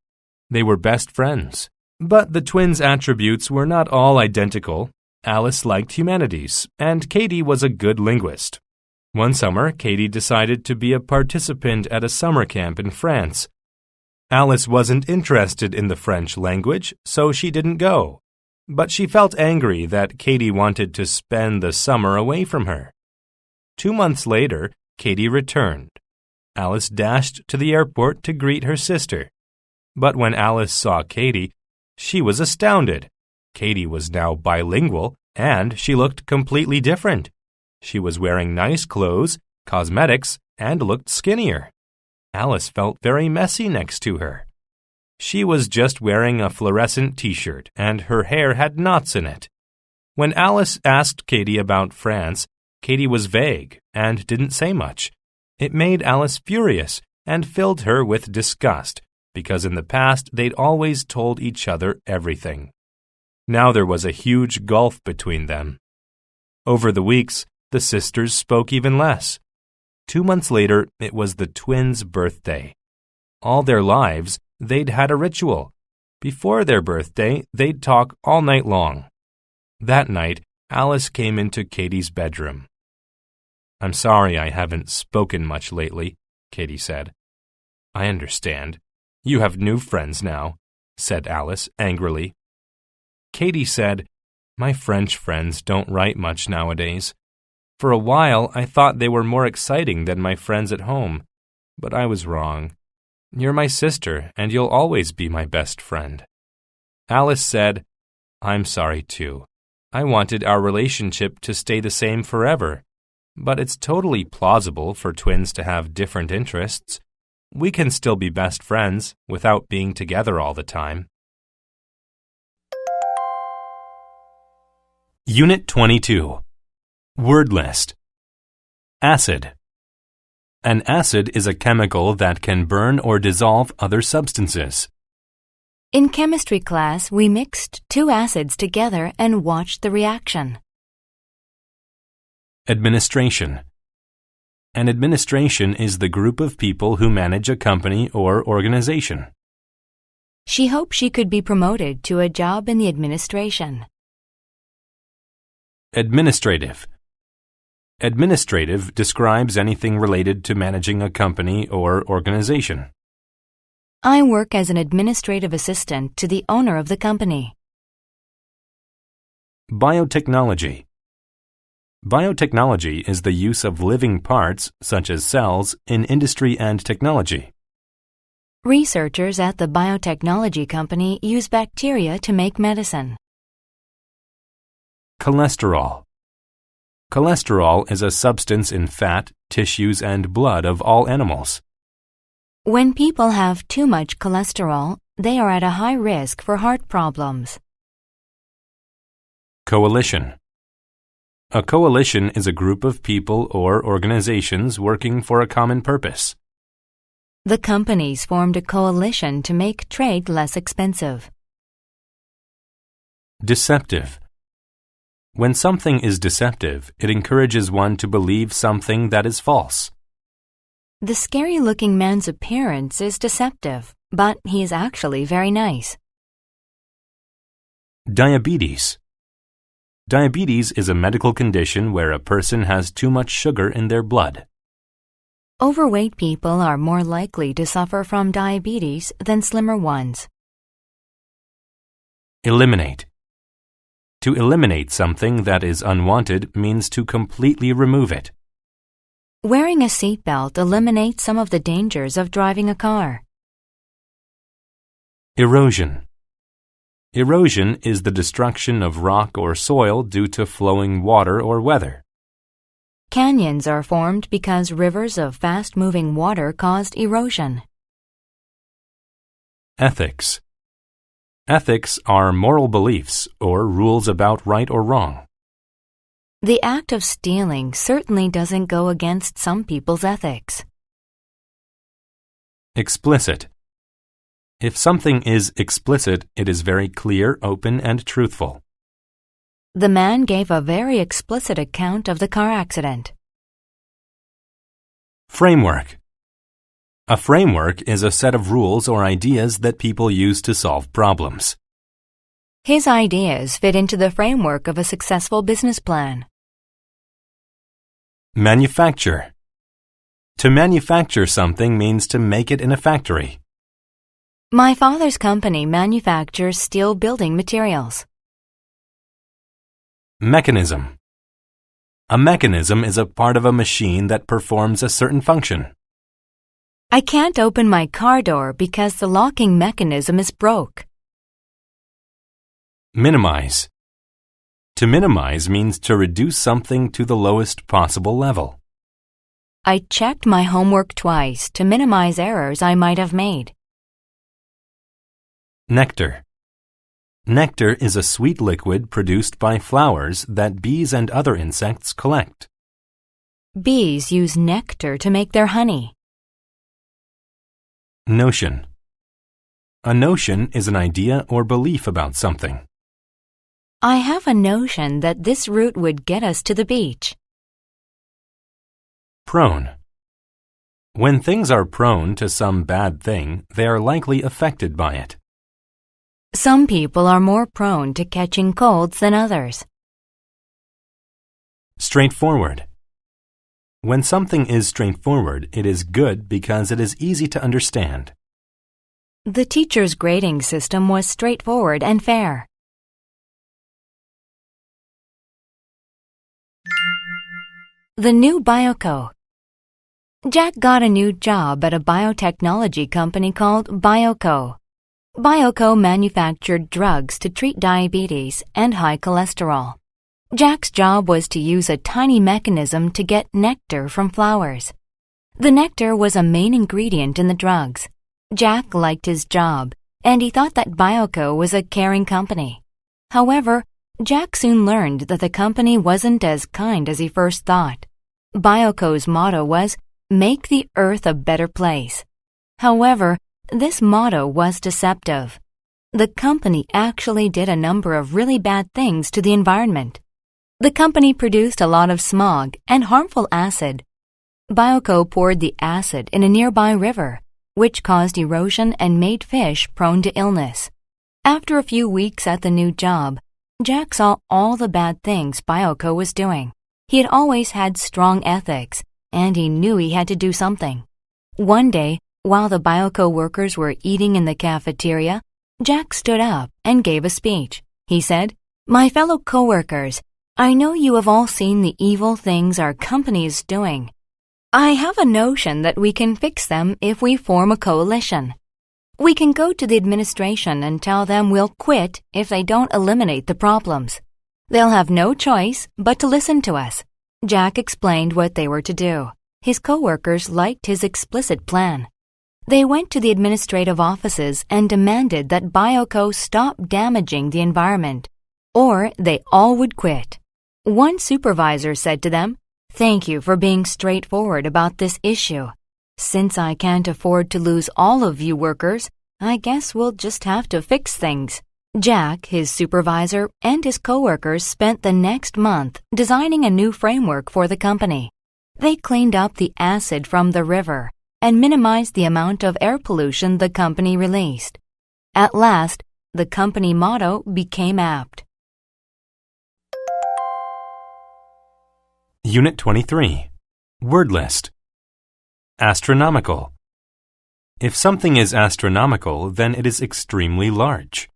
They were best friends. But the twins' attributes were not all identical. Alice liked humanities, and Katie was a good linguist. One summer, Katie decided to be a participant at a summer camp in France. Alice wasn't interested in the French language, so she didn't go. But she felt angry that Katie wanted to spend the summer away from her. 2 months later, Katie returned. Alice dashed to the airport to greet her sister. But when Alice saw Katie, she was astounded. Katie was now bilingual, and she looked completely different. She was wearing nice clothes, cosmetics, and looked skinnier. Alice felt very messy next to her. She was just wearing a fluorescent t-shirt, and her hair had knots in it. When Alice asked Katie about France, Katie was vague and didn't say much. It made Alice furious and filled her with disgust, because in the past they'd always told each other everything. Now there was a huge gulf between them. Over the weeks, the sisters spoke even less. 2 months later, it was the twins' birthday. All their lives, they'd had a ritual. Before their birthday, they'd talk all night long. That night, Alice came into Katie's bedroom. "I'm sorry I haven't spoken much lately," Katie said. "I understand. You have new friends now," said Alice angrily. Katie said, "My French friends don't write much nowadays. For a while, I thought they were more exciting than my friends at home, but I was wrong. You're my sister, and you'll always be my best friend." Alice said, "I'm sorry too. I wanted our relationship to stay the same forever, but it's totally plausible for twins to have different interests. We can still be best friends without being together all the time." Unit 22. Word list. Acid. An acid is a chemical that can burn or dissolve other substances. In chemistry class, we mixed two acids together and watched the reaction. Administration. An administration is the group of people who manage a company or organization. She hoped she could be promoted to a job in the administration. Administrative. Administrative describes anything related to managing a company or organization. I work as an administrative assistant to the owner of the company. Biotechnology. Biotechnology is the use of living parts, such as cells, in industry and technology. Researchers at the biotechnology company use bacteria to make medicine. Cholesterol. Cholesterol is a substance in fat, tissues, and blood of all animals. When people have too much cholesterol, they are at a high risk for heart problems. Coalition. A coalition is a group of people or organizations working for a common purpose. The companies formed a coalition to make trade less expensive. Deceptive. When something is deceptive, it encourages one to believe something that is false. The scary-looking man's appearance is deceptive, but he is actually very nice. Diabetes. Diabetes is a medical condition where a person has too much sugar in their blood. Overweight people are more likely to suffer from diabetes than slimmer ones. Eliminate. To eliminate something that is unwanted means to completely remove it. Wearing a seatbelt eliminates some of the dangers of driving a car. Erosion. Erosion is the destruction of rock or soil due to flowing water or weather. Canyons are formed because rivers of fast-moving water caused erosion. Ethics. Ethics are moral beliefs or rules about right or wrong. The act of stealing certainly doesn't go against some people's ethics. Explicit. If something is explicit, it is very clear, open, and truthful. The man gave a very explicit account of the car accident. Framework. A framework is a set of rules or ideas that people use to solve problems. His ideas fit into the framework of a successful business plan. Manufacture. To manufacture something means to make it in a factory. My father's company manufactures steel building materials. Mechanism. A mechanism is a part of a machine that performs a certain function. I can't open my car door because the locking mechanism is broke. Minimize. To minimize means to reduce something to the lowest possible level. I checked my homework twice to minimize errors I might have made. Nectar. Nectar is a sweet liquid produced by flowers that bees and other insects collect. Bees use nectar to make their honey. Notion. A notion is an idea or belief about something. I have a notion that this route would get us to the beach. Prone. When things are prone to some bad thing, they are likely affected by it. Some people are more prone to catching colds than others. Straightforward. When something is straightforward, it is good because it is easy to understand. The teacher's grading system was straightforward and fair. The new Bioco. Jack got a new job at a biotechnology company called Bioco. Bioco manufactured drugs to treat diabetes and high cholesterol. Jack's job was to use a tiny mechanism to get nectar from flowers. The nectar was a main ingredient in the drugs. Jack liked his job, and he thought that Bioco was a caring company. However, Jack soon learned that the company wasn't as kind as he first thought. Bioco's motto was, "Make the earth a better place." However, this motto was deceptive. The company actually did a number of really bad things to the environment. The company produced a lot of smog and harmful acid. Bioco poured the acid in a nearby river, which caused erosion and made fish prone to illness. After a few weeks at the new job, Jack saw all the bad things Bioco was doing. He had always had strong ethics, and he knew he had to do something. One day, while the Bioco workers were eating in the cafeteria, Jack stood up and gave a speech. He said, "My fellow coworkers, I know you have all seen the evil things our company is doing. I have a notion that we can fix them if we form a coalition. We can go to the administration and tell them we'll quit if they don't eliminate the problems. They'll have no choice but to listen to us." Jack explained what they were to do. His coworkers liked his explicit plan. They went to the administrative offices and demanded that Bioco stop damaging the environment, or they all would quit. One supervisor said to them, "Thank you for being straightforward about this issue. Since I can't afford to lose all of you workers, I guess we'll just have to fix things." Jack, his supervisor, and his coworkers spent the next month designing a new framework for the company. They cleaned up the acid from the river and minimized the amount of air pollution the company released. At last, the company motto became apt. Unit 23. Word list. Astronomical. If something is astronomical, then it is extremely large.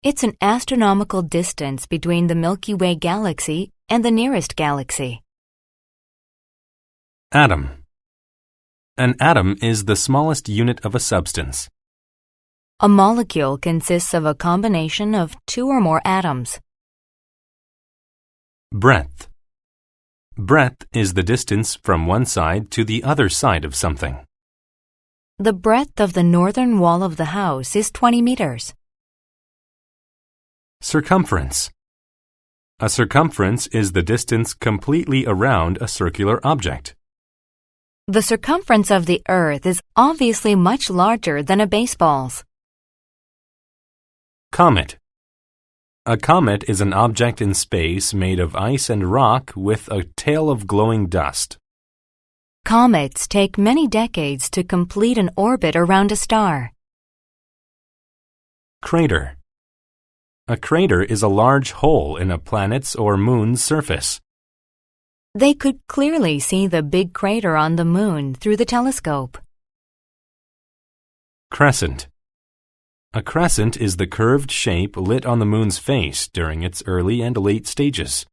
It's an astronomical distance between the Milky Way galaxy and the nearest galaxy. Atom. An atom is the smallest unit of a substance. A molecule consists of a combination of two or more atoms. Breadth. Breadth is the distance from one side to the other side of something. The breadth of the northern wall of the house is 20 meters. Circumference. A circumference is the distance completely around a circular object. The circumference of the Earth is obviously much larger than a baseball's. Comet. A comet is an object in space made of ice and rock with a tail of glowing dust. Comets take many decades to complete an orbit around a star. Crater. A crater is a large hole in a planet's or moon's surface. They could clearly see the big crater on the moon through the telescope. Crescent. A crescent is the curved shape lit on the moon's face during its early and late stages.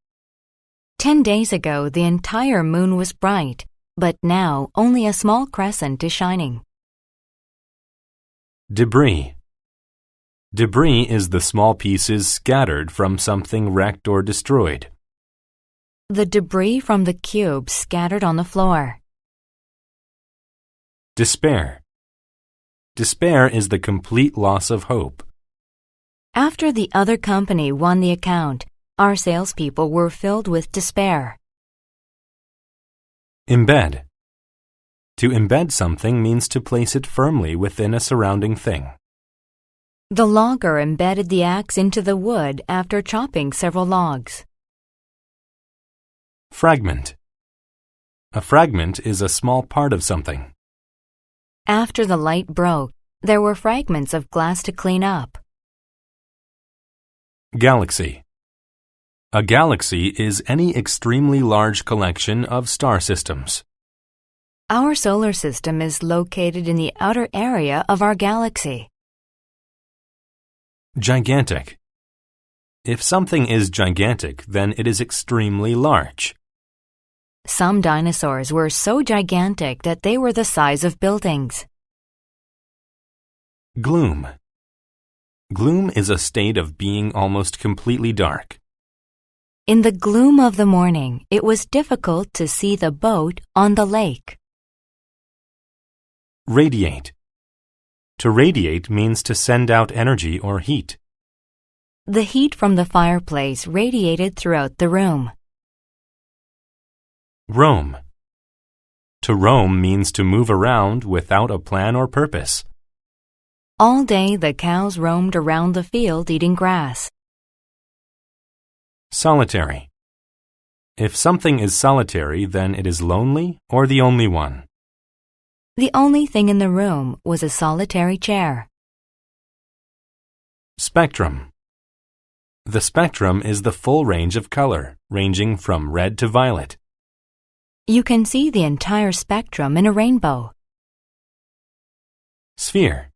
10 days ago, the entire moon was bright, but now only a small crescent is shining. Debris. Debris is the small pieces scattered from something wrecked or destroyed. The debris from the cube scattered on the floor. Despair. Despair is the complete loss of hope. After the other company won the account, our salespeople were filled with despair. Embed. To embed something means to place it firmly within a surrounding thing. The logger embedded the axe into the wood after chopping several logs. Fragment. A fragment is a small part of something. After the light broke, there were fragments of glass to clean up. Galaxy. A galaxy is any extremely large collection of star systems. Our solar system is located in the outer area of our galaxy. Gigantic. If something is gigantic, then it is extremely large. Some dinosaurs were so gigantic that they were the size of buildings. Gloom. Gloom is a state of being almost completely dark. In the gloom of the morning, it was difficult to see the boat on the lake. Radiate. To radiate means to send out energy or heat. The heat from the fireplace radiated throughout the room. Roam. To roam means to move around without a plan or purpose. All day the cows roamed around the field eating grass. Solitary. If something is solitary, then it is lonely or the only one. The only thing in the room was a solitary chair. Spectrum. The spectrum is the full range of color, ranging from red to violet. You can see the entire spectrum in a rainbow. Sphere.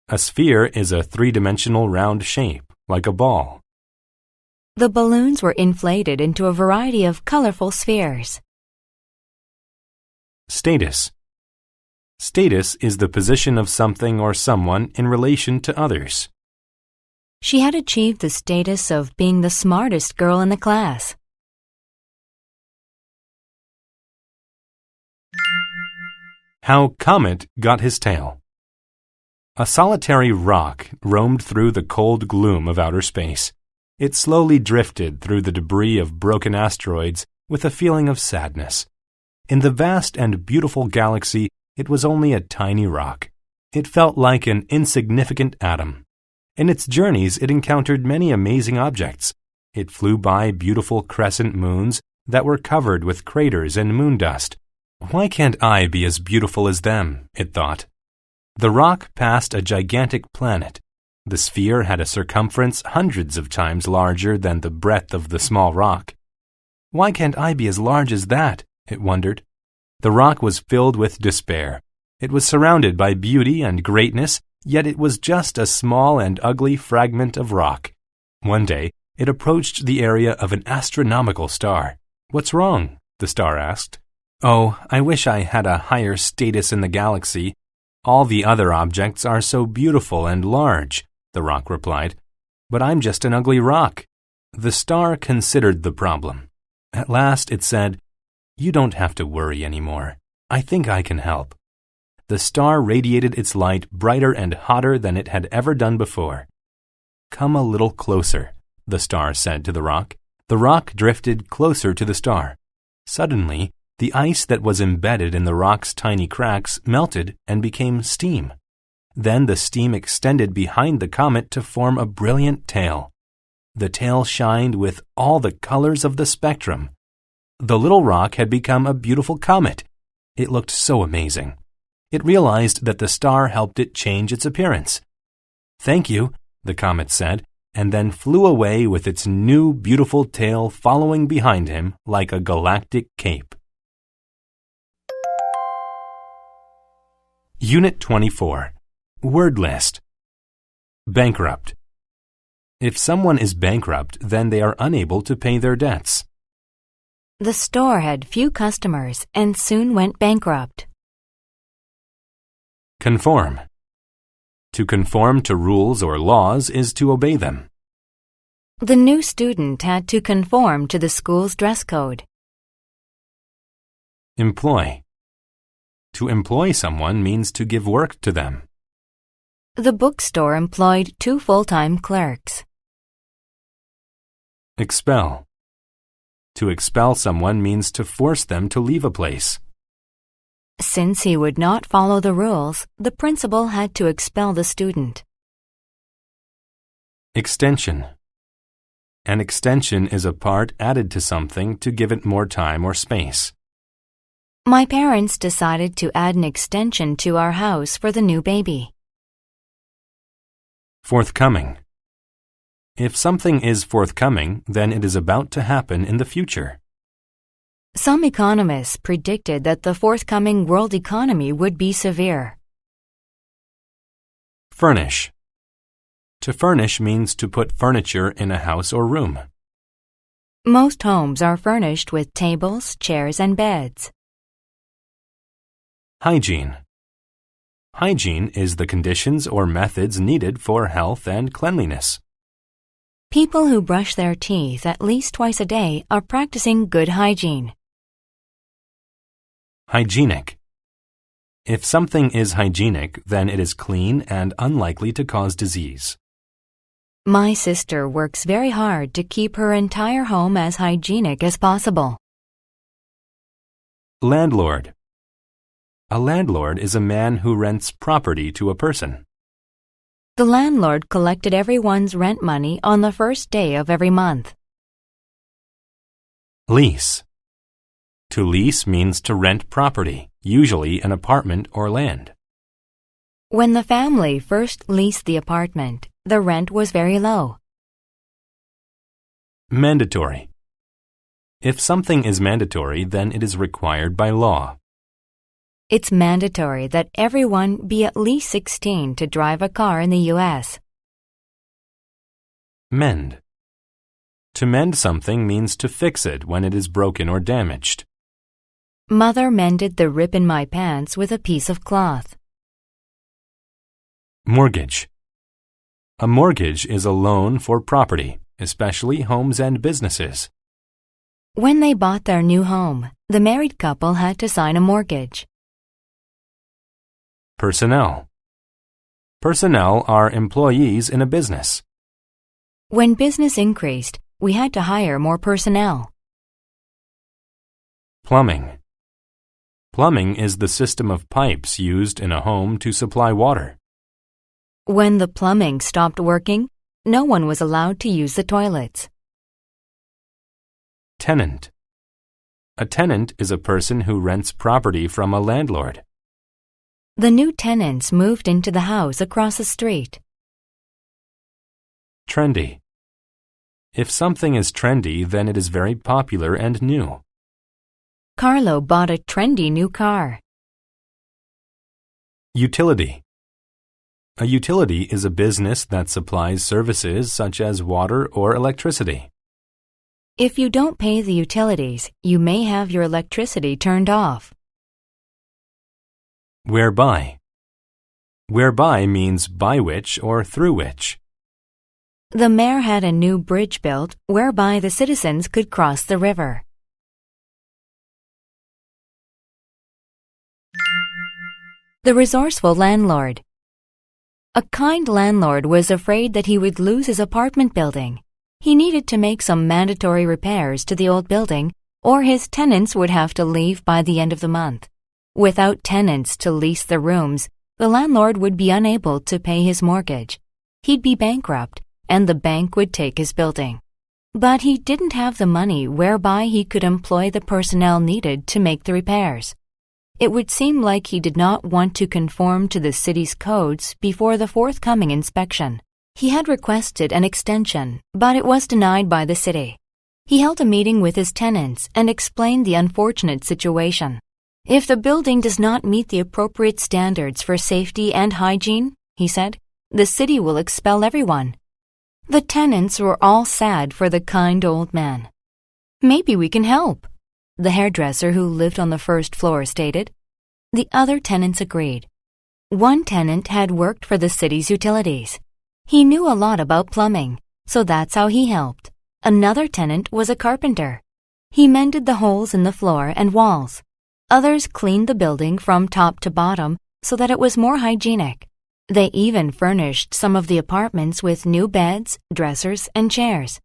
A sphere is a three-dimensional round shape, like a ball. The balloons were inflated into a variety of colorful spheres. Status. Status is the position of something or someone in relation to others. She had achieved the status of being the smartest girl in the class. How Comet got his tail. A solitary rock roamed through the cold gloom of outer space. It slowly drifted through the debris of broken asteroids with a feeling of sadness. In the vast and beautiful galaxy, it was only a tiny rock. It felt like an insignificant atom. In its journeys, it encountered many amazing objects. It flew by beautiful crescent moons that were covered with craters and moon dust. Why can't I be as beautiful as them? It thought. The rock passed a gigantic planet. The sphere had a circumference hundreds of times larger than the breadth of the small rock. Why can't I be as large as that? It wondered. The rock was filled with despair. It was surrounded by beauty and greatness, yet it was just a small and ugly fragment of rock. One day, it approached the area of an astronomical star. "What's wrong?" the star asked. "Oh, I wish I had a higher status in the galaxy. All the other objects are so beautiful and large," the rock replied. "But I'm just an ugly rock." The star considered the problem. At last it said, "You don't have to worry anymore. I think I can help." The star radiated its light brighter and hotter than it had ever done before. "Come a little closer," the star said to the rock. The rock drifted closer to the star. Suddenly, the ice that was embedded in the rock's tiny cracks melted and became steam. Then the steam extended behind the comet to form a brilliant tail. The tail shined with all the colors of the spectrum. The little rock had become a beautiful comet. It looked so amazing. It realized that the star helped it change its appearance. "Thank you," the comet said, and then flew away with its new beautiful tail following behind him like a galactic cape. Unit 24. Word list. Bankrupt. If someone is bankrupt, then they are unable to pay their debts. The store had few customers and soon went bankrupt. Conform. To conform to rules or laws is to obey them. The new student had to conform to the school's dress code. Employ. To employ someone means to give work to them. The bookstore employed 2 full-time clerks. Expel. To expel someone means to force them to leave a place. Since he would not follow the rules, the principal had to expel the student. Extension. An extension is a part added to something to give it more time or space. My parents decided to add an extension to our house for the new baby. Forthcoming. If something is forthcoming, then it is about to happen in the future. Some economists predicted that the forthcoming world economy would be severe. Furnish. To furnish means to put furniture in a house or room. Most homes are furnished with tables, chairs, and beds. Hygiene. Hygiene is the conditions or methods needed for health and cleanliness. People who brush their teeth at least twice a day are practicing good hygiene. Hygienic. If something is hygienic, then it is clean and unlikely to cause disease. My sister works very hard to keep her entire home as hygienic as possible. Landlord. A landlord is a man who rents property to a person. The landlord collected everyone's rent money on the first day of every month. Lease. To lease means to rent property, usually an apartment or land. When the family first leased the apartment, the rent was very low. Mandatory. If something is mandatory, then it is required by law. It's mandatory that everyone be at least 16 to drive a car in the U.S. Mend. To mend something means to fix it when it is broken or damaged. Mother mended the rip in my pants with a piece of cloth. Mortgage. A mortgage is a loan for property, especially homes and businesses. When they bought their new home, the married couple had to sign a mortgage. Personnel. Personnel are employees in a business. When business increased, we had to hire more personnel. Plumbing. Plumbing is the system of pipes used in a home to supply water. When the plumbing stopped working, no one was allowed to use the toilets. Tenant. A tenant is a person who rents property from a landlord. The new tenants moved into the house across the street. Trendy. If something is trendy, then it is very popular and new. Carlo bought a trendy new car. Utility. A utility is a business that supplies services such as water or electricity. If you don't pay the utilities, you may have your electricity turned off. Whereby. Whereby means by which or through which. The mayor had a new bridge built whereby the citizens could cross the river. The resourceful landlord. A kind landlord was afraid that he would lose his apartment building. He needed to make some mandatory repairs to the old building, or his tenants would have to leave by the end of the month. Without tenants to lease the rooms, the landlord would be unable to pay his mortgage. He'd be bankrupt, and the bank would take his building. But he didn't have the money whereby he could employ the personnel needed to make the repairs. It would seem like he did not want to conform to the city's codes before the forthcoming inspection. He had requested an extension, but it was denied by the city. He held a meeting with his tenants and explained the unfortunate situation. If the building does not meet the appropriate standards for safety and hygiene, he said, the city will expel everyone. The tenants were all sad for the kind old man. Maybe we can help, the hairdresser who lived on the first floor stated. The other tenants agreed. One tenant had worked for the city's utilities. He knew a lot about plumbing, so that's how he helped. Another tenant was a carpenter. He mended the holes in the floor and walls. Others cleaned the building from top to bottom so that it was more hygienic. They even furnished some of the apartments with new beds, dressers, and chairs.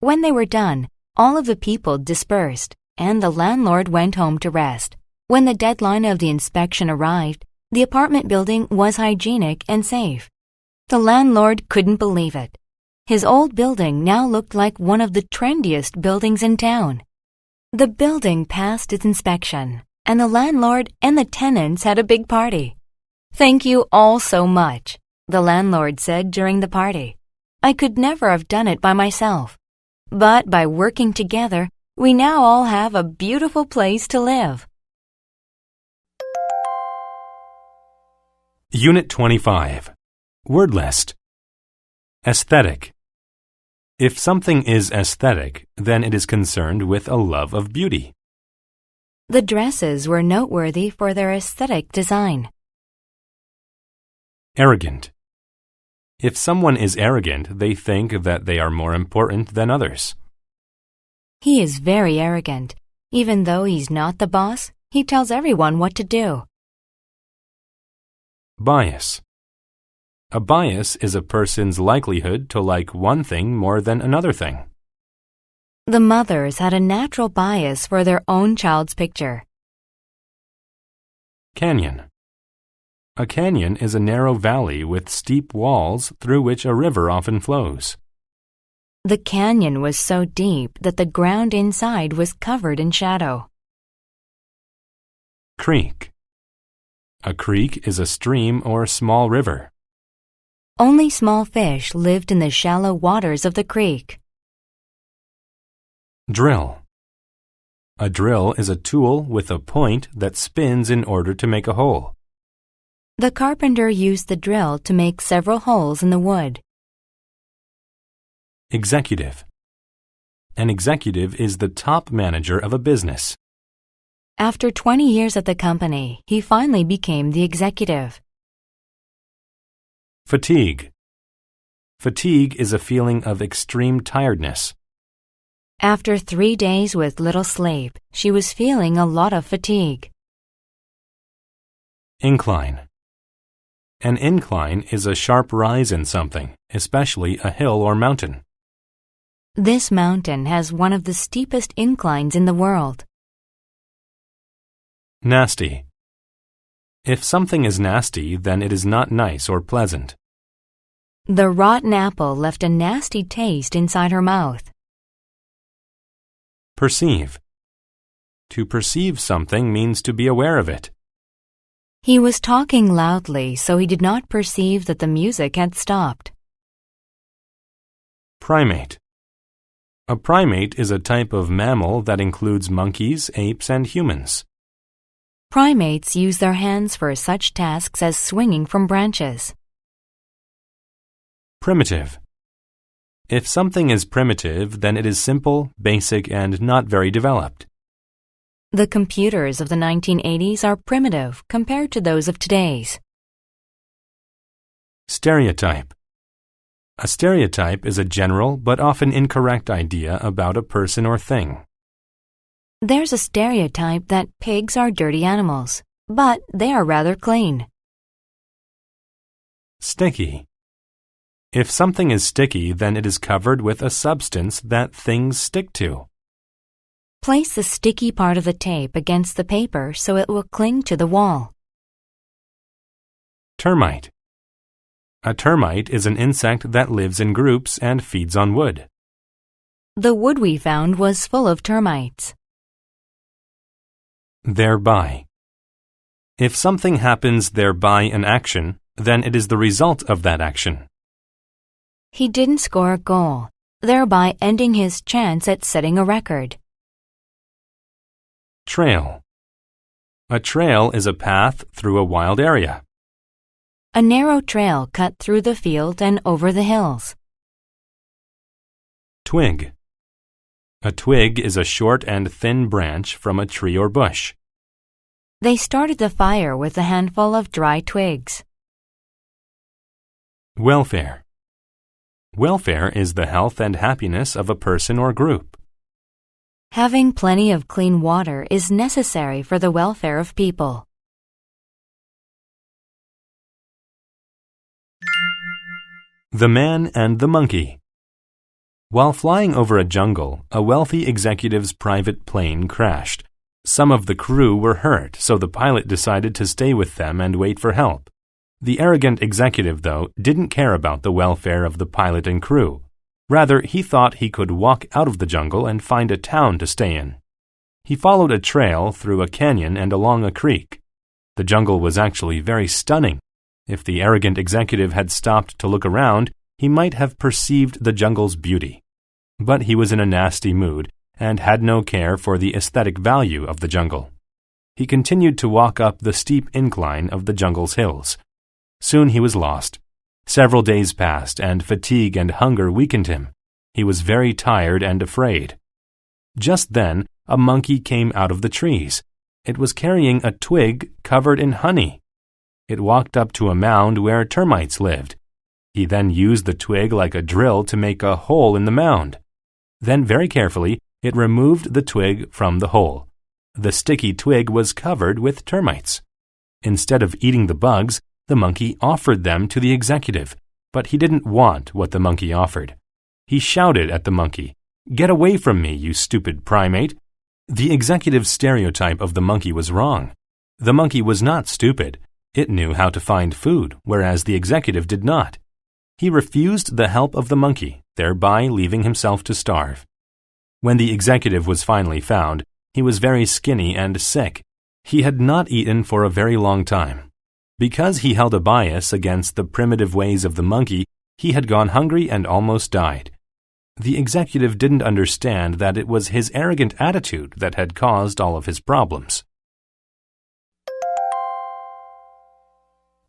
When they were done, all of the people dispersed, and the landlord went home to rest. When the deadline of the inspection arrived, the apartment building was hygienic and safe. The landlord couldn't believe it. His old building now looked like one of the trendiest buildings in town. The building passed its inspection, and the landlord and the tenants had a big party. "Thank you all so much," the landlord said during the party. "I could never have done it by myself. But by working together, we now all have a beautiful place to live." Unit 25. Word list. Aesthetic. If something is aesthetic, then it is concerned with a love of beauty. The dresses were noteworthy for their aesthetic design. Arrogant. If someone is arrogant, they think that they are more important than others. He is very arrogant. Even though he's not the boss, he tells everyone what to do. Bias. A bias is a person's likelihood to like one thing more than another thing. The mothers had a natural bias for their own child's picture. Canyon. A canyon is a narrow valley with steep walls through which a river often flows. The canyon was so deep that the ground inside was covered in shadow. Creek. A creek is a stream or small river. Only small fish lived in the shallow waters of the creek. Drill. A drill is a tool with a point that spins in order to make a hole. The carpenter used the drill to make several holes in the wood. Executive. An executive is the top manager of a business. After 20 years at the company, he finally became the executive. Fatigue. Fatigue is a feeling of extreme tiredness. After 3 days with little sleep, she was feeling a lot of fatigue. Incline. An incline is a sharp rise in something, especially a hill or mountain. This mountain has one of the steepest inclines in the world. Nasty. If something is nasty, then it is not nice or pleasant. The rotten apple left a nasty taste inside her mouth. Perceive. To perceive something means to be aware of it. He was talking loudly, so he did not perceive that the music had stopped. Primate. A primate is a type of mammal that includes monkeys, apes, and humans. Primates use their hands for such tasks as swinging from branches. Primitive. If something is primitive, then it is simple, basic, and not very developed. The computers of the 1980s are primitive compared to those of today's. Stereotype. A stereotype is a general but often incorrect idea about a person or thing. There's a stereotype that pigs are dirty animals, but they are rather clean. Sticky. If something is sticky, then it is covered with a substance that things stick to. Place the sticky part of the tape against the paper so it will cling to the wall. Termite. A termite is an insect that lives in groups and feeds on wood. The wood we found was full of termites. Thereby. If something happens thereby an action, then it is the result of that action. He didn't score a goal, thereby ending his chance at setting a record. Trail. A trail is a path through a wild area. A narrow trail cut through the field and over the hills. Twig. A twig is a short and thin branch from a tree or bush. They started the fire with a handful of dry twigs. Welfare. Welfare is the health and happiness of a person or group. Having plenty of clean water is necessary for the welfare of people. The Man and the Monkey. While flying over a jungle, a wealthy executive's private plane crashed. Some of the crew were hurt, so the pilot decided to stay with them and wait for help. The arrogant executive, though, didn't care about the welfare of the pilot and crew. Rather, he thought he could walk out of the jungle and find a town to stay in. He followed a trail through a canyon and along a creek. The jungle was actually very stunning. If the arrogant executive had stopped to look around, he might have perceived the jungle's beauty. But he was in a nasty mood and had no care for the aesthetic value of the jungle. He continued to walk up the steep incline of the jungle's hills. Soon he was lost. Several days passed, and fatigue and hunger weakened him. He was very tired and afraid. Just then, a monkey came out of the trees. It was carrying a twig covered in honey. It walked up to a mound where termites lived. He then used the twig like a drill to make a hole in the mound. Then, very carefully, it removed the twig from the hole. The sticky twig was covered with termites. Instead of eating the bugs, the monkey offered them to the executive, but he didn't want what the monkey offered. He shouted at the monkey, "Get away from me, you stupid primate!" The executive's stereotype of the monkey was wrong. The monkey was not stupid. It knew how to find food, whereas the executive did not. He refused the help of the monkey, thereby leaving himself to starve. When the executive was finally found, he was very skinny and sick. He had not eaten for a very long time. Because he held a bias against the primitive ways of the monkey, he had gone hungry and almost died. The executive didn't understand that it was his arrogant attitude that had caused all of his problems.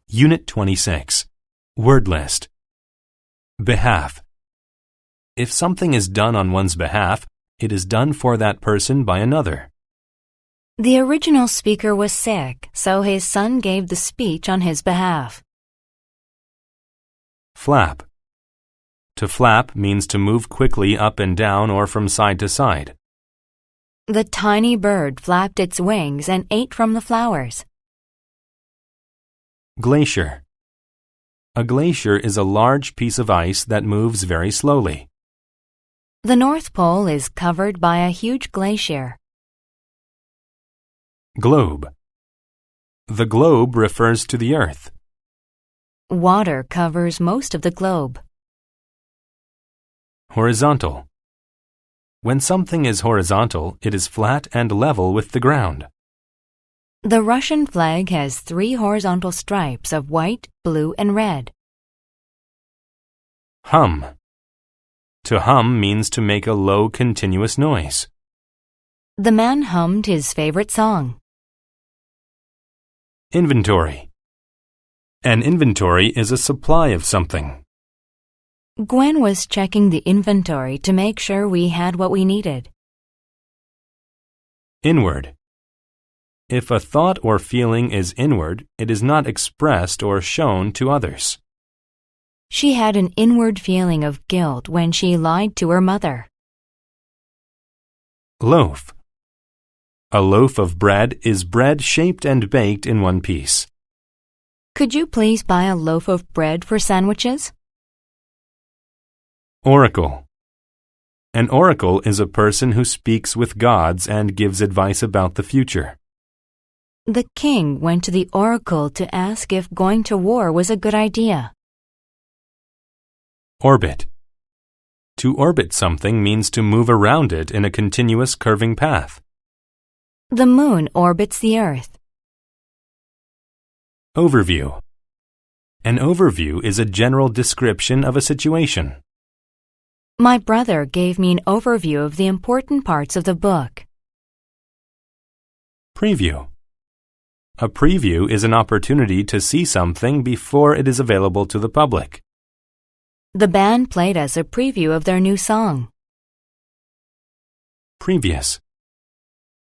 Unit 26. Word list. Behalf. If something is done on one's behalf, it is done for that person by another. The original speaker was sick, so his son gave the speech on his behalf. Flap. To flap means to move quickly up and down or from side to side. The tiny bird flapped its wings and ate from the flowers. Glacier. A glacier is a large piece of ice that moves very slowly. The North Pole is covered by a huge glacier. Globe. The globe refers to the earth. Water covers most of the globe. Horizontal. When something is horizontal, it is flat and level with the ground. The Russian flag has 3 horizontal stripes of white, blue, and red. Hum. To hum means to make a low, continuous noise. The man hummed his favorite song. Inventory. An inventory is a supply of something. Gwen was checking the inventory to make sure we had what we needed. Inward. If a thought or feeling is inward, it is not expressed or shown to others. She had an inward feeling of guilt when she lied to her mother. Loaf. A loaf of bread is bread shaped and baked in one piece. Could you please buy a loaf of bread for sandwiches? Oracle. An oracle is a person who speaks with gods and gives advice about the future. The king went to the oracle to ask if going to war was a good idea. Orbit. To orbit something means to move around it in a continuous curving path. The moon orbits the earth. Overview. An overview is a general description of a situation. My brother gave me an overview of the important parts of the book. Preview. A preview is an opportunity to see something before it is available to the public. The band played us a preview of their new song. Previous.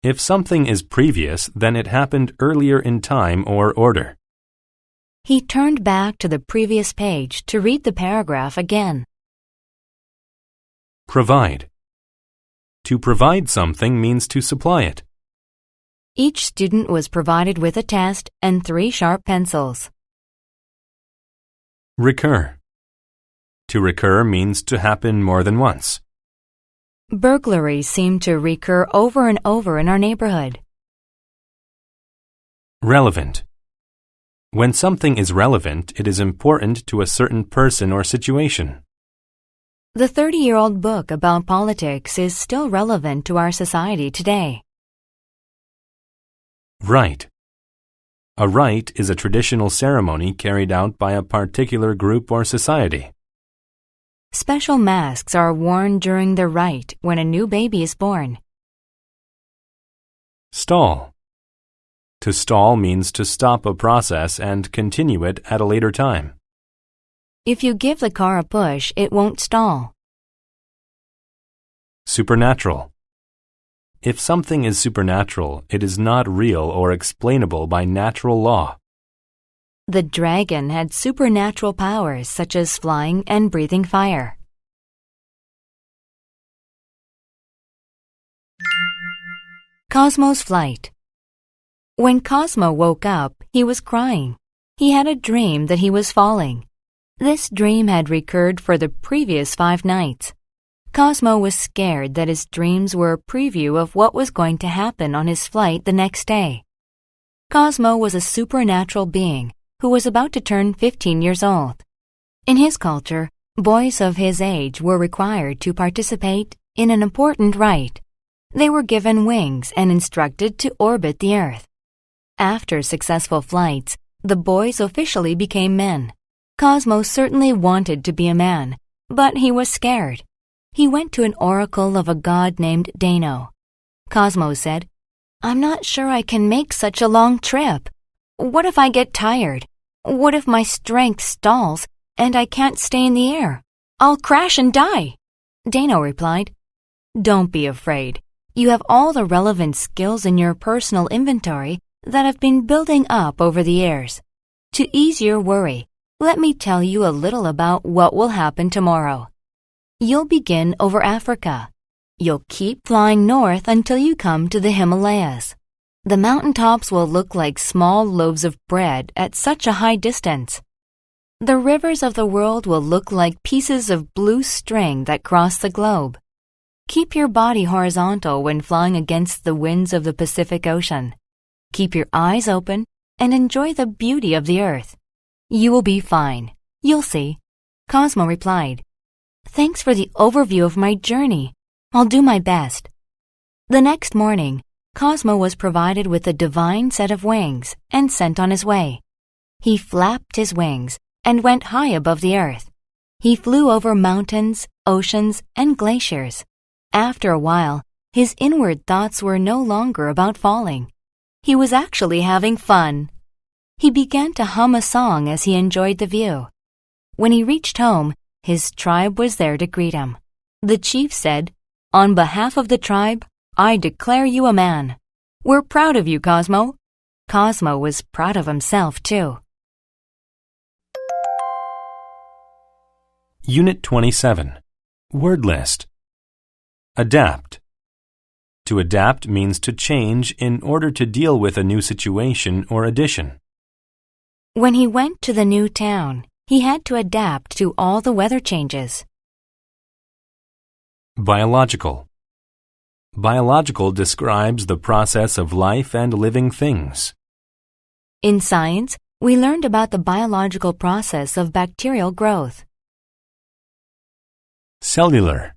If something is previous, then it happened earlier in time or order. He turned back to the previous page to read the paragraph again. Provide. To provide something means to supply it. Each student was provided with a test and 3 sharp pencils. Recur. To recur means to happen more than once. Burglaries seem to recur over and over in our neighborhood. Relevant. When something is relevant, it is important to a certain person or situation. The 30-year-old book about politics is still relevant to our society today. Rite. A rite is a traditional ceremony carried out by a particular group or society. Special masks are worn during the rite when a new baby is born. Stall. To stall means to stop a process and continue it at a later time. If you give the car a push, it won't stall. Supernatural. If something is supernatural, it is not real or explainable by natural law. The dragon had supernatural powers such as flying and breathing fire. Cosmo's flight. When Cosmo woke up, he was crying. He had a dream that he was falling. This dream had recurred for the previous 5 nights. Cosmo was scared that his dreams were a preview of what was going to happen on his flight the next day. Cosmo was a supernatural being who was about to turn 15 years old. In his culture, boys of his age were required to participate in an important rite. They were given wings and instructed to orbit the Earth. After successful flights, the boys officially became men. Cosmo certainly wanted to be a man, but he was scared. He went to an oracle of a god named Dano. Cosmo said, "I'm not sure I can make such a long trip. What if I get tired? What if my strength stalls and I can't stay in the air? I'll crash and die." Dano replied, "Don't be afraid. You have all the relevant skills in your personal inventory that have been building up over the years. To ease your worry, let me tell you a little about what will happen tomorrow. You'll begin over Africa. You'll keep flying north until you come to the Himalayas. The mountaintops will look like small loaves of bread at such a high distance. The rivers of the world will look like pieces of blue string that cross the globe. Keep your body horizontal when flying against the winds of the Pacific Ocean. Keep your eyes open and enjoy the beauty of the Earth. You will be fine. You'll see." Cosmo replied, "Thanks for the overview of my journey. I'll do my best." The next morning, Cosmo was provided with a divine set of wings and sent on his way. He flapped his wings and went high above the Earth. He flew over mountains, oceans, and glaciers. After a while, his inward thoughts were no longer about falling. He was actually having fun. He began to hum a song as he enjoyed the view. When he reached home, his tribe was there to greet him. The chief said, "On behalf of the tribe, I declare you a man. We're proud of you, Cosmo." Cosmo was proud of himself, too. Unit 27. Word list. Adapt. To adapt means to change in order to deal with a new situation or addition. When he went to the new town, he had to adapt to all the weather changes. Biological. Biological describes the process of life and living things. In science, we learned about the biological process of bacterial growth. Cellular.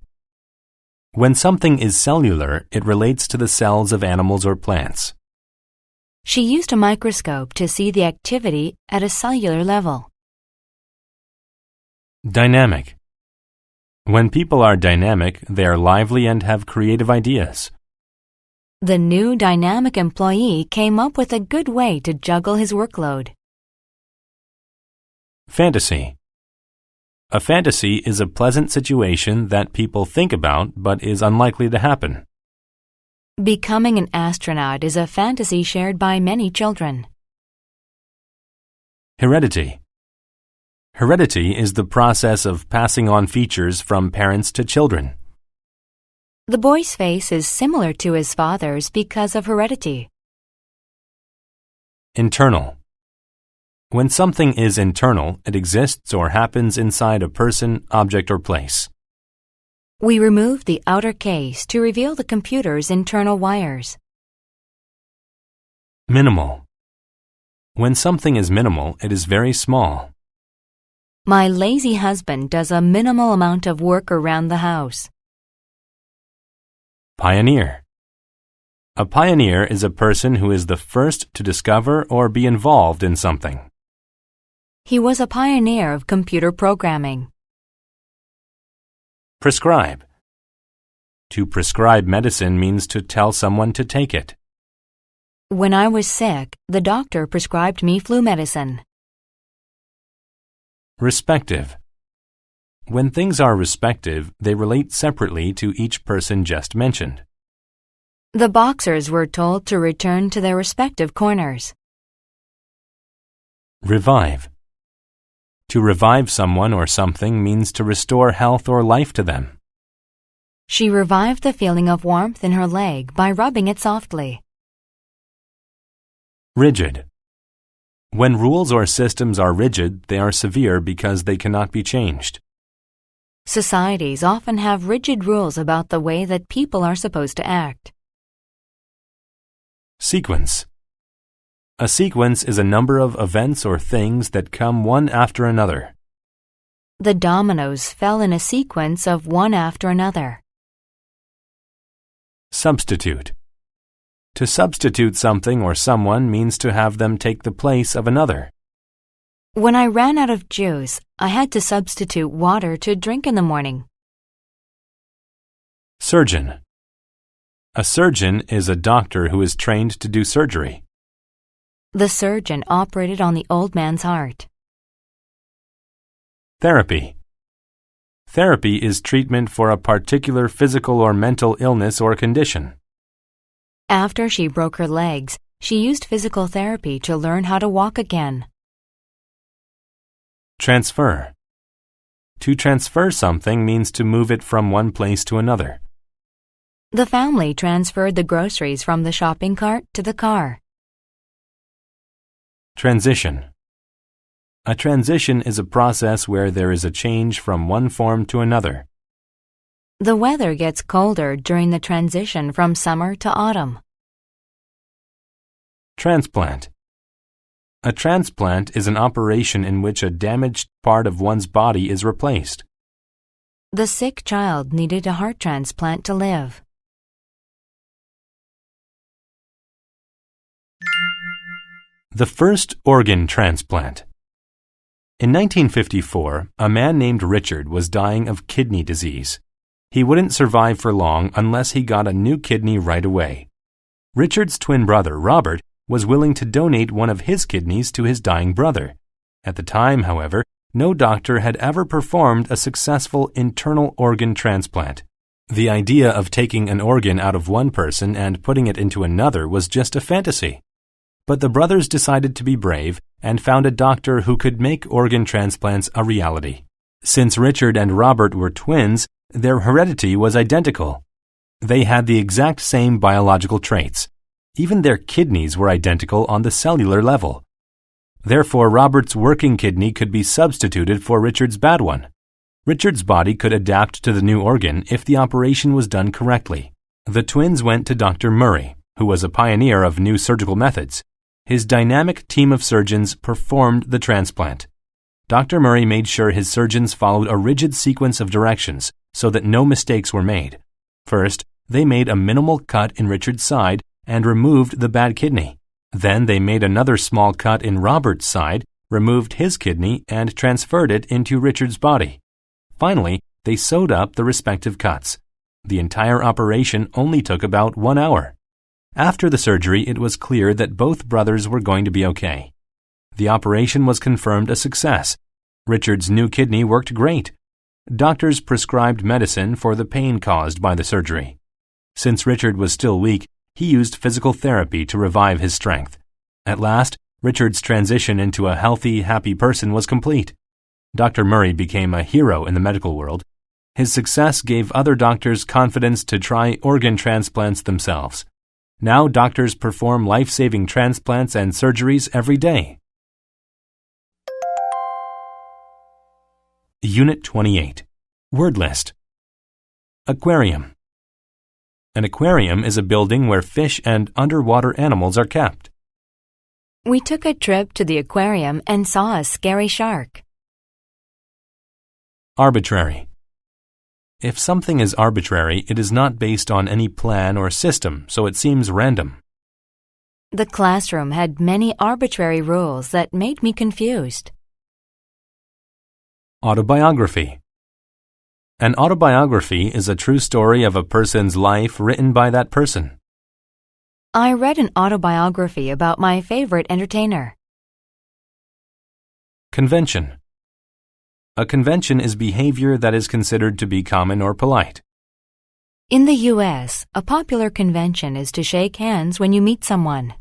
When something is cellular, it relates to the cells of animals or plants. She used a microscope to see the activity at a cellular level. Dynamic. When people are dynamic, they are lively and have creative ideas. The new dynamic employee came up with a good way to juggle his workload. Fantasy. A fantasy is a pleasant situation that people think about but is unlikely to happen. Becoming an astronaut is a fantasy shared by many children. Heredity. Heredity is the process of passing on features from parents to children. The boy's face is similar to his father's because of heredity. Internal. When something is internal, it exists or happens inside a person, object, or place. We removed the outer case to reveal the computer's internal wires. Minimal. When something is minimal, it is very small. My lazy husband does a minimal amount of work around the house. Pioneer. A pioneer is a person who is the first to discover or be involved in something. He was a pioneer of computer programming. Prescribe. To prescribe medicine means to tell someone to take it. When I was sick, the doctor prescribed me flu medicine. Respective. When things are respective, they relate separately to each person just mentioned. The boxers were told to return to their respective corners. Revive. To revive someone or something means to restore health or life to them. She revived the feeling of warmth in her leg by rubbing it softly. Rigid. When rules or systems are rigid, they are severe because they cannot be changed. Societies often have rigid rules about the way that people are supposed to act. Sequence. A sequence is a number of events or things that come one after another. The dominoes fell in a sequence of one after another. Substitute. To substitute something or someone means to have them take the place of another. When I ran out of juice, I had to substitute water to drink in the morning. Surgeon. A surgeon is a doctor who is trained to do surgery. The surgeon operated on the old man's heart. Therapy. Therapy is treatment for a particular physical or mental illness or condition. After she broke her legs, she used physical therapy to learn how to walk again. Transfer. To transfer something means to move it from one place to another. The family transferred the groceries from the shopping cart to the car. Transition. A transition is a process where there is a change from one form to another. The weather gets colder during the transition from summer to autumn. Transplant. A transplant is an operation in which a damaged part of one's body is replaced. The sick child needed a heart transplant to live. The first organ transplant. In 1954, a man named Richard was dying of kidney disease. He wouldn't survive for long unless he got a new kidney right away. Richard's twin brother, Robert, was willing to donate one of his kidneys to his dying brother. At the time, however, no doctor had ever performed a successful internal organ transplant. The idea of taking an organ out of one person and putting it into another was just a fantasy. But the brothers decided to be brave and found a doctor who could make organ transplants a reality. Since Richard and Robert were twins, their heredity was identical. They had the exact same biological traits. Even their kidneys were identical on the cellular level. Therefore, Robert's working kidney could be substituted for Richard's bad one. Richard's body could adapt to the new organ if the operation was done correctly. The twins went to Dr. Murray, who was a pioneer of new surgical methods. His dynamic team of surgeons performed the transplant. Dr. Murray made sure his surgeons followed a rigid sequence of directions so that no mistakes were made. First, they made a minimal cut in Richard's side and removed the bad kidney. Then they made another small cut in Robert's side, removed his kidney, and transferred it into Richard's body. Finally, they sewed up the respective cuts. The entire operation only took about 1 hour. After the surgery, it was clear that both brothers were going to be okay. The operation was confirmed a success. Richard's new kidney worked great. Doctors prescribed medicine for the pain caused by the surgery. Since Richard was still weak, he used physical therapy to revive his strength. At last, Richard's transition into a healthy, happy person was complete. Dr. Murray became a hero in the medical world. His success gave other doctors confidence to try organ transplants themselves. Now doctors perform life-saving transplants and surgeries every day. Unit 28. Word list. Aquarium. An aquarium is a building where fish and underwater animals are kept. We took a trip to the aquarium and saw a scary shark. Arbitrary. If something is arbitrary, it is not based on any plan or system, so it seems random. The classroom had many arbitrary rules that made me confused. Autobiography. An autobiography is a true story of a person's life written by that person. I read an autobiography about my favorite entertainer. Convention. A convention is behavior that is considered to be common or polite. In the U.S., a popular convention is to shake hands when you meet someone.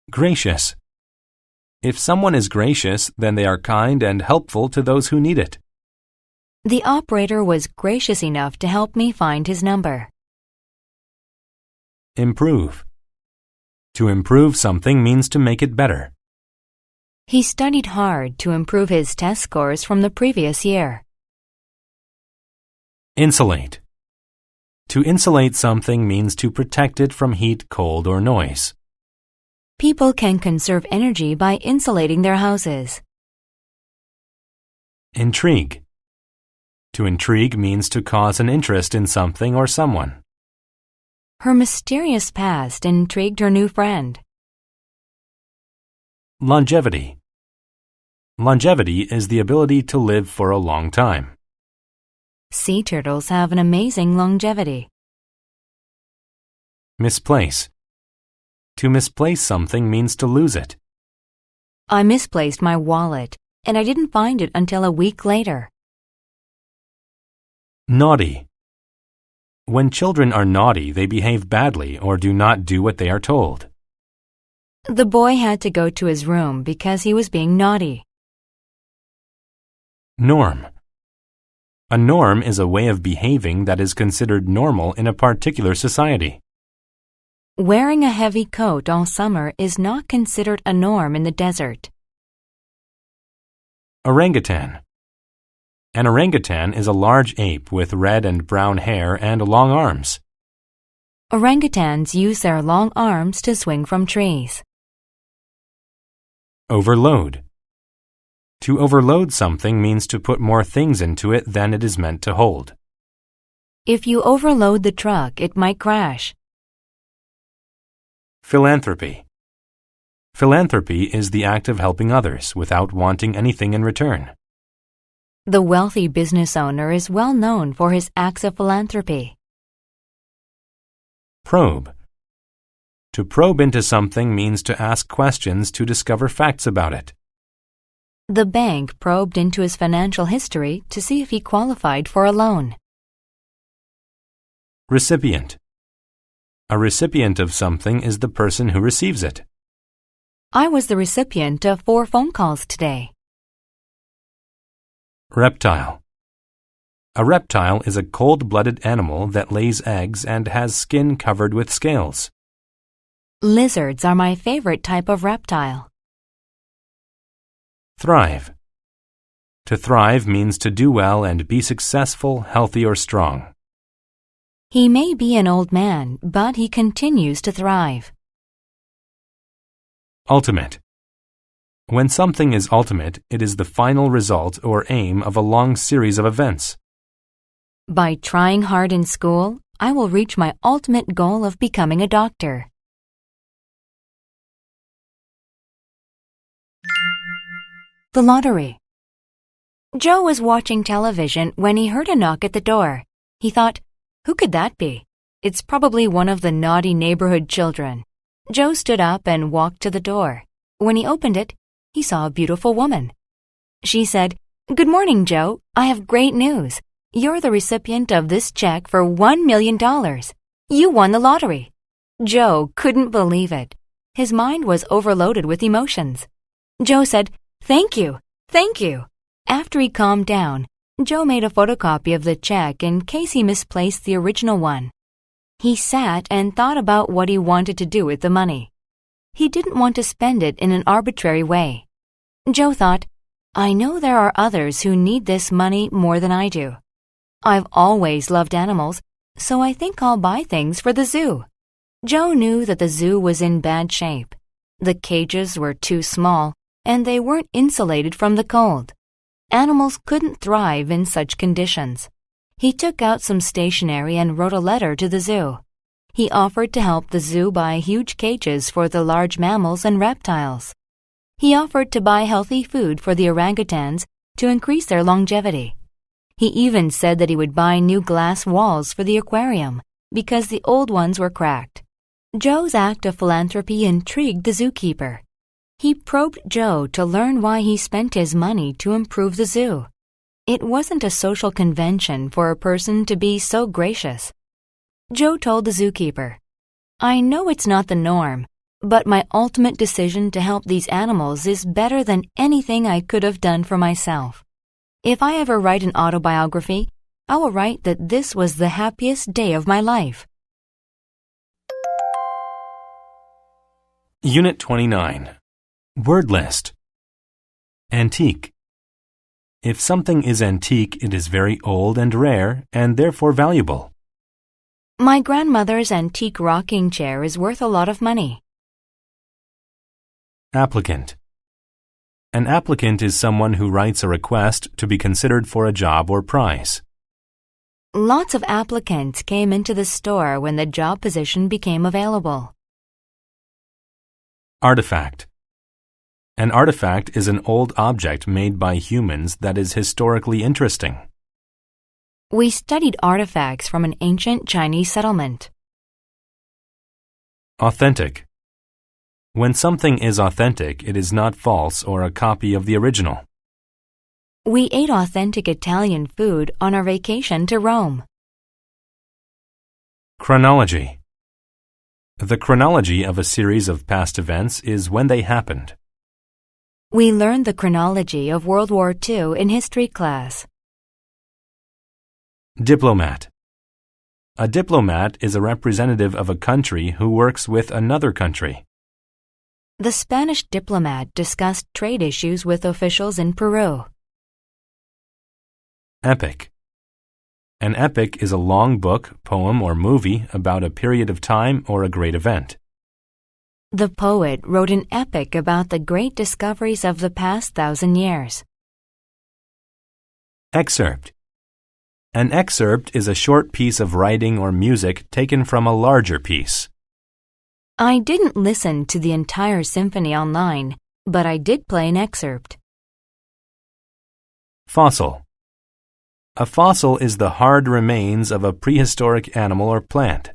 Gracious. If someone is gracious, then they are kind and helpful to those who need it. The operator was gracious enough to help me find his number. Improve. To improve something means to make it better. He studied hard to improve his test scores from the previous year. Insulate. To insulate something means to protect it from heat, cold, or noise. People can conserve energy by insulating their houses. Intrigue. To intrigue means to cause an interest in something or someone. Her mysterious past intrigued her new friend. Longevity. Longevity is the ability to live for a long time. Sea turtles have an amazing longevity. Misplace. To misplace something means to lose it. I misplaced my wallet, and I didn't find it until a week later. Naughty. When children are naughty, they behave badly or do not do what they are told. The boy had to go to his room because he was being naughty. Norm. A norm is a way of behaving that is considered normal in a particular society. Wearing a heavy coat all summer is not considered a norm in the desert. Orangutan. An orangutan is a large ape with red and brown hair and long arms. Orangutans use their long arms to swing from trees. Overload. To overload something means to put more things into it than it is meant to hold. If you overload the truck, it might crash. Philanthropy. Philanthropy is the act of helping others without wanting anything in return. The wealthy business owner is well known for his acts of philanthropy. Probe. To probe into something means to ask questions to discover facts about it. The bank probed into his financial history to see if he qualified for a loan. Recipient. A recipient of something is the person who receives it. I was the recipient of 4 phone calls today. Reptile. A reptile is a cold-blooded animal that lays eggs and has skin covered with scales. Lizards are my favorite type of reptile. Thrive. To thrive means to do well and be successful, healthy, or strong. He may be an old man, but he continues to thrive. Ultimate. When something is ultimate, it is the final result or aim of a long series of events. By trying hard in school, I will reach my ultimate goal of becoming a doctor. The lottery. Joe was watching television when he heard a knock at the door. He thought, who could that be? It's probably one of the naughty neighborhood children. Joe stood up and walked to the door. When he opened it, he saw a beautiful woman. She said, "Good morning, Joe. I have great news. You're the recipient of this check for $1 million. You won the lottery." Joe couldn't believe it. His mind was overloaded with emotions. Joe said, "Thank you, thank you." After he calmed down, Joe made a photocopy of the check in case he misplaced the original one. He sat and thought about what he wanted to do with the money. He didn't want to spend it in an arbitrary way. Joe thought, I know there are others who need this money more than I do. I've always loved animals, so I think I'll buy things for the zoo. Joe knew that the zoo was in bad shape. The cages were too small, and they weren't insulated from the cold. Animals couldn't thrive in such conditions. He took out some stationery and wrote a letter to the zoo. He offered to help the zoo buy huge cages for the large mammals and reptiles. He offered to buy healthy food for the orangutans to increase their longevity. He even said that he would buy new glass walls for the aquarium because the old ones were cracked. Joe's act of philanthropy intrigued the zookeeper. He probed Joe to learn why he spent his money to improve the zoo. It wasn't a social convention for a person to be so gracious. Joe told the zookeeper, "I know it's not the norm, but my ultimate decision to help these animals is better than anything I could have done for myself. If I ever write an autobiography, I will write that this was the happiest day of my life." Unit 29. Word list. Antique. If something is antique, it is very old and rare, and therefore valuable. My grandmother's antique rocking chair is worth a lot of money. Applicant. An applicant is someone who writes a request to be considered for a job or prize. Lots of applicants came into the store when the job position became available. Artifact. An artifact is an old object made by humans that is historically interesting. We studied artifacts from an ancient Chinese settlement. Authentic. When something is authentic, it is not false or a copy of the original. We ate authentic Italian food on our vacation to Rome. Chronology. The chronology of a series of past events is when they happened. We learned the chronology of World War II in history class. Diplomat. A diplomat is a representative of a country who works with another country. The Spanish diplomat discussed trade issues with officials in Peru. Epic. An epic is a long book, poem, or movie about a period of time or a great event. The poet wrote an epic about the great discoveries of the past 1,000 years. Excerpt. An excerpt is a short piece of writing or music taken from a larger piece. I didn't listen to the entire symphony online, but I did play an excerpt. Fossil. A fossil is the hard remains of a prehistoric animal or plant.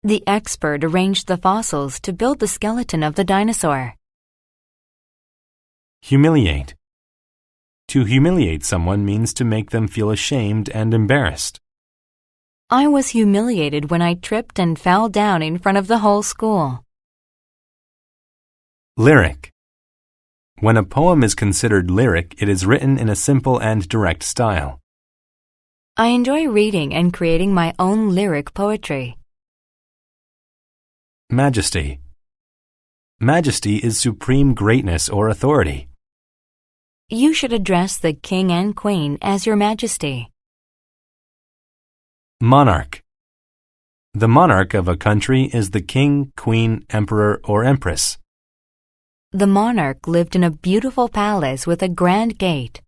The expert arranged the fossils to build the skeleton of the dinosaur. Humiliate. To humiliate someone means to make them feel ashamed and embarrassed. I was humiliated when I tripped and fell down in front of the whole school. Lyric. When a poem is considered lyric, it is written in a simple and direct style. I enjoy reading and creating my own lyric poetry. Majesty. Majesty is supreme greatness or authority. You should address the king and queen as Your Majesty. Monarch. The monarch of a country is the king, queen, emperor, or empress. The monarch lived in a beautiful palace with a grand gate.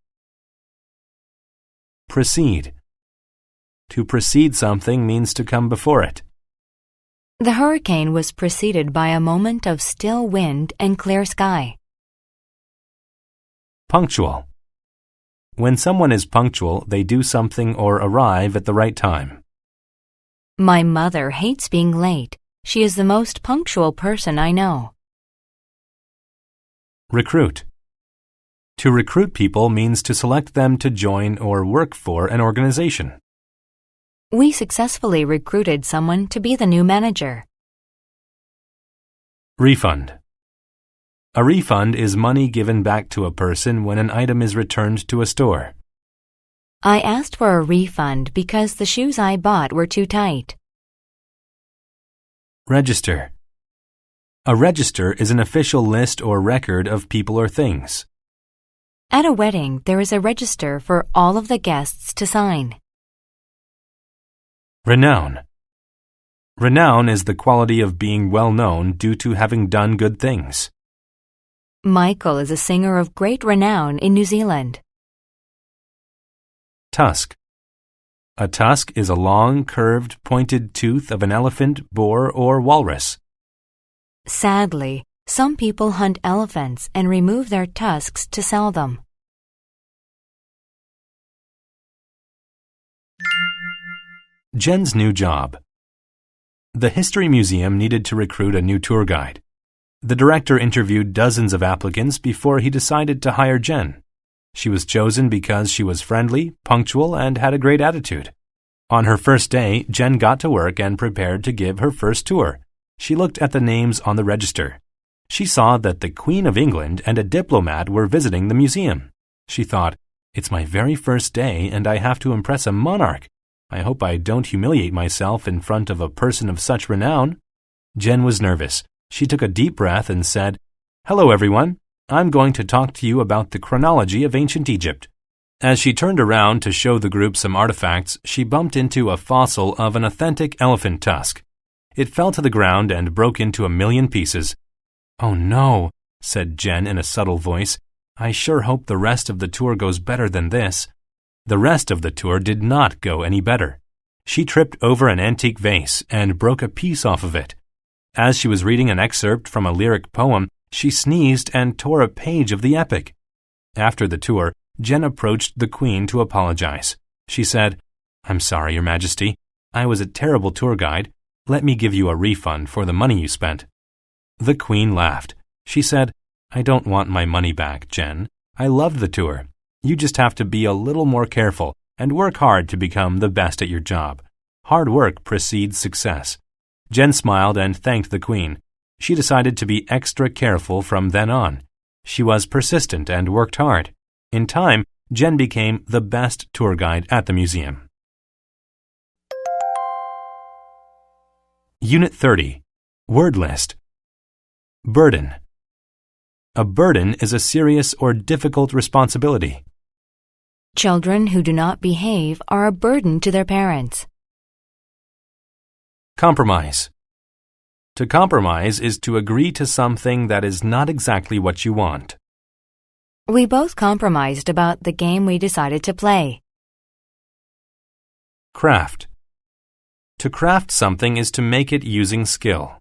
Precede. To precede something means to come before it. The hurricane was preceded by a moment of still wind and clear sky. Punctual. When someone is punctual, they do something or arrive at the right time. My mother hates being late. She is the most punctual person I know. Recruit. To recruit people means to select them to join or work for an organization. We successfully recruited someone to be the new manager. Refund. A refund is money given back to a person when an item is returned to a store. I asked for a refund because the shoes I bought were too tight. Register. A register is an official list or record of people or things. At a wedding, there is a register for all of the guests to sign. Renown. Renown is the quality of being well known due to having done good things. Michael is a singer of great renown in New Zealand. Tusk. A tusk is a long, curved, pointed tooth of an elephant, boar, or walrus. Sadly, some people hunt elephants and remove their tusks to sell them. Jen's new job. The History Museum needed to recruit a new tour guide. The director interviewed dozens of applicants before he decided to hire Jen. She was chosen because she was friendly, punctual, and had a great attitude. On her first day, Jen got to work and prepared to give her first tour. She looked at the names on the register. She saw that the Queen of England and a diplomat were visiting the museum. She thought, "It's my very first day and I have to impress a monarch. I hope I don't humiliate myself in front of a person of such renown." Jen was nervous. She took a deep breath and said, "Hello, everyone. I'm going to talk to you about the chronology of ancient Egypt." As she turned around to show the group some artifacts, she bumped into a fossil of an authentic elephant tusk. It fell to the ground and broke into a million pieces. "Oh no," said Jen in a subtle voice. "I sure hope the rest of the tour goes better than this." The rest of the tour did not go any better. She tripped over an antique vase and broke a piece off of it. As she was reading an excerpt from a lyric poem, she sneezed and tore a page of the epic. After the tour, Jen approached the Queen to apologize. She said, "I'm sorry, Your Majesty. I was a terrible tour guide. Let me give you a refund for the money you spent." The Queen laughed. She said, "I don't want my money back, Jen. I loved the tour. You just have to be a little more careful and work hard to become the best at your job. Hard work precedes success." Jen smiled and thanked the Queen. She decided to be extra careful from then on. She was persistent and worked hard. In time, Jen became the best tour guide at the museum. Unit 30. Word List. Burden. A burden is a serious or difficult responsibility. Children who do not behave are a burden to their parents. Compromise. To compromise is to agree to something that is not exactly what you want. We both compromised about the game we decided to play. Craft. To craft something is to make it using skill.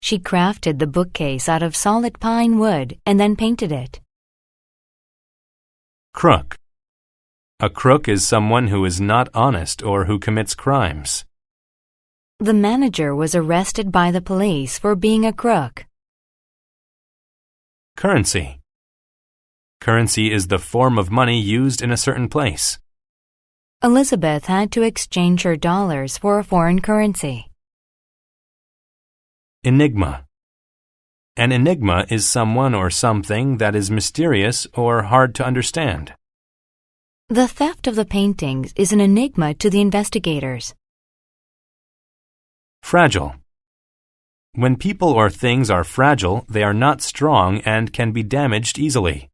She crafted the bookcase out of solid pine wood and then painted it. Crook. A crook is someone who is not honest or who commits crimes. The manager was arrested by the police for being a crook. Currency. Currency is the form of money used in a certain place. Elizabeth had to exchange her dollars for a foreign currency. Enigma. An enigma is someone or something that is mysterious or hard to understand. The theft of the paintings is an enigma to the investigators. Fragile. When people or things are fragile, they are not strong and can be damaged easily.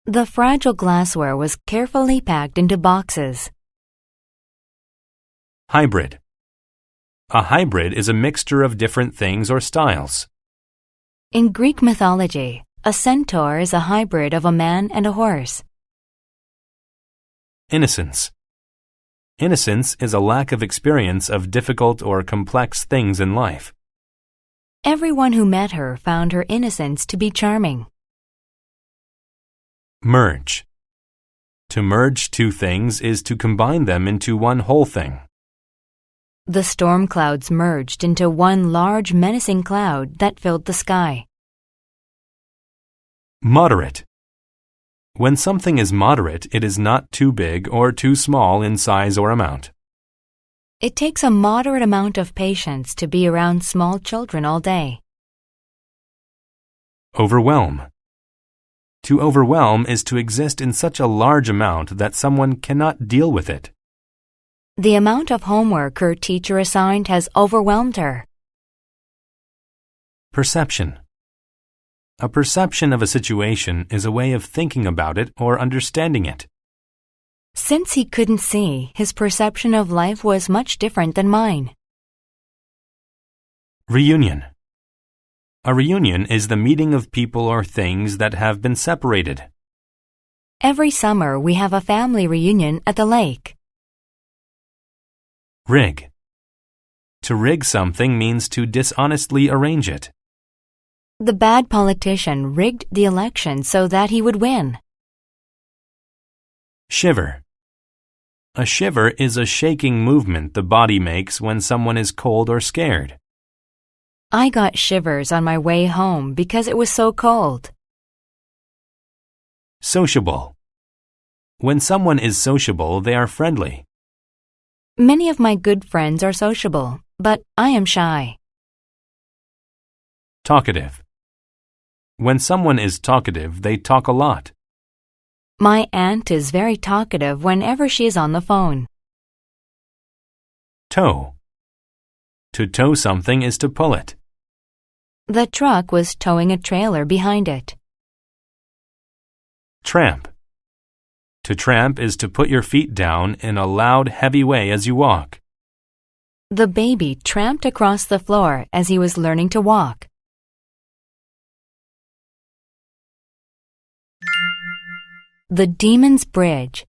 The fragile glassware was carefully packed into boxes. Hybrid. A hybrid is a mixture of different things or styles. In Greek mythology, a centaur is a hybrid of a man and a horse. Innocence. Innocence is a lack of experience of difficult or complex things in life. Everyone who met her found her innocence to be charming. Merge. To merge two things is to combine them into one whole thing. The storm clouds merged into one large menacing cloud that filled the sky. Moderate. When something is moderate, it is not too big or too small in size or amount. It takes a moderate amount of patience to be around small children all day. Overwhelm. To overwhelm is to exist in such a large amount that someone cannot deal with it. The amount of homework her teacher assigned has overwhelmed her. Perception. A perception of a situation is a way of thinking about it or understanding it. Since he couldn't see, his perception of life was much different than mine. Reunion. A reunion is the meeting of people or things that have been separated. Every summer we have a family reunion at the lake. Rig. To rig something means to dishonestly arrange it. The bad politician rigged the election so that he would win. Shiver. A shiver is a shaking movement the body makes when someone is cold or scared. I got shivers on my way home because it was so cold. Sociable. When someone is sociable, they are friendly. Many of my good friends are sociable, but I am shy. Talkative. When someone is talkative, they talk a lot. My aunt is very talkative whenever she is on the phone. Tow. To tow something is to pull it. The truck was towing a trailer behind it. Tramp. To tramp is to put your feet down in a loud, heavy way as you walk. The baby tramped across the floor as he was learning to walk. The Demon's Bridge.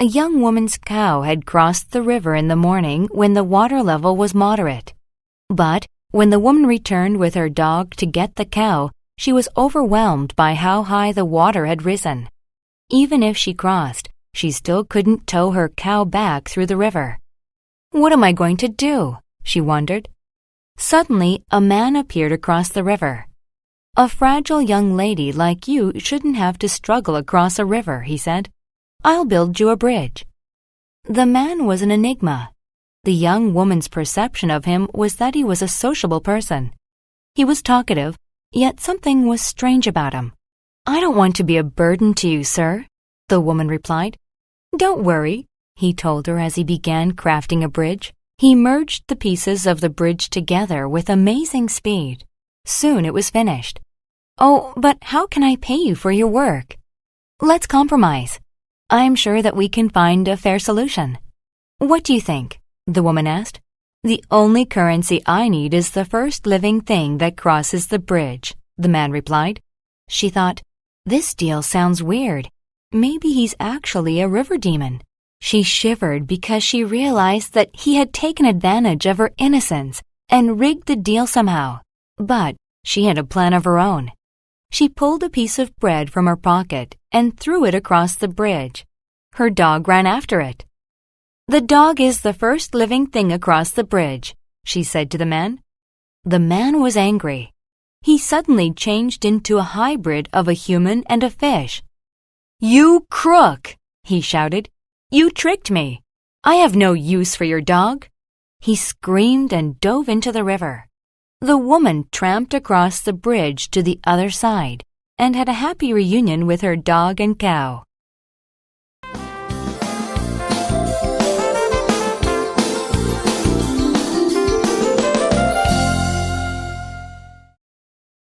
A young woman's cow had crossed the river in the morning when the water level was moderate. But when the woman returned with her dog to get the cow, she was overwhelmed by how high the water had risen. Even if she crossed, she still couldn't tow her cow back through the river. What am I going to do? She wondered. Suddenly, a man appeared across the river. A fragile young lady like you shouldn't have to struggle across a river, he said. I'll build you a bridge. The man was an enigma. The young woman's perception of him was that he was a sociable person. He was talkative, yet something was strange about him. I don't want to be a burden to you, sir, the woman replied. Don't worry, he told her as he began crafting a bridge. He merged the pieces of the bridge together with amazing speed. Soon it was finished. Oh, but how can I pay you for your work? Let's compromise. I'm sure that we can find a fair solution. What do you think? The woman asked. The only currency I need is the first living thing that crosses the bridge, the man replied. She thought, this deal sounds weird. Maybe he's actually a river demon. She shivered because she realized that he had taken advantage of her innocence and rigged the deal somehow. But she had a plan of her own. She pulled a piece of bread from her pocket and threw it across the bridge. Her dog ran after it. The dog is the first living thing across the bridge, she said to the man. The man was angry. He suddenly changed into a hybrid of a human and a fish. You crook, he shouted. You tricked me. I have no use for your dog. He screamed and dove into the river. The woman tramped across the bridge to the other side and had a happy reunion with her dog and cow.